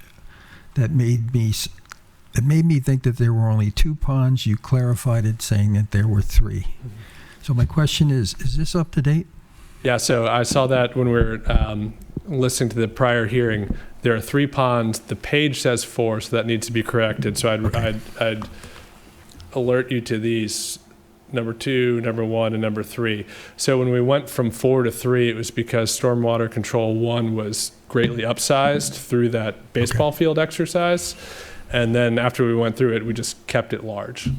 Speaker 3: that made me think that there were only 2 ponds. You clarified it saying that there were 3. Mm-hmm. So my question is this up to date?
Speaker 15: Yeah, so I saw that when we were listening to the prior hearing. There are 3 ponds. The page says 4, so that needs to be corrected. So I'd alert you to these, number 2, number 1, and number 3. So when we went from 4 to 3, it was because Stormwater Control 1 was greatly upsized through that baseball field exercise. And then after we went through it, we just kept it large.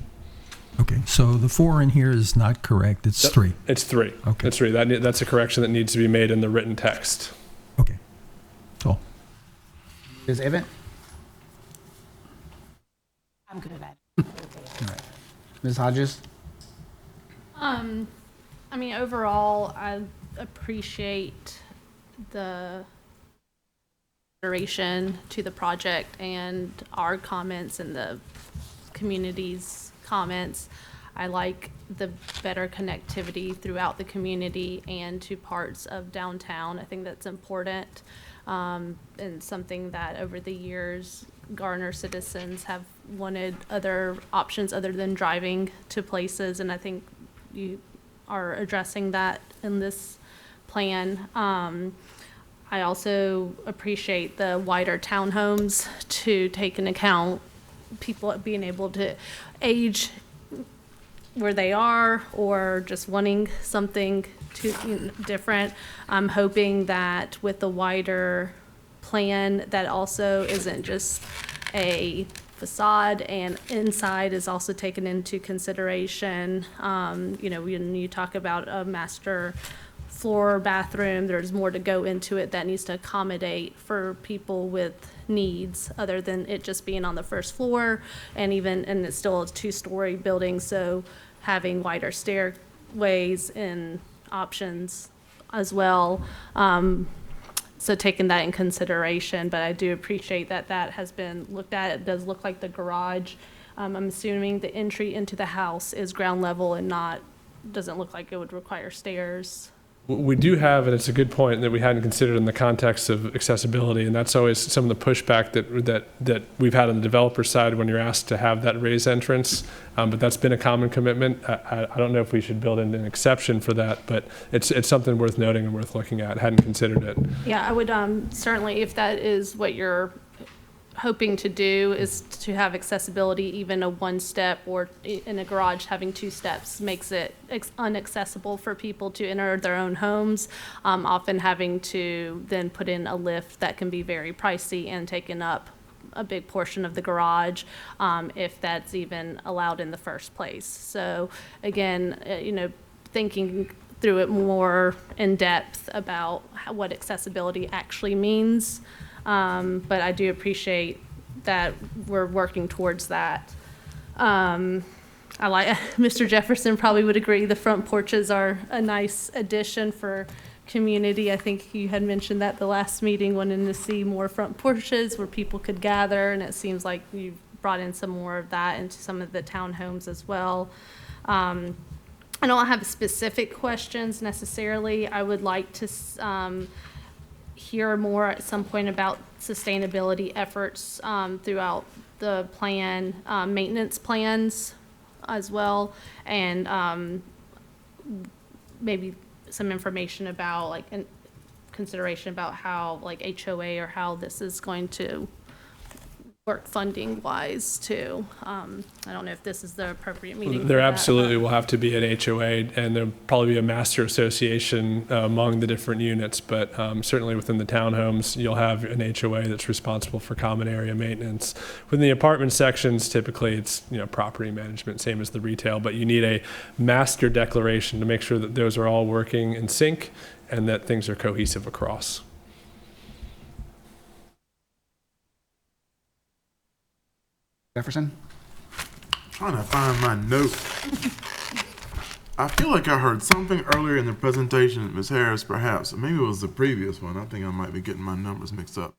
Speaker 3: Okay, so the 4 in here is not correct. It's 3.
Speaker 15: It's 3.
Speaker 3: Okay.
Speaker 15: It's 3. That's a correction that needs to be made in the written text.
Speaker 3: Okay. Cool.
Speaker 2: Ms. Evan?
Speaker 7: I'm good at it.
Speaker 2: All right. Ms. Hodges?
Speaker 6: I mean, overall, I appreciate the consideration to the project and our comments and the community's comments. I like the better connectivity throughout the community and to parts of downtown. I think that's important, and something that over the years Garner citizens have wanted other options other than driving to places, and I think you are addressing that in this plan. I also appreciate the wider townhomes to take into account people being able to age where they are or just wanting something different. I'm hoping that with the wider plan, that also isn't just a facade, and inside is also taken into consideration. When you talk about a master floor bathroom, there's more to go into it that needs to accommodate for people with needs other than it just being on the first floor, and it's still a 2-story building, so having wider stairways and options as well. So taking that in consideration, but I do appreciate that has been looked at. It does look like the garage. I'm assuming the entry into the house is ground level and doesn't look like it would require stairs.
Speaker 15: We do have, and it's a good point that we hadn't considered in the context of accessibility, and that's always some of the pushback that we've had on the developer side when you're asked to have that raised entrance. But that's been a common commitment. I don't know if we should build in an exception for that, but it's something worth noting and worth looking at. Hadn't considered it.
Speaker 6: Yeah, I would certainly, if that is what you're hoping to do, is to have accessibility. Even a 1-step or in a garage having 2 steps makes it unaccessible for people to enter their own homes, often having to then put in a lift that can be very pricey and taking up a big portion of the garage, if that's even allowed in the first place. So again, thinking through it more in depth about what accessibility actually means. But I do appreciate that we're working towards that. I like Mr. Jefferson probably would agree the front porches are a nice addition for community. I think you had mentioned that the last meeting, wanting to see more front porches where people could gather, and it seems like you've brought in some more of that into some of the townhomes as well. I don't have specific questions necessarily. I would like to hear more at some point about sustainability efforts throughout the plan, maintenance plans as well, and maybe some information about consideration about how HOA or how this is going to work funding wise too. I don't know if this is the appropriate meeting.
Speaker 15: There
Speaker 6: for that,
Speaker 15: absolutely
Speaker 6: but-
Speaker 15: will have to be an HOA, and there'll probably be a master association among the different units, but certainly within the townhomes, you'll have an HOA that's responsible for common area maintenance. Within the apartment sections, typically it's property management, same as the retail, but you need a master declaration to make sure that those are all working in sync and that things are cohesive across.
Speaker 2: Jefferson?
Speaker 4: Trying to find my note. I feel like I heard something earlier in the presentation, Ms. Harris, perhaps. Maybe it was the previous one. I think I might be getting my numbers mixed up.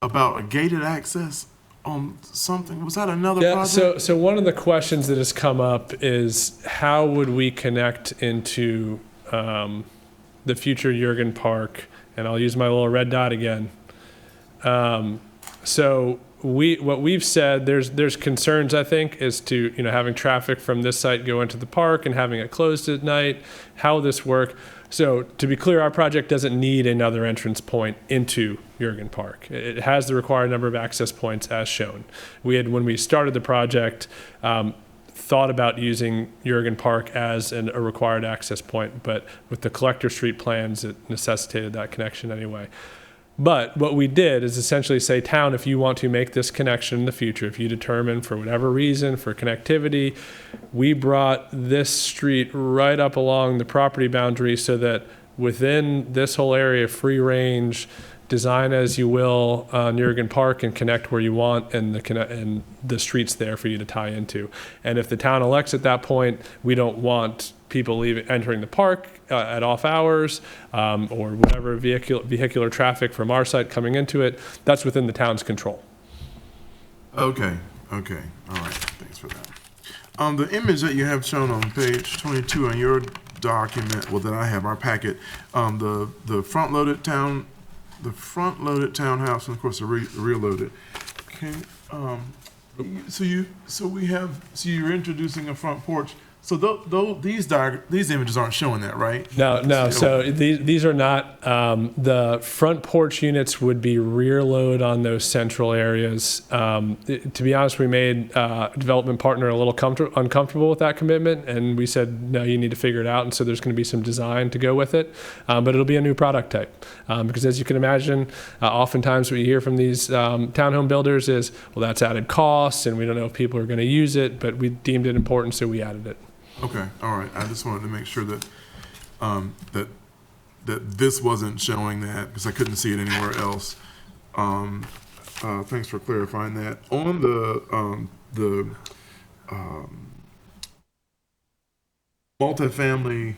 Speaker 4: About a gated access on something. Was that another project?
Speaker 15: So one of the questions that has come up is how would we connect into the future Jurgen Park? And I'll use my little red dot again. So what we've said, there's concerns, I think, as to having traffic from this site go into the park and having it closed at night. How will this work? So to be clear, our project doesn't need another entrance point into Jurgen Park. It has the required number of access points as shown. We had, when we started the project, thought about using Jurgen Park as a required access point, but with the Collector Street plans, it necessitated that connection anyway. But what we did is essentially say, town, if you want to make this connection in the future, if you determine for whatever reason for connectivity, we brought this street right up along the property boundary so that within this whole area, free range, design as you will on Jurgen Park and connect where you want, and the street's there for you to tie into. And if the town elects at that point, we don't want people entering the park at off hours or whatever vehicular traffic from our site coming into it, that's within the town's control.
Speaker 4: Okay. All right. Thanks for that. The image that you have shown on page 22 on your document, well, that I have, our packet, the front-loaded townhouse, and of course the rear-loaded. Okay. So you're introducing a front porch. So these images aren't showing that, right?
Speaker 15: No. So these are not. The front porch units would be rear load on those central areas. To be honest, we made a development partner a little uncomfortable with that commitment, and we said, no, you need to figure it out. And so there's going to be some design to go with it, but it'll be a new product type. Because as you can imagine, oftentimes what you hear from these townhome builders is, well, that's added costs, and we don't know if people are going to use it, but we deemed it important, so we added it.
Speaker 4: Okay, all right. I just wanted to make sure that that this wasn't showing that, because I couldn't see it anywhere else. Thanks for clarifying that. On the multifamily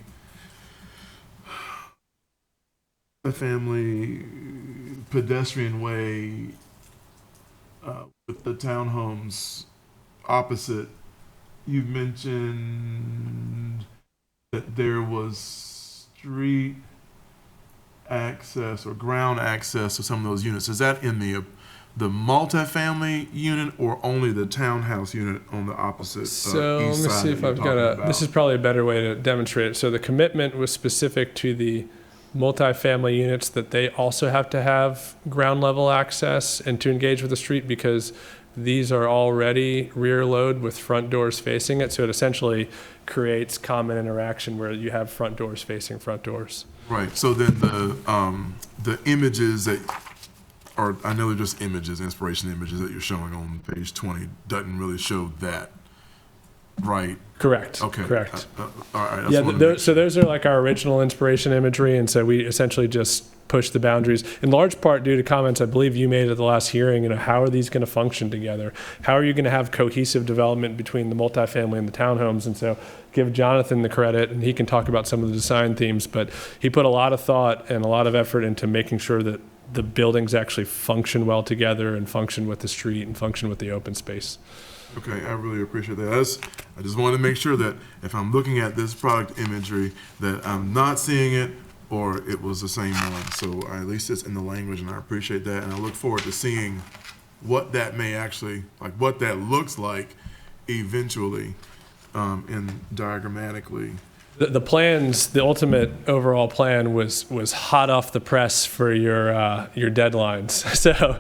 Speaker 4: pedestrian way with the townhomes opposite, you mentioned that there was street access or ground access to some of those units. Is that in the multifamily unit or only the townhouse unit on the opposite
Speaker 15: So
Speaker 4: east
Speaker 15: let me
Speaker 4: side
Speaker 15: see
Speaker 4: that
Speaker 15: if
Speaker 4: you're
Speaker 15: I've got
Speaker 4: talking
Speaker 15: a.
Speaker 4: about?
Speaker 15: This is probably a better way to demonstrate it. So the commitment was specific to the multifamily units that they also have to have ground level access and to engage with the street, because these are already rear load with front doors facing it. So it essentially creates common interaction where you have front doors facing front doors.
Speaker 4: Right. So then the images that are, I know they're just images, inspiration images that you're showing on page 20 doesn't really show that, right?
Speaker 15: Correct.
Speaker 4: Okay.
Speaker 15: Correct.
Speaker 4: All right.
Speaker 15: Yeah. So those are like our original inspiration imagery, and so we essentially just push the boundaries, in large part due to comments I believe you made at the last hearing. How are these going to function together? How are you going to have cohesive development between the multifamily and the townhomes? And so give Jonathan the credit, and he can talk about some of the design themes, but he put a lot of thought and a lot of effort into making sure that the buildings actually function well together and function with the street and function with the open space.
Speaker 4: Okay, I really appreciate that. I just wanted to make sure that if I'm looking at this product imagery, that I'm not seeing it or it was the same one. So at least it's in the language, and I appreciate that. And I look forward to seeing what that may actually, like what that looks like eventually and diagrammatically.
Speaker 15: The plans, the ultimate overall plan was hot off the press for your deadlines. So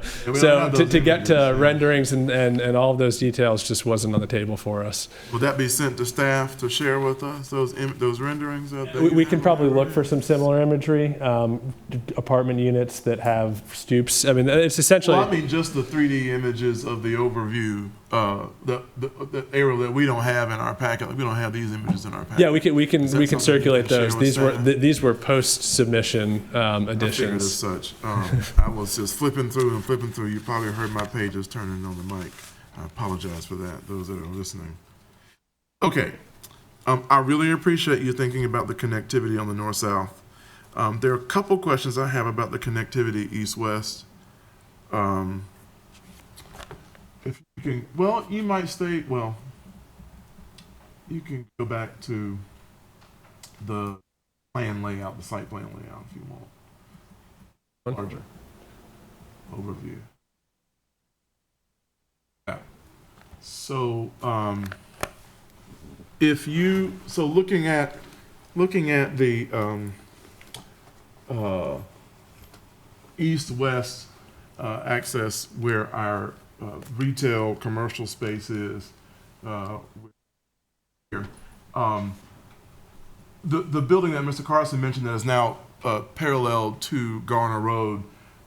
Speaker 15: to get to renderings and all of those details just wasn't on the table for us.
Speaker 4: Will that be sent to staff to share with us, those renderings?
Speaker 15: We can probably look for some similar imagery, apartment units that have stoops. I mean, it's essentially...
Speaker 4: Well, I mean just the 3D images of the overview, the area that we don't have in our packet. We don't have these images in our packet.
Speaker 15: Yeah, we can circulate those. These were post-submission additions.
Speaker 4: I figured as such. I was just flipping through. You probably heard my pages turning on the mic. I apologize for that, those that are listening. Okay. I really appreciate you thinking about the connectivity on the north-south. There are a couple questions I have about the connectivity east-west. If you can, well, you might stay, well, you can go back to the plan layout, the site plan layout if you want. Larger overview. Yeah. So, looking at the east-west access where our retail commercial space is here. The building that Mr. Carson mentioned that is now parallel to Garner Road,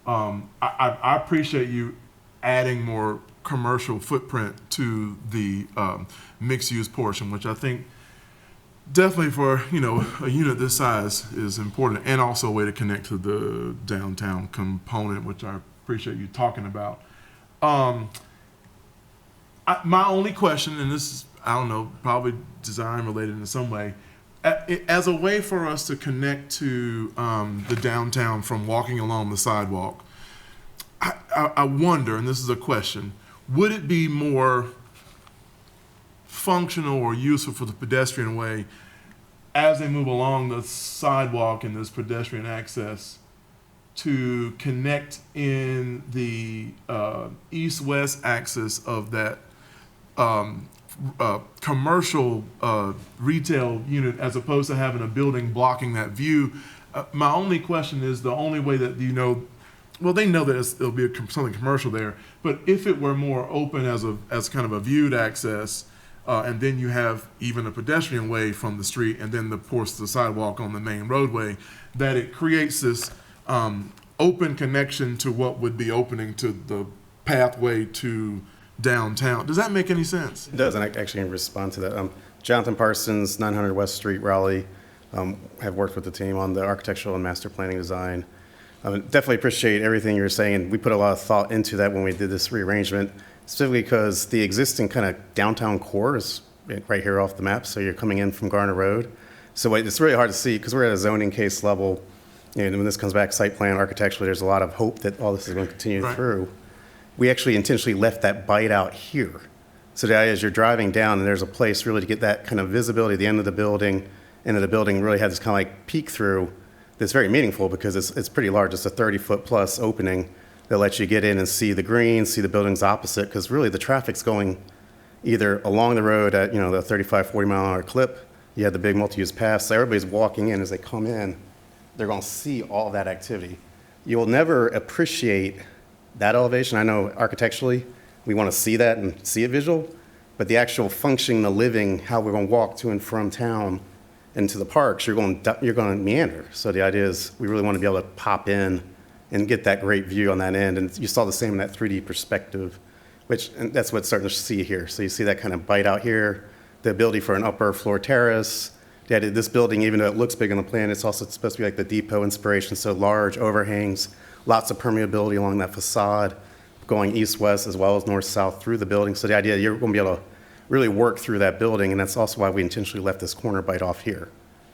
Speaker 4: I appreciate you adding more commercial footprint to the mixed-use portion, which I think definitely for a unit this size is important, and also a way to connect to the downtown component, which I appreciate you talking about. My only question, and this is, I don't know, probably design related in some way, as a way for us to connect to the downtown from walking along the sidewalk, I wonder, and this is a question, would it be more functional or useful for the pedestrian way as they move along the sidewalk and this pedestrian access to connect in the east-west axis of that commercial retail unit as opposed to having a building blocking that view? My only question is the only way that well, they know that it'll be something commercial there, but if it were more open as kind of a viewed access, and then you have even a pedestrian way from the street, and then of course the sidewalk on the main roadway, that it creates this open connection to what would be opening to the pathway to downtown. Does that make any sense?
Speaker 17: It does, and I actually can respond to that. Jonathan Parsons, 900 West Street, Raleigh, have worked with the team on the architectural and master planning design. Definitely appreciate everything you were saying, and we put a lot of thought into that when we did this rearrangement, specifically because the existing kind of downtown core is right here off the map, so you're coming in from Garner Road. So it's really hard to see because we're at a zoning case level, and when this comes back site plan architecturally, there's a lot of hope that all this is going to continue through. We actually intentionally left that bite out here. So the idea is you're driving down and there's a place really to get that kind of visibility at the end of the building, and the building really has this kind of like peek through that's very meaningful because it's pretty large. It's a 30-foot plus opening that lets you get in and see the green, see the buildings opposite, because really the traffic's going either along the road at the 35, 40 mile an hour clip. You have the big multi-use paths, so everybody's walking in. As they come in, they're going to see all that activity. You'll never appreciate that elevation. I know architecturally we want to see that and see it visual, but the actual functioning, the living, how we're going to walk to and from town into the parks, you're going to meander. So the idea is we really want to be able to pop in and get that great view on that end. And you saw the same in that 3D perspective, and that's what's starting to see here. So you see that kind of bite out here, the ability for an upper floor terrace. This building, even though it looks big on the plan, it's also supposed to be like the depot inspiration, so large overhangs, lots of permeability along that facade, going east-west as well as north-south through the building. So the idea you're going to be able to really work through that building, and that's also why we intentionally left this corner bite off here.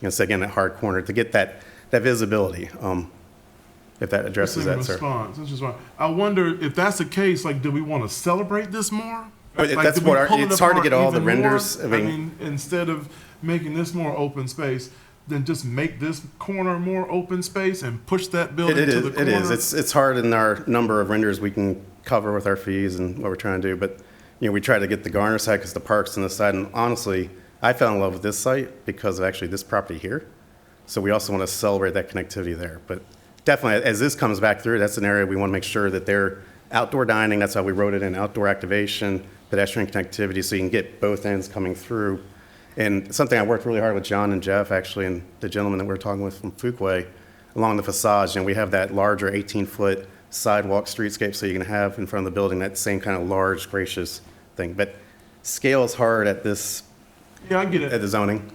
Speaker 17: So again, that hard corner to get that visibility. If that addresses that, sir.
Speaker 4: I wonder if that's the case. Like, do we want to celebrate this more?
Speaker 17: That's what it's hard to get all the renders.
Speaker 4: I mean, instead of making this more open space, then just make this corner more open space and push that building to the corner.
Speaker 17: It is. It's hard in our number of renders we can cover with our fees and what we're trying to do. But we try to get the Garner side because the park's on the side. And honestly, I fell in love with this site because of actually this property here. So we also want to celebrate that connectivity there. But definitely, as this comes back through, that's an area we want to make sure that they're outdoor dining. That's how we wrote it in, outdoor activation, pedestrian connectivity, so you can get both ends coming through. And something I worked really hard with John and Jeff, actually, and the gentleman that we were talking with from Fuquay, along the facades, we have that larger 18-foot sidewalk streetscape, so you can have in front of the building that same kind of large, gracious thing. But scale is hard at this.
Speaker 4: Yeah, I get it.
Speaker 17: At the zoning.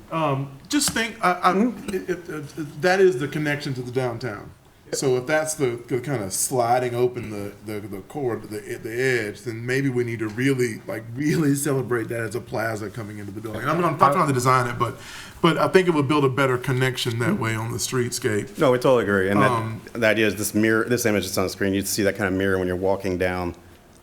Speaker 4: Just think, that is the connection to the downtown. So if that's the kind of sliding open the core, the edge, then maybe we need to really celebrate that as a plaza coming into the building. And I'm not trying to design it, but I think it would build a better connection that way on the streetscape.
Speaker 17: No, we totally agree. And the idea is this mirror, this image that's on the screen, you'd see that kind of mirror when you're walking down,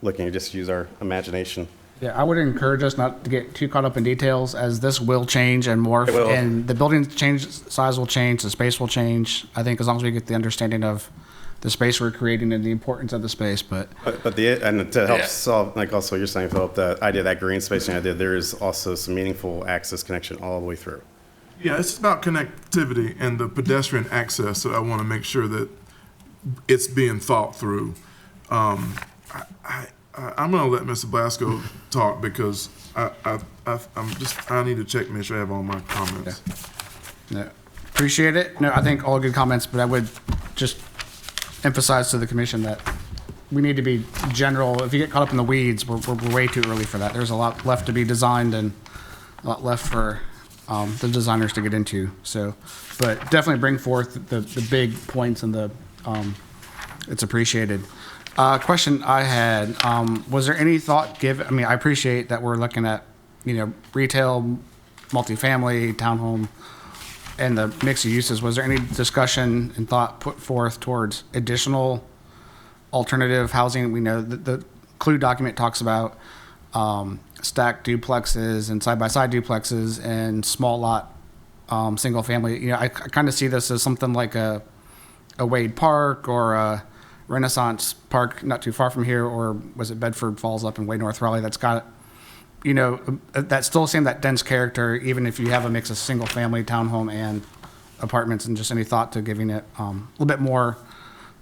Speaker 17: looking. You just use our imagination.
Speaker 2: Yeah, I would encourage us not to get too caught up in details, as this will change and morph,
Speaker 17: It will.
Speaker 2: and the building change, size will change, the space will change. I think as long as we get the understanding of the space we're creating and the importance of the space, but
Speaker 17: to help solve, like also you're saying, Philip, the idea of that green spacing idea, there is also some meaningful access connection all the way through.
Speaker 4: Yeah, it's about connectivity and the pedestrian access that I want to make sure that it's being thought through. I'm going to let Mr. Blasco talk because I need to check, make sure I have all my comments.
Speaker 2: no, appreciate it. No, I think all good comments, but I would just emphasize to the commission that we need to be general. If you get caught up in the weeds, we're way too early for that. There's a lot left to be designed and a lot left for the designers to get into. So, but definitely bring forth the big points and the it's appreciated. Question I had, was there any thought given, I mean, I appreciate that we're looking at, retail, multifamily, townhome, and the mix of uses. Was there any discussion and thought put forth towards additional alternative housing? We know that the clue document talks about stacked duplexes and side-by-side duplexes and small lot single family. I kind of see this as something like a Wade Park or a Renaissance Park not too far from here, or was it Bedford Falls up in way North Raleigh, that's got, that's still seeing that dense character, even if you have a mix of single family, townhome, and apartments, and just any thought to giving it a little bit more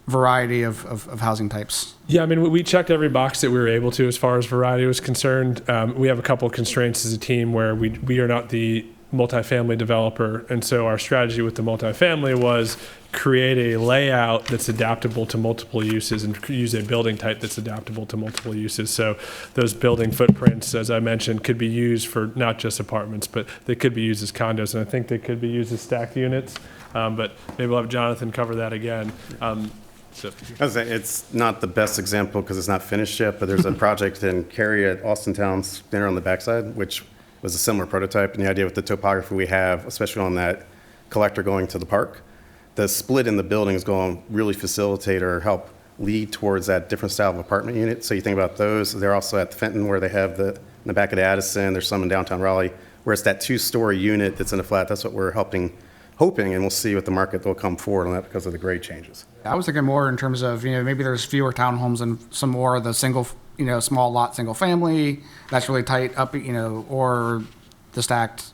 Speaker 2: variety of housing types?
Speaker 15: Yeah, I mean, we checked every box that we were able to as far as variety was concerned. We have a couple of constraints as a team where we are not the multifamily developer, and so our strategy with the multifamily was create a layout that's adaptable to multiple uses and use a building type that's adaptable to multiple uses. So those building footprints, as I mentioned, could be used for not just apartments, but they could be used as condos, and I think they could be used as stacked units. But maybe we'll have Jonathan cover that again.
Speaker 17: I was saying, it's not the best example because it's not finished yet, but there's a project in Cary at Austin Town Center on the backside, which was a similar prototype. And the idea with the topography we have, especially on that collector going to the park, the split in the building is going to really facilitate or help lead towards that different style of apartment unit. So you think about those. They're also at the Fenton where they have in the back of the Addison. There's some in downtown Raleigh where it's that two-story unit that's in a flat. That's what we're hoping, and we'll see what the market will come forward on that because of the grade changes.
Speaker 2: I was thinking more in terms of, maybe there's fewer townhomes and some more of the single, small lot, single family, that's really tight up, or the stacked.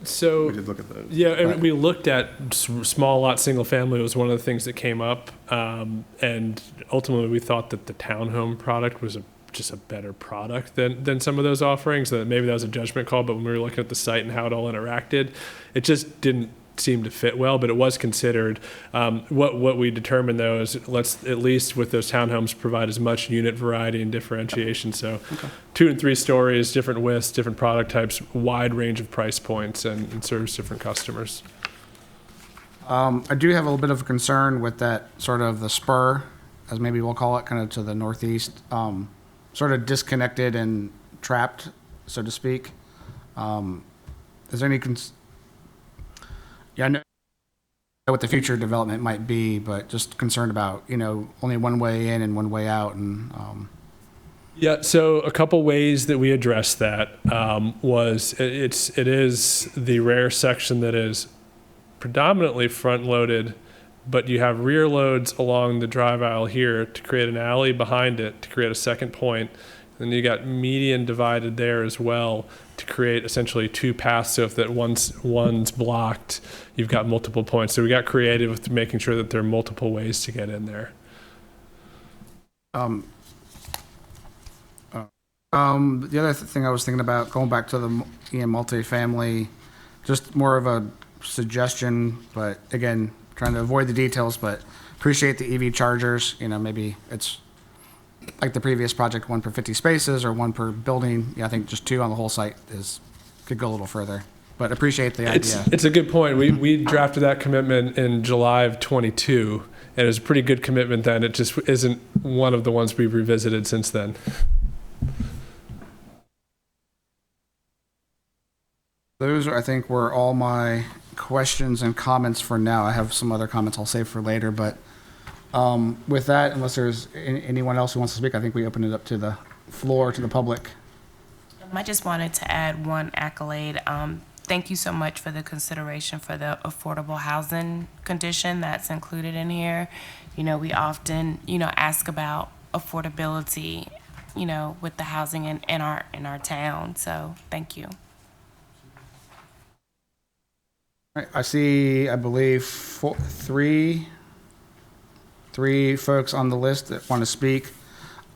Speaker 15: So
Speaker 17: we did look at those.
Speaker 15: Yeah, and we looked at small lot, single family was one of the things that came up. And ultimately we thought that the townhome product was just a better product than some of those offerings. That maybe that was a judgment call, but when we were looking at the site and how it all interacted, it just didn't seem to fit well, but it was considered. What we determined though is let's at least with those townhomes provide as much unit variety and differentiation. So 2 and 3 stories, different widths, different product types, wide range of price points, and serves different customers.
Speaker 2: I do have a little bit of a concern with that sort of the spur, as maybe we'll call it, kind of to the northeast, sort of disconnected and trapped, so to speak. Is there any I know what the future development might be, but just concerned about, only one way in and one way out. And
Speaker 15: yeah, so a couple ways that we address that was it is the rare section that is predominantly front loaded, but you have rear loads along the drive aisle here to create an alley behind it to create a second point. Then you got median divided there as well to create essentially two paths. So if that one's blocked, you've got multiple points. So we got creative with making sure that there are multiple ways to get in there.
Speaker 2: The other thing I was thinking about, going back to the multifamily, just more of a suggestion, but again, trying to avoid the details, but appreciate the EV chargers. Maybe it's like the previous project, one per 50 spaces or one per building. I think just 2 on the whole site could go a little further, but appreciate the idea.
Speaker 15: It's a good point. We drafted that commitment in July of 22, and it was a pretty good commitment then. It just isn't one of the ones we've revisited since then.
Speaker 2: Those, I think, were all my questions and comments for now. I have some other comments I'll save for later, but with that, unless there's anyone else who wants to speak, I think we open it up to the floor, to the public.
Speaker 7: I just wanted to add one accolade. Thank you so much for the consideration for the affordable housing condition that's included in here. We often, ask about affordability, with the housing in our town. So thank you.
Speaker 2: All right, I see, I believe, three folks on the list that want to speak.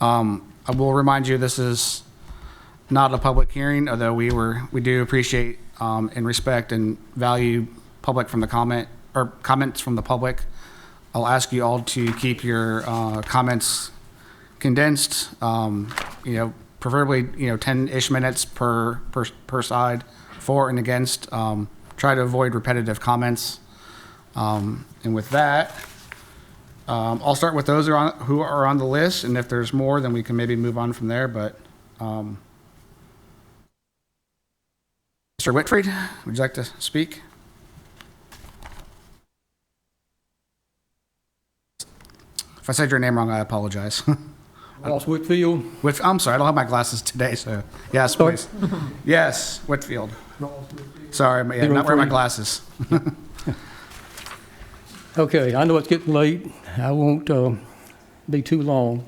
Speaker 2: I will remind you, this is not a public hearing, although we do appreciate and respect and value comments from the public. I'll ask you all to keep your comments condensed, preferably 10-ish minutes per side, for and against. Try to avoid repetitive comments. And with that, I'll start with those who are on the list, and if there's more, then we can maybe move on from there. But Mr. Whitfried, would you like to speak? If I said your name wrong, I apologize.
Speaker 18: Ross Whitfield.
Speaker 2: I'm sorry, I don't have my glasses today, so yes, please. Yes, Whitfield. Sorry, I'm not wearing my glasses.
Speaker 18: Okay, I know it's getting late. I won't be too long,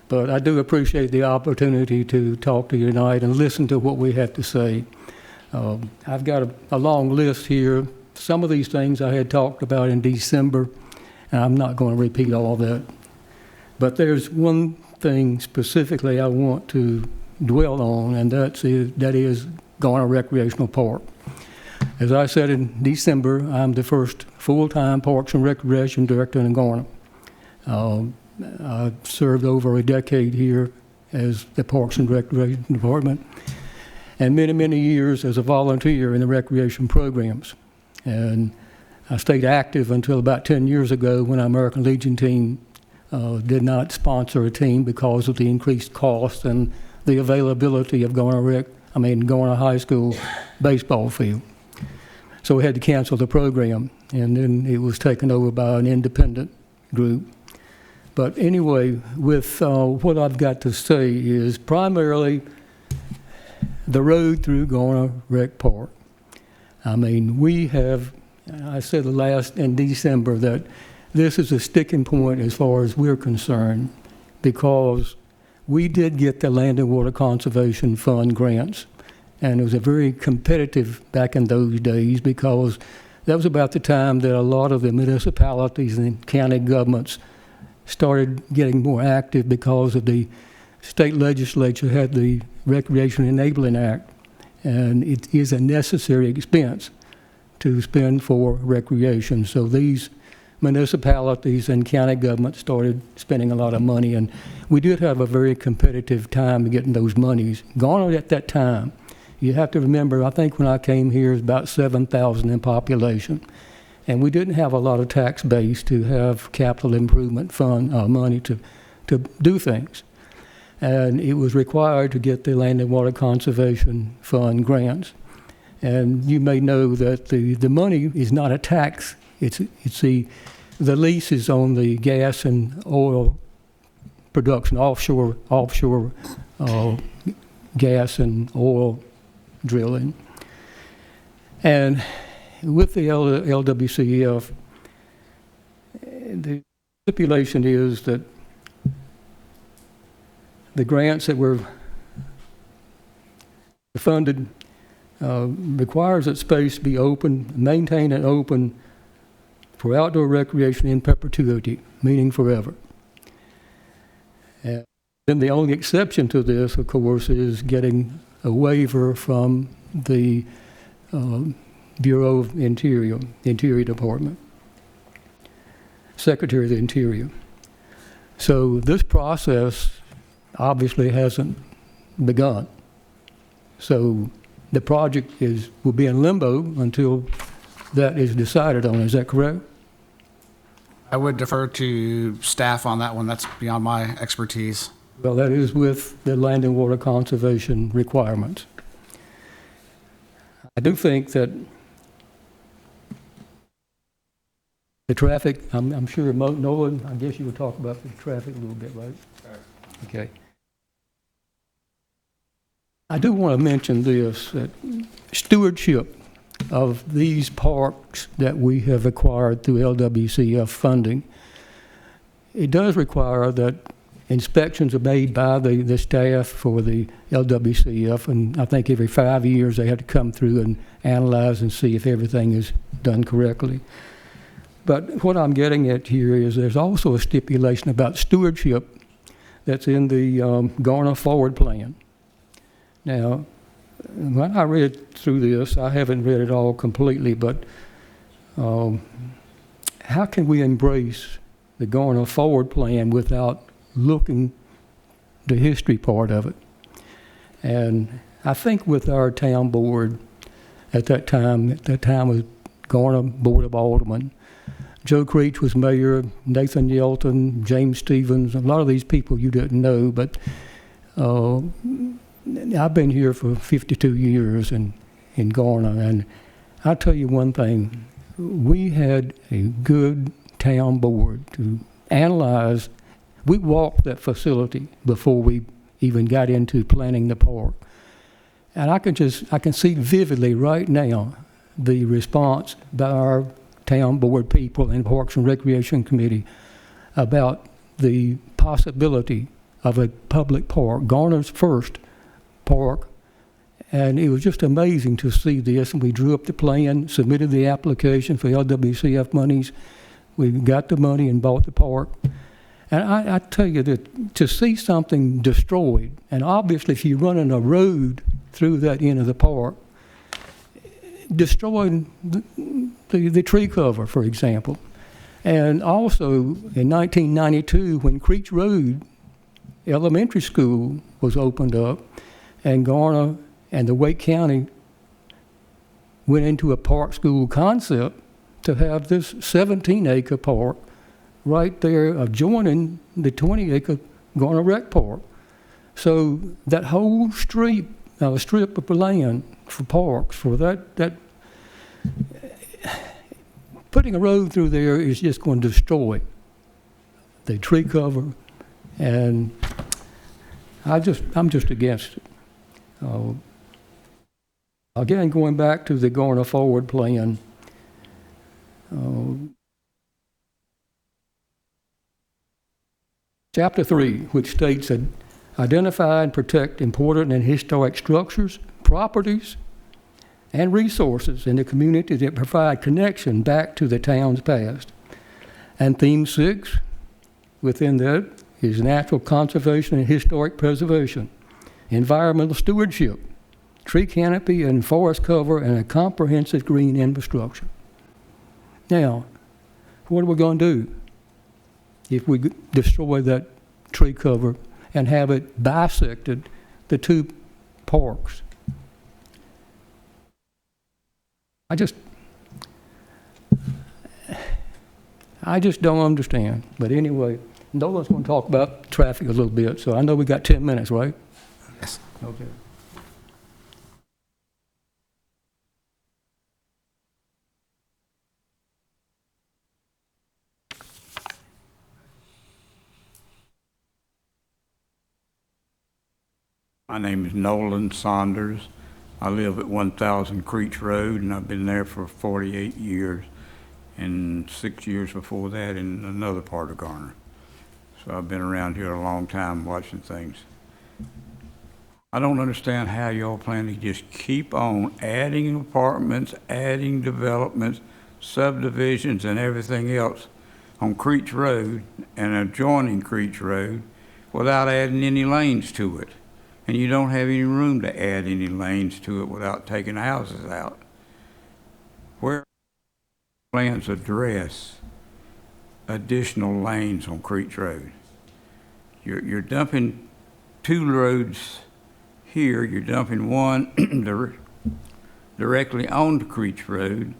Speaker 18: but I do appreciate the opportunity to talk to you tonight and listen to what we have to say. I've got a long list here. Some of these things I had talked about in December, and I'm not going to repeat all of that. But there's one thing specifically I want to dwell on, and that is Garner Recreational Park. As I said in December, I'm the first full-time Parks and Recreation Director in Garner. I served over a decade here as the Parks and Recreation Department, and many, many years as a volunteer in the recreation programs. And I stayed active until about 10 years ago when our American Legion team did not sponsor a team because of the increased cost and the availability of Garner High School baseball field. So we had to cancel the program, and then it was taken over by an independent group. But anyway, with what I've got to say is primarily the road through Garner Rec Park. We have, I said in December that this is a sticking point as far as we're concerned, because we did get the Land and Water Conservation Fund grants, and it was a very competitive back in those days, because that was about the time that a lot of the municipalities and county governments started getting more active because of the state legislature had the Recreation Enabling Act, and it is a necessary expense to spend for recreation. So these municipalities and county governments started spending a lot of money, and we did have a very competitive time getting those monies. Garner at that time, you have to remember, I think when I came here, it was about 7,000 in population, and we didn't have a lot of tax base to have capital improvement fund money to do things. And it was required to get the Land and Water Conservation Fund grants. And you may know that the money is not a tax. It's the lease is on the gas and oil production, offshore gas and oil drilling. And with the LWCF, the stipulation is that the grants that were funded requires that space be open, maintained and open for outdoor recreation in perpetuity, meaning forever. And then the only exception to this, of course, is getting a waiver from the Bureau of Interior Department, Secretary of the Interior. So this process obviously hasn't begun. So the project will be in limbo until that is decided on. Is that correct?
Speaker 2: I would defer to staff on that one. That's beyond my expertise.
Speaker 18: Well, that is with the land and water conservation requirements. I do think that the traffic, I'm sure Nolan, I guess you would talk about the traffic a little bit, right? Okay. I do want to mention this, that stewardship of these parks that we have acquired through LWCF funding, it does require that inspections are made by the staff for the LWCF, and I think every 5 years they have to come through and analyze and see if everything is done correctly. But what I'm getting at here is there's also a stipulation about stewardship that's in the Garner Forward Plan. Now, when I read through this, I haven't read it all completely, but how can we embrace the Garner Forward Plan without looking the history part of it? And I think with our town board at that time was Garner Board of Aldermen. Joe Creech was mayor, Nathan Yelton, James Stevens, a lot of these people you didn't know, but I've been here for 52 years in Garner, and I'll tell you one thing. We had a good town board to analyze. We walked that facility before we even got into planning the park. And I can see vividly right now the response by our town board people and Parks and Recreation Committee about the possibility of a public park, Garner's first park. And it was just amazing to see this. And we drew up the plan, submitted the application for LWCF monies. We got the money and bought the park. And I tell you that to see something destroyed, and obviously if you're running a road through that end of the park, destroying the tree cover, for example. And also in 1992, when Creech Road Elementary School was opened up, and Garner and the Wake County went into a park school concept to have this 17-acre park right there adjoining the 20-acre Garner Rec Park. So that whole strip of land for parks, for that putting a road through there is just going to destroy the tree cover, and I'm just against it. Again, going back to the Garner Forward Plan, Chapter 3, which states that identify and protect important and historic structures, properties, and resources in the community that provide connection back to the town's past. And theme 6, within that, is natural conservation and historic preservation, environmental stewardship, tree canopy and forest cover, and a comprehensive green infrastructure. Now, what are we going to do if we destroy that tree cover and have it bisected, the two parks? I just don't understand. But anyway, Nolan's going to talk about traffic a little bit, so I know we got 10 minutes, right?
Speaker 2: Yes.
Speaker 18: Okay.
Speaker 19: My name is Nolan Saunders. I live at 1000 Creech Road, and I've been there for 48 years, and 6 years before that in another part of Garner. So I've been around here a long time watching things. I don't understand how y'all plan to just keep on adding apartments, adding developments, subdivisions, and everything else on Creech Road and adjoining Creech Road without adding any lanes to it. And you don't have any room to add any lanes to it without taking houses out. Where plans address additional lanes on Creech Road? You're dumping 2 roads here, you're dumping one directly onto Creech Road.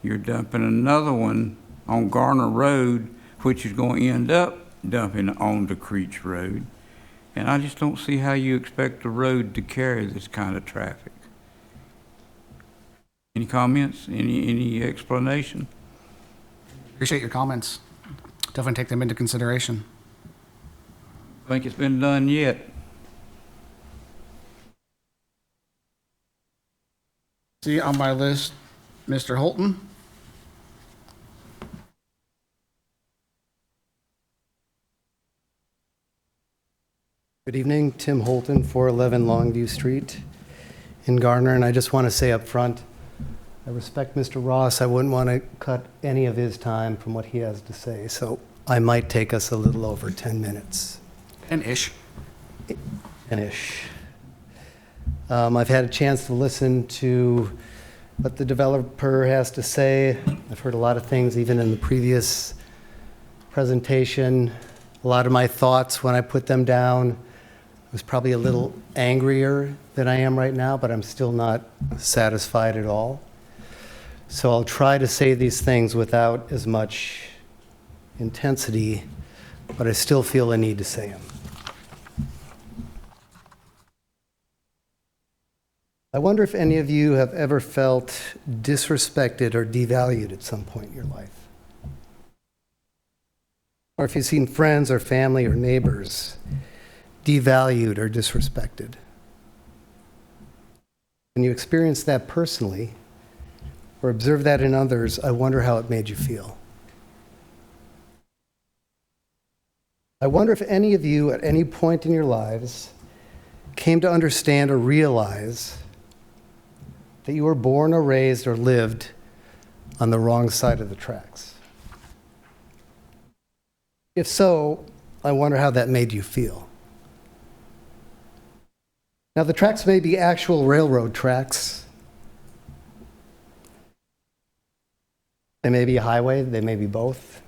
Speaker 19: You're dumping another one on Garner Road, which is going to end up dumping onto Creech Road. And I just don't see how you expect the road to carry this kind of traffic. Any comments? Any explanation?
Speaker 2: Appreciate your comments. Definitely take them into consideration.
Speaker 19: Think it's been done yet?
Speaker 2: See on my list, Mr. Holton.
Speaker 20: Good evening, Tim Holton, 411 Longview Street in Garner, and I just want to say up front, I respect Mr. Ross. I wouldn't want to cut any of his time from what he has to say, so I might take us a little over 10 minutes.
Speaker 2: And-ish.
Speaker 20: And-ish. I've had a chance to listen to what the developer has to say. I've heard a lot of things even in the previous presentation. A lot of my thoughts when I put them down was probably a little angrier than I am right now, but I'm still not satisfied at all. So I'll try to say these things without as much intensity, but I still feel a need to say them. I wonder if any of you have ever felt disrespected or devalued at some point in your life. Or if you've seen friends or family or neighbors devalued or disrespected. When you experience that personally or observe that in others, I wonder how it made you feel. I wonder if any of you at any point in your lives came to understand or realize that you were born or raised or lived on the wrong side of the tracks. If so, I wonder how that made you feel. Now, the tracks may be actual railroad tracks. They may be a highway, they may be both.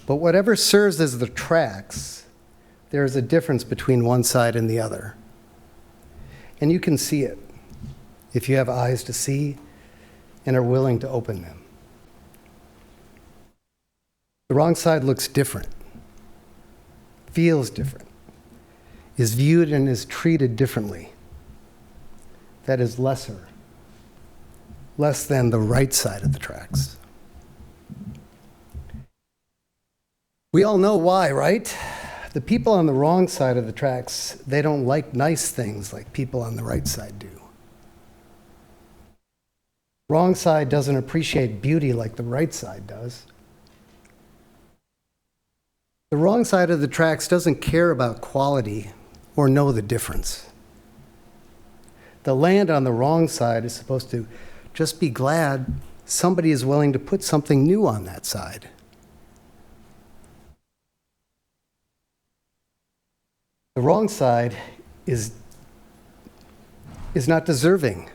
Speaker 20: But whatever serves as the tracks, there is a difference between one side and the other. And you can see it if you have eyes to see and are willing to open them. The wrong side looks different, feels different, is viewed and is treated differently. That is less than the right side of the tracks. We all know why, right? The people on the wrong side of the tracks, they don't like nice things like people on the right side do. Wrong side doesn't appreciate beauty like the right side does. The wrong side of the tracks doesn't care about quality or know the difference. The land on the wrong side is supposed to just be glad somebody is willing to put something new on that side. The wrong side is not deserving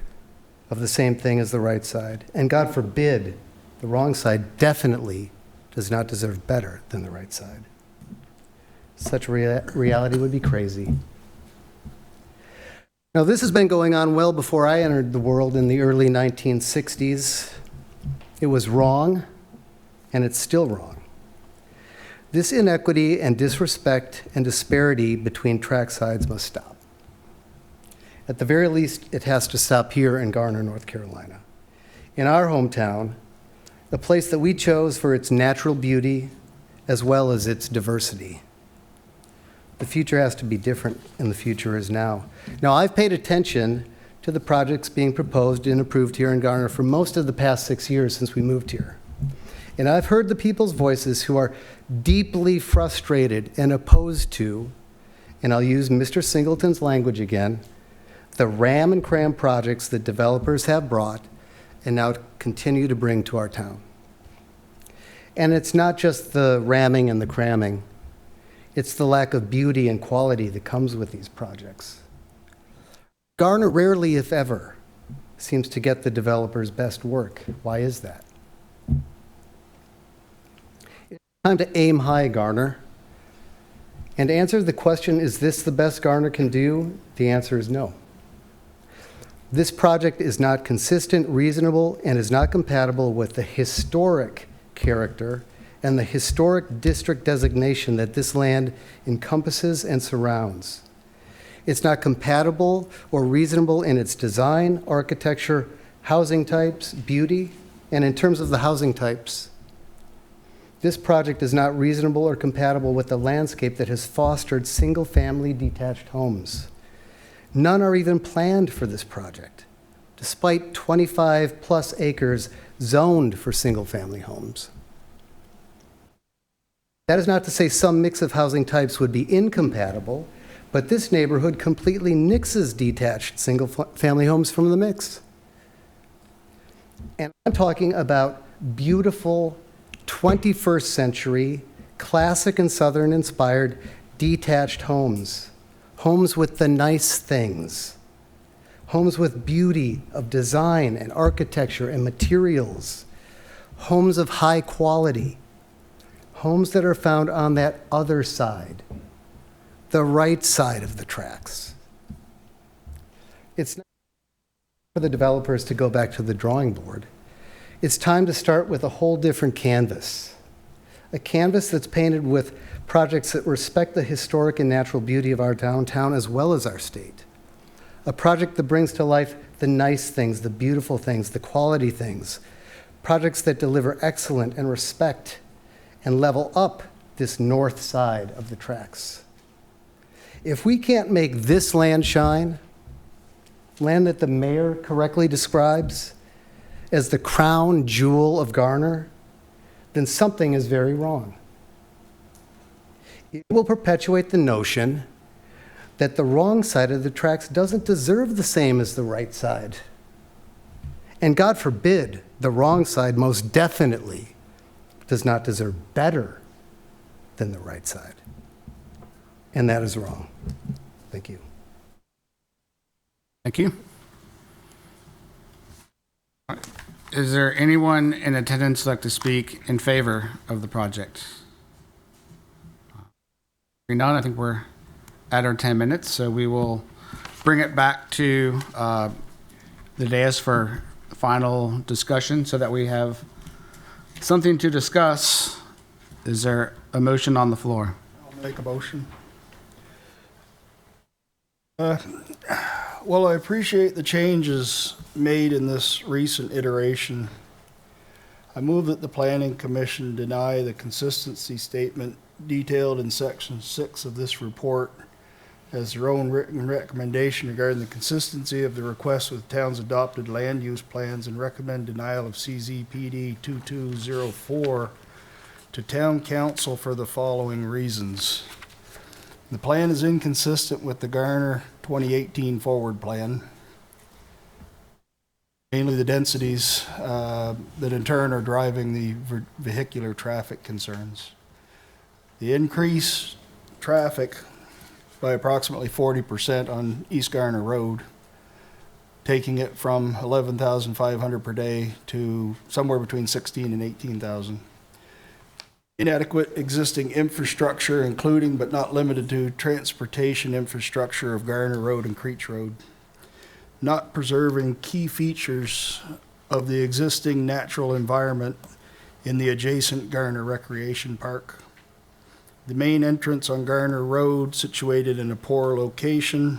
Speaker 20: of the same thing as the right side. And God forbid, the wrong side definitely does not deserve better than the right side. Such reality would be crazy. Now, this has been going on well before I entered the world in the early 1960s. It was wrong, and it's still wrong. This inequity and disrespect and disparity between track sides must stop. At the very least, it has to stop here in Garner, North Carolina. In our hometown, a place that we chose for its natural beauty as well as its diversity. The future has to be different, and the future is now. Now, I've paid attention to the projects being proposed and approved here in Garner for most of the past 6 years since we moved here. And I've heard the people's voices who are deeply frustrated and opposed to, and I'll use Mr. Singleton's language again, the ram and cram projects that developers have brought and now continue to bring to our town. And it's not just the ramming and the cramming, it's the lack of beauty and quality that comes with these projects. Garner rarely, if ever, seems to get the developer's best work. Why is that? It's time to aim high, Garner. And to answer the question, is this the best Garner can do? The answer is no. This project is not consistent, reasonable, and is not compatible with the historic character and the historic district designation that this land encompasses and surrounds. It's not compatible or reasonable in its design, architecture, housing types, beauty, and in terms of the housing types. This project is not reasonable or compatible with the landscape that has fostered single-family detached homes. None are even planned for this project, despite 25-plus acres zoned for single-family homes. That is not to say some mix of housing types would be incompatible, but this neighborhood completely nixes detached single-family homes from the mix. And I'm talking about beautiful 21st century, classic and Southern-inspired detached homes. Homes with the nice things. Homes with beauty of design and architecture and materials. Homes of high quality. Homes that are found on that other side, the right side of the tracks. It's not for the developers to go back to the drawing board. It's time to start with a whole different canvas. A canvas that's painted with projects that respect the historic and natural beauty of our downtown as well as our state. A project that brings to life the nice things, the beautiful things, the quality things. Projects that deliver excellent and respect and level up this north side of the tracks. If we can't make this land shine, land that the mayor correctly describes as the crown jewel of Garner, then something is very wrong. It will perpetuate the notion that the wrong side of the tracks doesn't deserve the same as the right side. And God forbid, the wrong side most definitely does not deserve better than the right side. And that is wrong. Thank you.
Speaker 2: Thank you. Is there anyone in attendance who'd like to speak in favor of the project? Hearing none, I think we're at our 10 minutes, so we will bring it back to the dais for final discussion so that we have something to discuss. Is there a motion on the floor?
Speaker 8: I'll make a motion. Well, I appreciate the changes made in this recent iteration. I move that the Planning Commission deny the consistency statement detailed in Section 6 of this report as their own written recommendation regarding the consistency of the request with the town's adopted land use plans and recommend denial of CZPD 2204 to Town Council for the following reasons. The plan is inconsistent with the Garner 2018 forward plan, mainly the densities that in turn are driving the vehicular traffic concerns. The increased traffic by approximately 40% on East Garner Road, taking it from 11,500 per day to somewhere between 16 and 18,000. Inadequate existing infrastructure, including but not limited to transportation infrastructure of Garner Road and Creech Road. Not preserving key features of the existing natural environment in the adjacent Garner Recreation Park. The main entrance on Garner Road situated in a poor location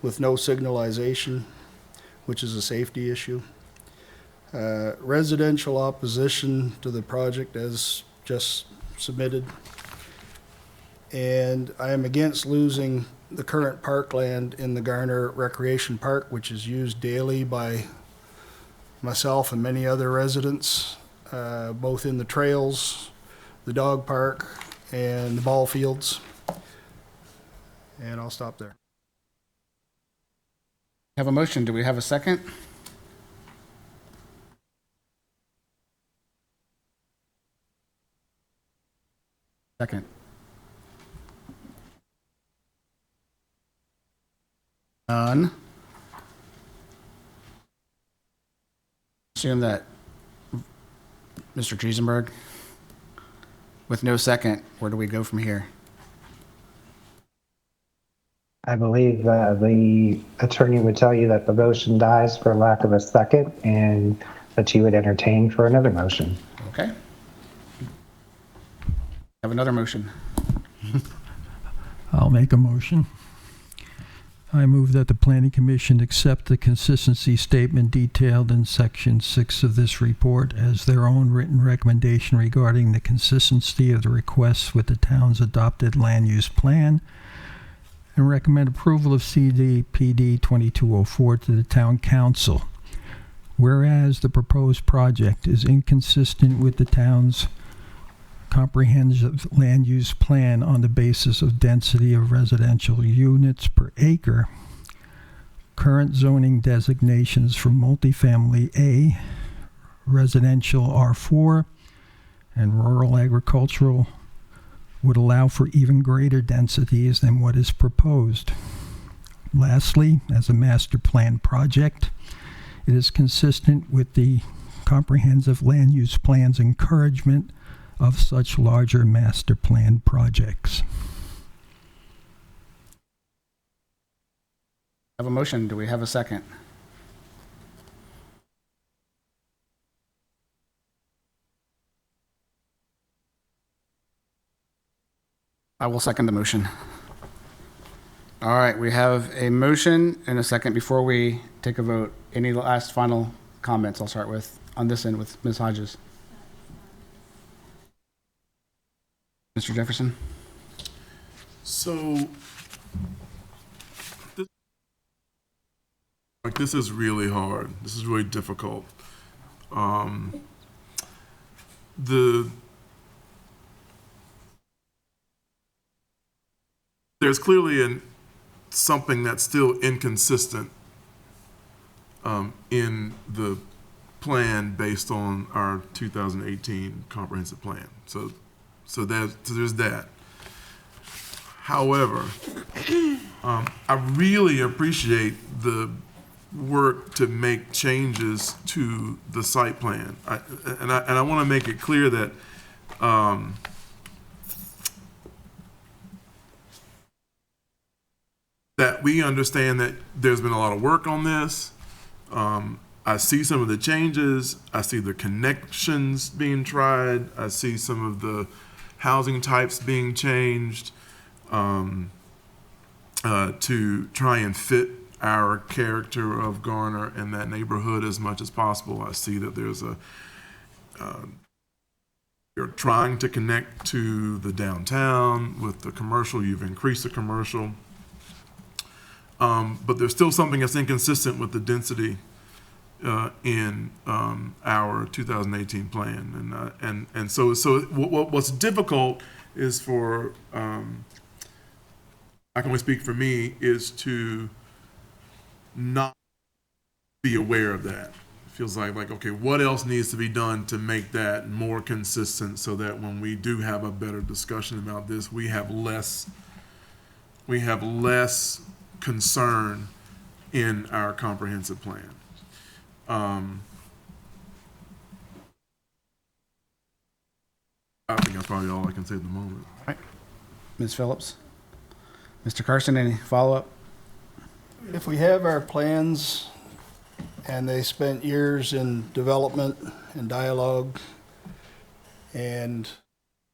Speaker 8: with no signalization, which is a safety issue. Residential opposition to the project as just submitted. And I am against losing the current parkland in the Garner Recreation Park, which is used daily by myself and many other residents, both in the trails, the dog park, and the ball fields. And I'll stop there.
Speaker 2: Have a motion. Do we have a second? Second. None. Assume that Mr. Triesenberg, with no second, where do we go from here?
Speaker 12: I believe the attorney would tell you that the motion dies for lack of a second and that you would entertain for another motion.
Speaker 2: Okay. Have another motion.
Speaker 3: I'll make a motion. I move that the Planning Commission accept the consistency statement detailed in Section 6 of this report as their own written recommendation regarding the consistency of the requests with the town's adopted land use plan, and recommend approval of CDPD 2204 to the Town Council. Whereas the proposed project is inconsistent with the town's comprehensive land use plan on the basis of density of residential units per acre, current zoning designations for multifamily A, residential R4, and rural agricultural would allow for even greater densities than what is proposed. Lastly, as a master plan project, it is consistent with the comprehensive land use plan's encouragement of such larger master plan projects.
Speaker 2: Have a motion. Do we have a second? I will second the motion. All right, we have a motion and a second. Before we take a vote, any last final comments? I'll start with, on this end, with Ms. Hodges. Mr. Jefferson?
Speaker 4: So, this is really hard. This is really difficult. There's clearly something that's still inconsistent in the plan based on our 2018 comprehensive plan. So there's that. However, I really appreciate the work to make changes to the site plan. I want to make it clear that that we understand that there's been a lot of work on this. I see some of the changes. I see the connections being tried. I see some of the housing types being changed to try and fit our character of Garner in that neighborhood as much as possible. I see that there's you're trying to connect to the downtown with the commercial. You've increased the commercial. But there's still something that's inconsistent with the density in our 2018 plan, and so what's difficult is for I can only speak for me, is to not be aware of that. It feels like okay, what else needs to be done to make that more consistent so that when we do have a better discussion about this, we have less concern in our comprehensive plan. I think that's probably all I can say at the moment.
Speaker 2: All right. Ms. Phillips? Mr. Carson, any follow-up?
Speaker 8: If we have our plans and they spent years in development and dialogue and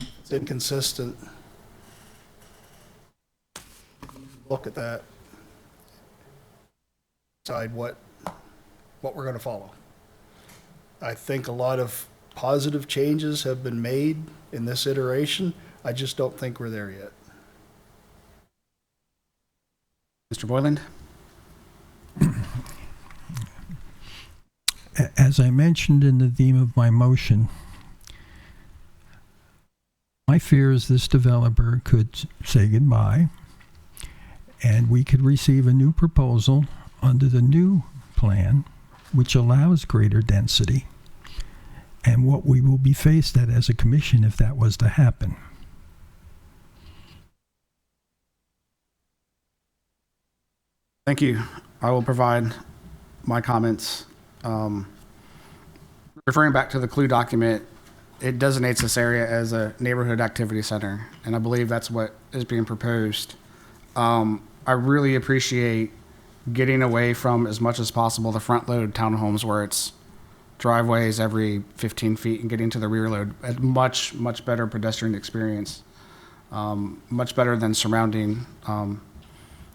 Speaker 8: it's inconsistent, look at that, decide what we're going to follow. I think a lot of positive changes have been made in this iteration. I just don't think we're there yet.
Speaker 2: Mr. Boyland?
Speaker 3: As I mentioned in the theme of my motion, my fear is this developer could say goodbye and we could receive a new proposal under the new plan, which allows greater density, and what we will be faced at as a commission if that was to happen.
Speaker 2: Thank you. I will provide my comments. Referring back to the clue document, it designates this area as a neighborhood activity center, and I believe that's what is being proposed. I really appreciate getting away from, as much as possible, the front load townhomes where it's driveways every 15 feet and getting to the rear load. A much, much better pedestrian experience. Much better than surrounding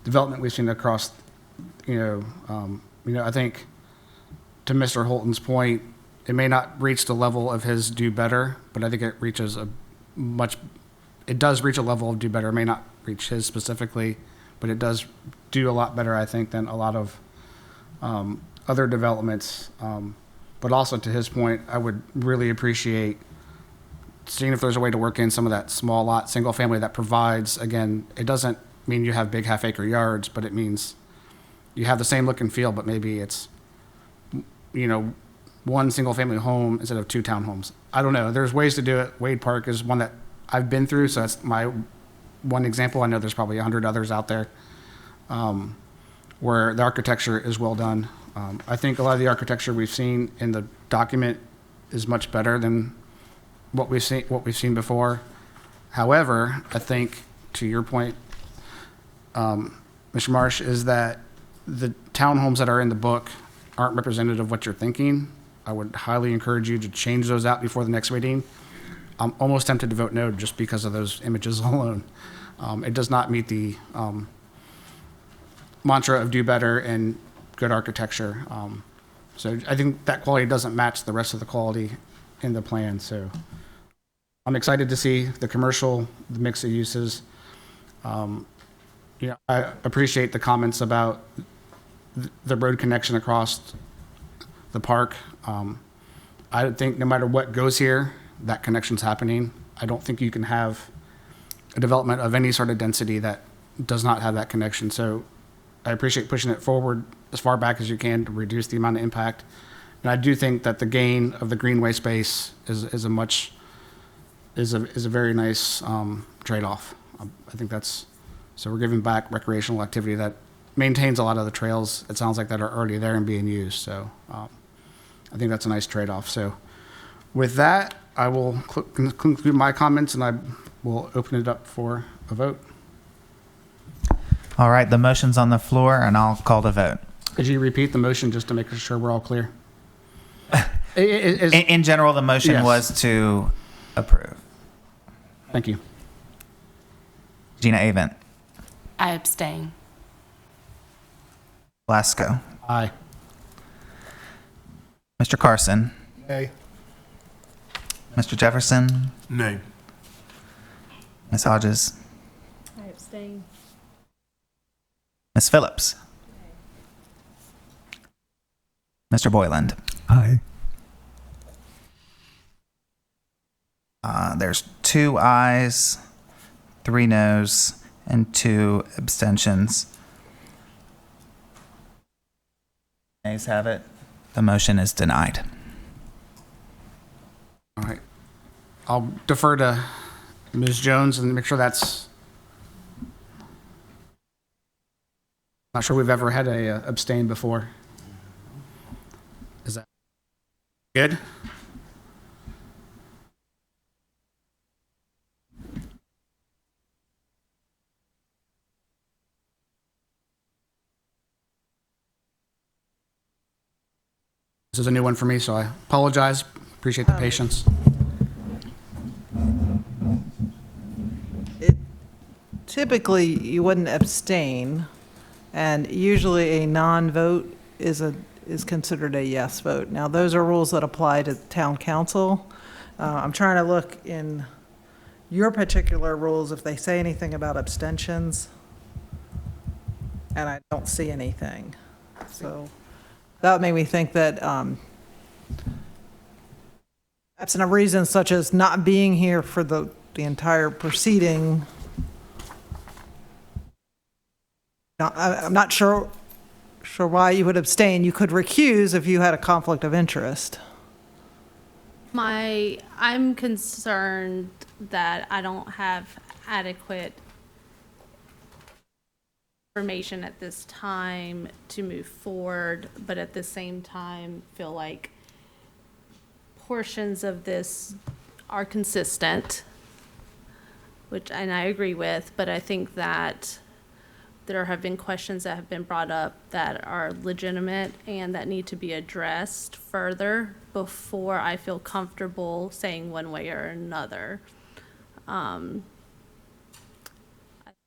Speaker 2: development we've seen across, I think to Mr. Holton's point, it may not reach the level of his do better, but I think it reaches it does reach a level of do better. It may not reach his specifically, but it does do a lot better, I think, than a lot of other developments. But also to his point, I would really appreciate seeing if there's a way to work in some of that small lot, single family that provides, again, it doesn't mean you have big half-acre yards, but it means you have the same look and feel, but maybe it's, one single family home instead of two townhomes. I don't know. There's ways to do it. Wade Park is one that I've been through, so that's my one example. I know there's probably 100 others out there where the architecture is well done. I think a lot of the architecture we've seen in the document is much better than what we've seen before. However, I think to your point, Mr. Marsh, is that the townhomes that are in the book aren't representative of what you're thinking. I would highly encourage you to change those out before the next meeting. I'm almost tempted to vote no just because of those images alone. It does not meet the mantra of do better and good architecture. So I think that quality doesn't match the rest of the quality in the plan. So I'm excited to see the commercial, the mix of uses. I appreciate the comments about the road connection across the park. I think no matter what goes here, that connection's happening. I don't think you can have a development of any sort of density that does not have that connection. So I appreciate pushing it forward as far back as you can to reduce the amount of impact. And I do think that the gain of the greenway space is a very nice trade-off. I think so we're giving back recreational activity that maintains a lot of the trails, it sounds like, that are already there and being used. So I think that's a nice trade-off. So with that, I will conclude my comments and I will open it up for a vote.
Speaker 13: All right, the motion's on the floor and I'll call the vote.
Speaker 2: Could you repeat the motion just to make sure we're all clear?
Speaker 13: In general, the motion
Speaker 2: Yes.
Speaker 13: was to approve.
Speaker 2: Thank you.
Speaker 13: Gina Avent.
Speaker 7: I abstain.
Speaker 13: Blasco.
Speaker 2: Aye.
Speaker 13: Mr. Carson.
Speaker 8: Nay.
Speaker 13: Mr. Jefferson.
Speaker 4: Nay.
Speaker 13: Ms. Hodges.
Speaker 6: I abstain.
Speaker 13: Ms. Phillips. Mr. Boyland.
Speaker 3: Aye.
Speaker 13: There's 2 ayes, 3 noes, and 2 abstentions. Ayes have it. The motion is denied.
Speaker 2: All right. I'll defer to Ms. Jones and make sure that's, not sure we've ever had a abstain before. Is that good? This is a new one for me, so I apologize. Appreciate the patience.
Speaker 14: Typically, you wouldn't abstain, and usually a non-vote is considered a yes vote. Now, those are rules that apply to town council. I'm trying to look in your particular rules if they say anything about abstentions, and I don't see anything. So that made me think that absent of reasons such as not being here for the entire proceeding. I'm not sure sure why you would abstain. You could recuse if you had a conflict of interest.
Speaker 6: I'm concerned that I don't have adequate information at this time to move forward, but at the same time feel like portions of this are consistent, and I agree with, but I think that there have been questions that have been brought up that are legitimate and that need to be addressed further before I feel comfortable saying one way or another. I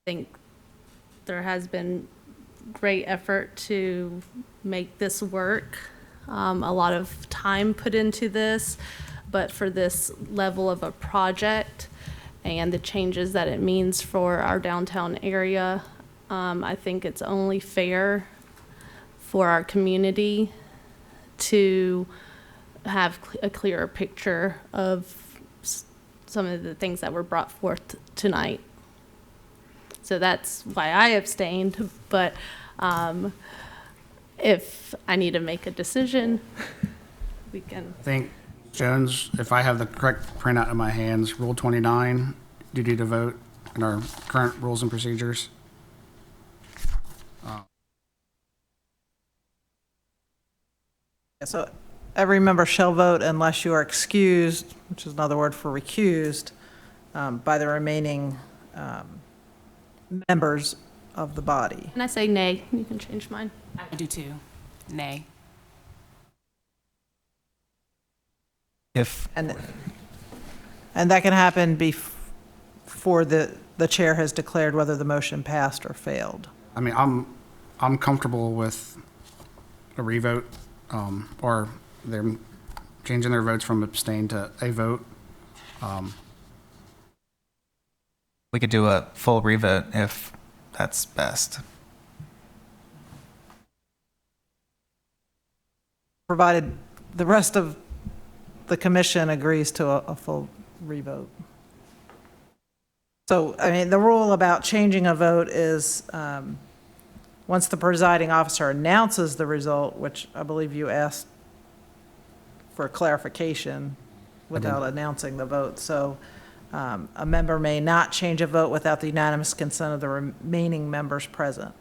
Speaker 6: think there has been great effort to make this work. A lot of time put into this, but for this level of a project and the changes that it means for our downtown area, I think it's only fair for our community to have a clearer picture of some of the things that were brought forth tonight. So that's why I abstained, but if I need to make a decision, we can.
Speaker 2: I think, Jones, if I have the correct printout in my hands, Rule 29, duty to vote in our current rules and procedures.
Speaker 14: So every member shall vote unless you are excused, which is another word for recused, by the remaining members of the body.
Speaker 6: And I say nay. You can change mine.
Speaker 7: I do too. Nay.
Speaker 14: And that can happen before the chair has declared whether the motion passed or failed.
Speaker 2: I mean, I'm comfortable with a revote, or they're changing their votes from abstain to a vote.
Speaker 13: We could do a full revote if that's best.
Speaker 14: Provided the rest of the commission agrees to a full revote. So, I mean, the rule about changing a vote is once the presiding officer announces the result, which I believe you asked for clarification without announcing the vote. So a member may not change a vote without the unanimous consent of the remaining members present.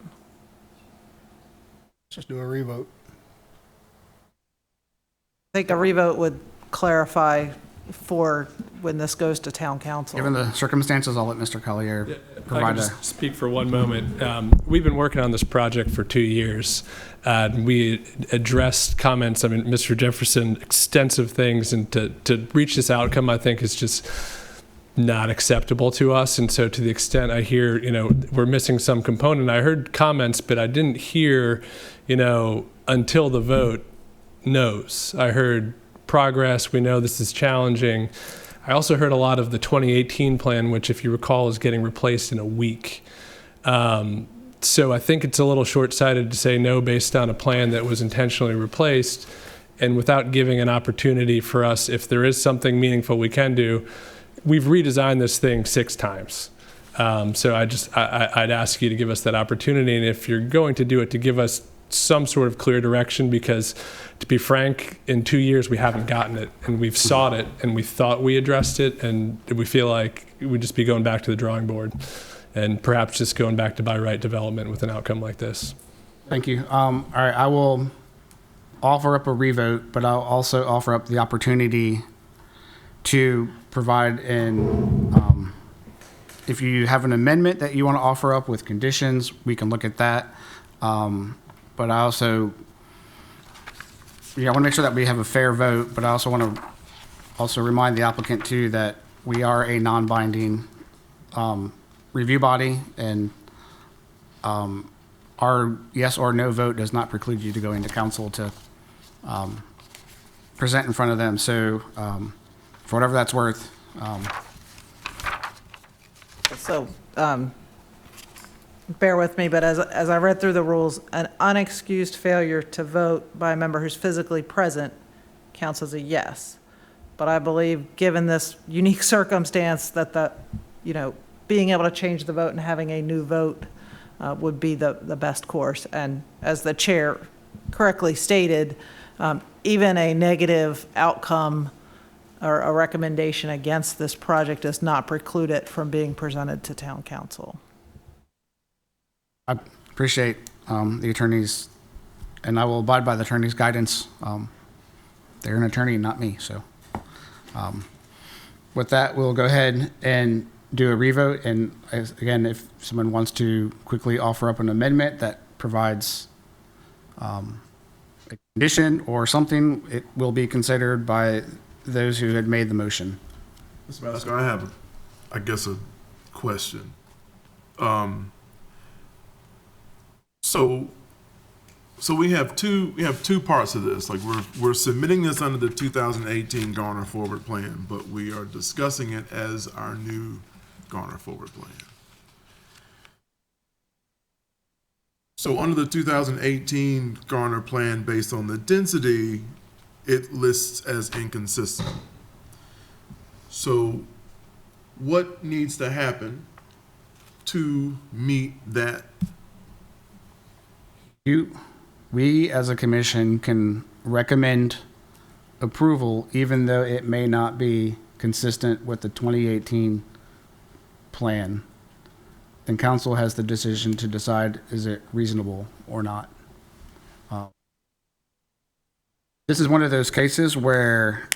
Speaker 8: Just do a revote.
Speaker 14: I think a revote would clarify for when this goes to town council.
Speaker 2: Given the circumstances, I'll let Mr. Collier
Speaker 15: If I
Speaker 2: provide
Speaker 15: can just speak for one moment. We've been working on this project for 2 years. We addressed comments, I mean, Mr. Jefferson, extensive things, and to reach this outcome, I think, is just not acceptable to us. And so to the extent I hear, we're missing some component, I heard comments, but I didn't hear, until the vote, no's. I heard progress. We know this is challenging. I also heard a lot of the 2018 plan, which, if you recall, is getting replaced in a week. So I think it's a little short-sighted to say no based on a plan that was intentionally replaced, and without giving an opportunity for us, if there is something meaningful we can do. We've redesigned this thing 6 times. So I'd ask you to give us that opportunity, and if you're going to do it, to give us some sort of clear direction, because to be frank, in 2 years we haven't gotten it, and we've sought it, and we thought we addressed it, and we feel like we'd just be going back to the drawing board and perhaps just going back to by right development with an outcome like this.
Speaker 2: Thank you. All right, I will offer up a revote, but I'll also offer up the opportunity to provide if you have an amendment that you want to offer up with conditions, we can look at that. But I also, I want to make sure that we have a fair vote, but I also want to also remind the applicant too that we are a non-binding review body, and our yes or no vote does not preclude you to go into council to present in front of them. So for whatever that's worth.
Speaker 14: Bear with me, but as I read through the rules, an unexcused failure to vote by a member who's physically present counts as a yes. But I believe, given this unique circumstance, that being able to change the vote and having a new vote would be the best course. And as the chair correctly stated, even a negative outcome or a recommendation against this project does not preclude it from being presented to town council.
Speaker 2: I appreciate the attorney's, and I will abide by the attorney's guidance. They're an attorney, not me. So with that, we'll go ahead and do a revote. And again, if someone wants to quickly offer up an amendment that provides a condition or something, it will be considered by those who had made the motion.
Speaker 4: Mr. Masco, I have, I guess, a question. So we have two parts of this. Like we're submitting this under the 2018 Garner Forward Plan, but we are discussing it as our new Garner Forward Plan. So under the 2018 Garner Plan, based on the density, it lists as inconsistent. So what needs to happen to meet that?
Speaker 2: We as a commission can recommend approval even though it may not be consistent with the 2018 plan. Then council has the decision to decide, is it reasonable or not? This is one of those cases where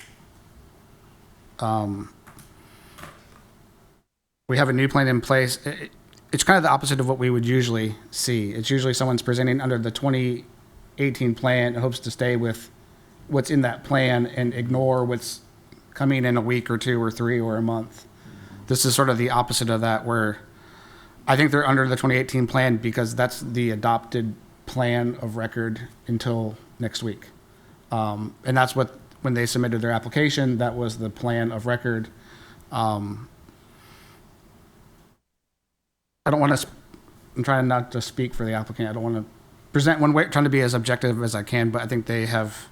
Speaker 2: we have a new plan in place. It's kind of the opposite of what we would usually see. It's usually someone's presenting under the 2018 plan and hopes to stay with what's in that plan and ignore what's coming in a week or two or three or a month. This is sort of the opposite of that, where I think they're under the 2018 plan because that's the adopted plan of record until next week. And that's what, when they submitted their application, that was the plan of record. I don't want to, I'm trying not to speak for the applicant. I don't want to present one way, trying to be as objective as I can, but I think they have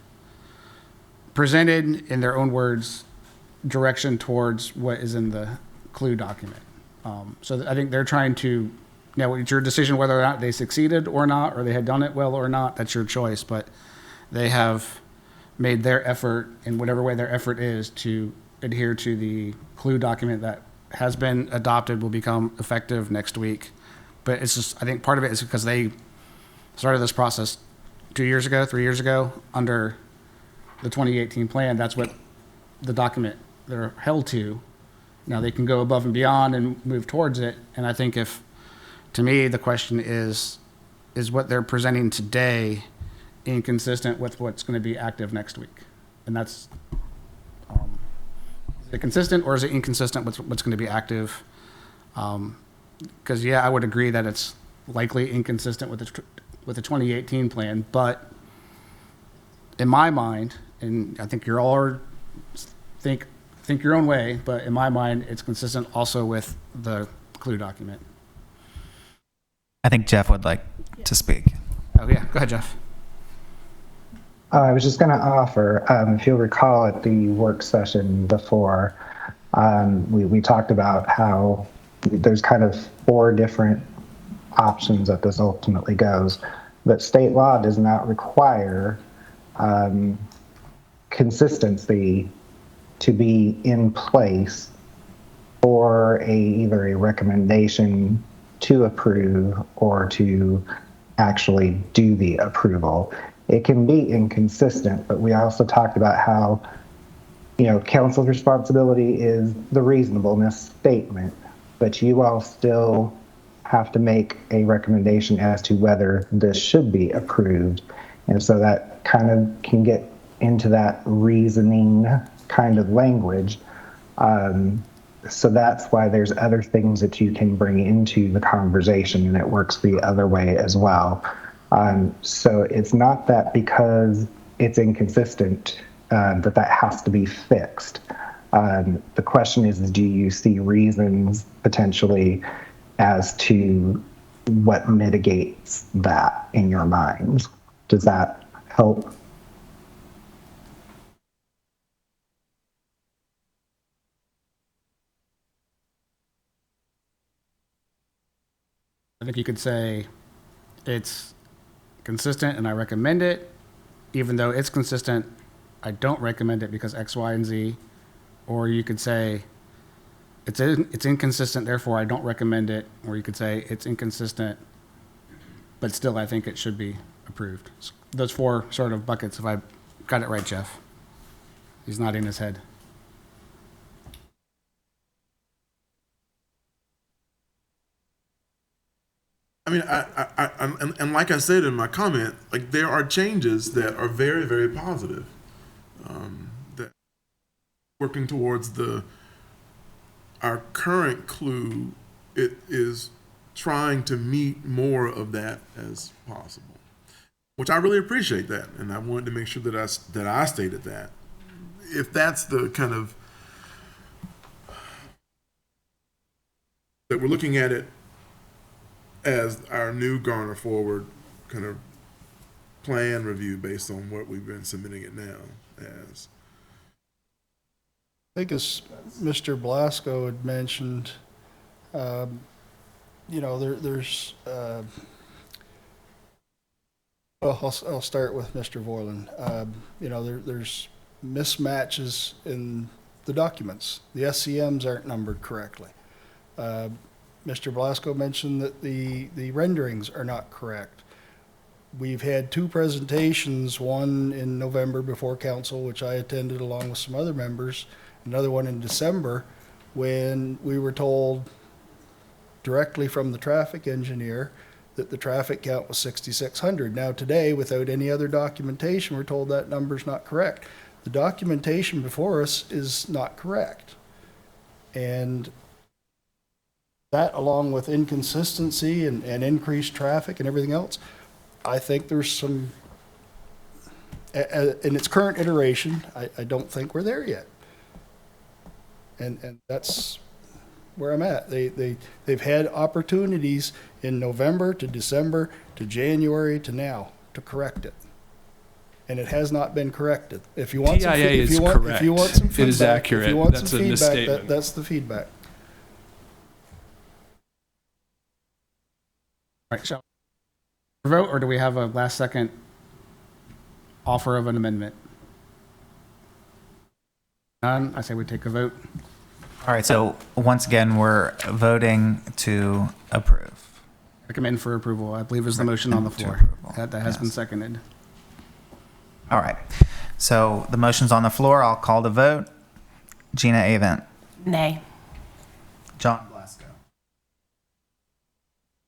Speaker 2: presented in their own words direction towards what is in the clue document. So I think they're trying to, now it's your decision whether or not they succeeded or not, or they had done it well or not, that's your choice, but they have made their effort in whatever way their effort is to adhere to the clue document that has been adopted, will become effective next week. But it's just, I think part of it is because they started this process 2 years ago, 3 years ago, under the 2018 plan. That's what the document they're held to. Now they can go above and beyond and move towards it. And I think if, to me, the question is what they're presenting today inconsistent with what's going to be active next week? And that's, is it consistent or is it inconsistent with what's going to be active? Because yeah, I would agree that it's likely inconsistent with the 2018 plan, but in my mind, and I think you're all think your own way, but in my mind, it's consistent also with the clue document.
Speaker 13: I think Jeff would like to speak.
Speaker 2: Oh yeah, go ahead, Jeff.
Speaker 12: I was just going to offer, if you'll recall at the work session before, we talked about how there's kind of 4 different options that this ultimately goes, but state law does not require consistency to be in place for either a recommendation to approve or to actually do the approval. It can be inconsistent, but we also talked about how, council's responsibility is the reasonableness statement, but you all still have to make a recommendation as to whether this should be approved. And so that kind of can get into that reasoning kind of language. So that's why there's other things that you can bring into the conversation, and it works the other way as well. So it's not that because it's inconsistent that has to be fixed. The question is do you see reasons potentially as to what mitigates that in your minds? Does that help?
Speaker 2: I think you could say it's consistent and I recommend it. Even though it's consistent, I don't recommend it because X, Y, and Z. Or you could say it's inconsistent, therefore I don't recommend it. Or you could say it's inconsistent, but still I think it should be approved. Those four sort of buckets, if I got it right, Jeff. He's nodding his head.
Speaker 4: I mean, and like I said in my comment, like there are changes that are very, very positive. That working towards our current clue, it is trying to meet more of that as possible, which I really appreciate that, and I wanted to make sure that I stated that. If that's the kind of that we're looking at it as our new Garner Forward kind of plan review based on what we've been submitting it now as.
Speaker 8: I think as Mr. Blasco had mentioned, there's well, I'll start with Mr. Vorlin. There's mismatches in the documents. The SCMs aren't numbered correctly. Mr. Blasco mentioned that the renderings are not correct. We've had two presentations, one in November before council, which I attended along with some other members, another one in December, when we were told directly from the traffic engineer that the traffic count was 6,600. Now today, without any other documentation, we're told that number's not correct. The documentation before us is not correct. And that, along with inconsistency and increased traffic and everything else, I think there's some, in its current iteration, I don't think we're there yet. And that's where I'm at. They've had opportunities in November to December to January to now to correct it. And it has not been corrected. If you want some
Speaker 15: PIA is correct.
Speaker 8: If you want some feedback,
Speaker 15: it is accurate.
Speaker 8: If you want
Speaker 15: That's
Speaker 8: some
Speaker 15: a
Speaker 8: feedback,
Speaker 15: misstatement.
Speaker 8: that's the feedback.
Speaker 2: All right, shall we vote, or do we have a last second offer of an amendment? None. I say we take a vote.
Speaker 13: All right, so once again, we're voting to approve.
Speaker 2: Recommend for approval, I believe is the motion on the floor. That has been seconded.
Speaker 13: All right, so the motion's on the floor. I'll call the vote. Gina Avent.
Speaker 7: Nay.
Speaker 13: John Blasco.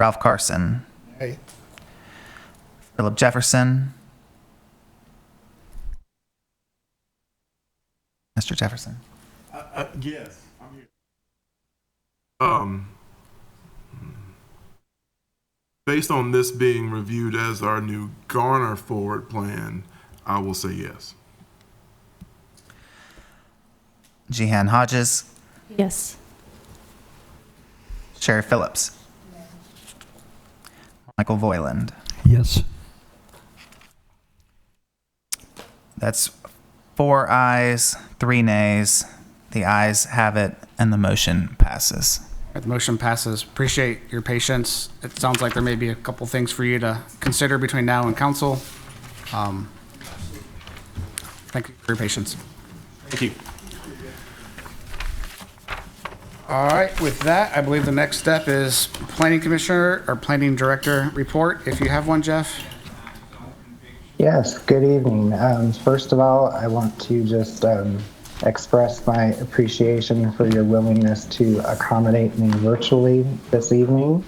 Speaker 13: Ralph Carson.
Speaker 8: Hey.
Speaker 13: Philip Jefferson. Mr. Jefferson.
Speaker 4: Yes, I'm here. Based on this being reviewed as our new Garner Forward plan, I will say yes.
Speaker 13: Jehan Hodges.
Speaker 6: Yes.
Speaker 13: Sherry Phillips. Michael Voiland.
Speaker 3: Yes.
Speaker 13: That's 4 ayes, 3 nays. The ayes have it, and the motion passes.
Speaker 2: The motion passes. Appreciate your patience. It sounds like there may be a couple things for you to consider between now and council. Thank you for your patience.
Speaker 15: Thank you.
Speaker 2: All right, with that, I believe the next step is planning commissioner or planning director report. If you have one, Jeff.
Speaker 12: Yes, good evening. First of all, I want to just express my appreciation for your willingness to accommodate me virtually this evening.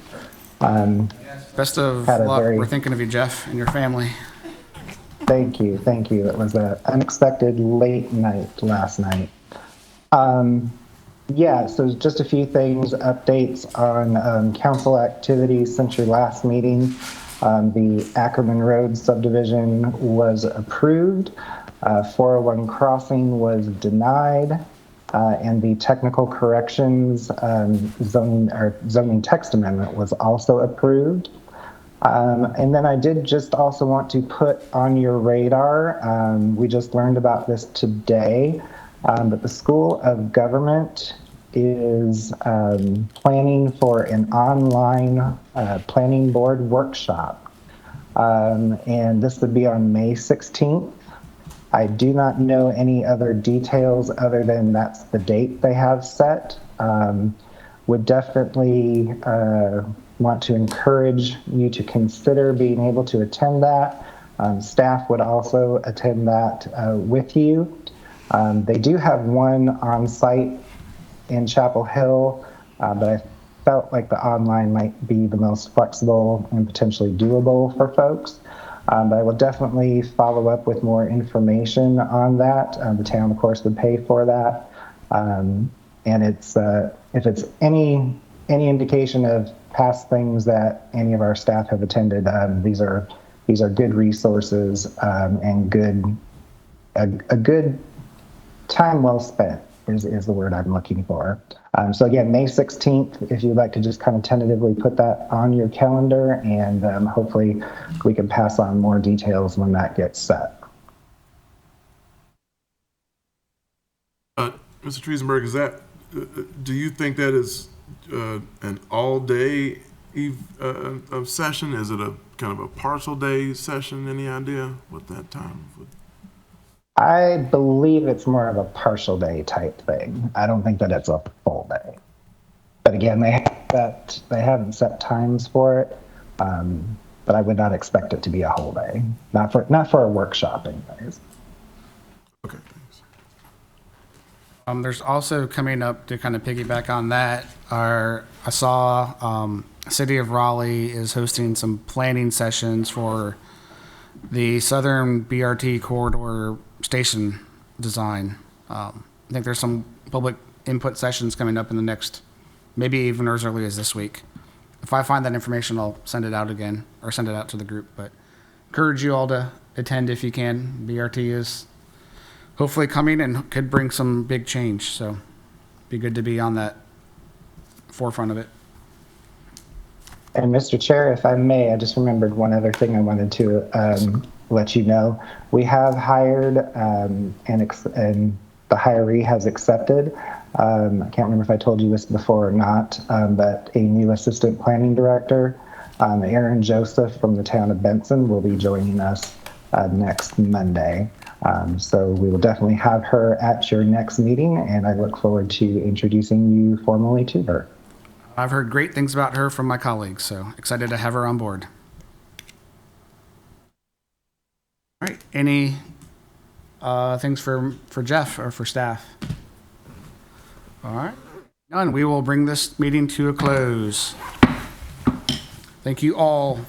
Speaker 2: Best of luck. We're thinking of you, Jeff, and your family.
Speaker 12: Thank you. It was an unexpected late night last night. So just a few things, updates on council activities since your last meeting. The Ackerman Road subdivision was approved. 401 crossing was denied, and the technical corrections zoning text amendment was also approved. And then I did just also want to put on your radar, we just learned about this today, but the School of Government is planning for an online planning board workshop. And this would be on May 16th. I do not know any other details other than that's the date they have set. Would definitely want to encourage you to consider being able to attend that. Staff would also attend that with you. They do have one on site in Chapel Hill, but I felt like the online might be the most flexible and potentially doable for folks. But I will definitely follow up with more information on that. The town, of course, would pay for that. And it's if it's any indication of past things that any of our staff have attended, these are good resources and a good time well spent is the word I'm looking for. So again, May 16th, if you'd like to just kind of tentatively put that on your calendar, and hopefully we can pass on more details when that gets set.
Speaker 4: Mr. Triesenberg, is that, do you think that is an all-day session? Is it a kind of a partial day session? Any idea what that time would?
Speaker 12: I believe it's more of a partial day type thing. I don't think that it's a full day. But again, they haven't set times for it. But I would not expect it to be a whole day. Not for a workshop, anyways.
Speaker 4: Okay.
Speaker 2: There's also coming up to kind of piggyback on that. I saw City of Raleigh is hosting some planning sessions for the Southern BRT corridor station design. I think there's some public input sessions coming up in the next, maybe even as early as this week. If I find that information, I'll send it out again or send it out to the group. But encourage you all to attend if you can. BRT is hopefully coming and could bring some big change. So be good to be on that forefront of it.
Speaker 12: And Mr. Chair, if I may, I just remembered one other thing I wanted to let you know. We have hired and the hiree has accepted. I can't remember if I told you this before or not, but a new assistant planning director, Erin Joseph from the town of Benson, will be joining us next Monday. So we will definitely have her at your next meeting, and I look forward to introducing you formally to her.
Speaker 2: I've heard great things about her from my colleagues, so excited to have her on board. All right, any things for Jeff or for staff? All right, none. We will bring this meeting to a close. Thank you all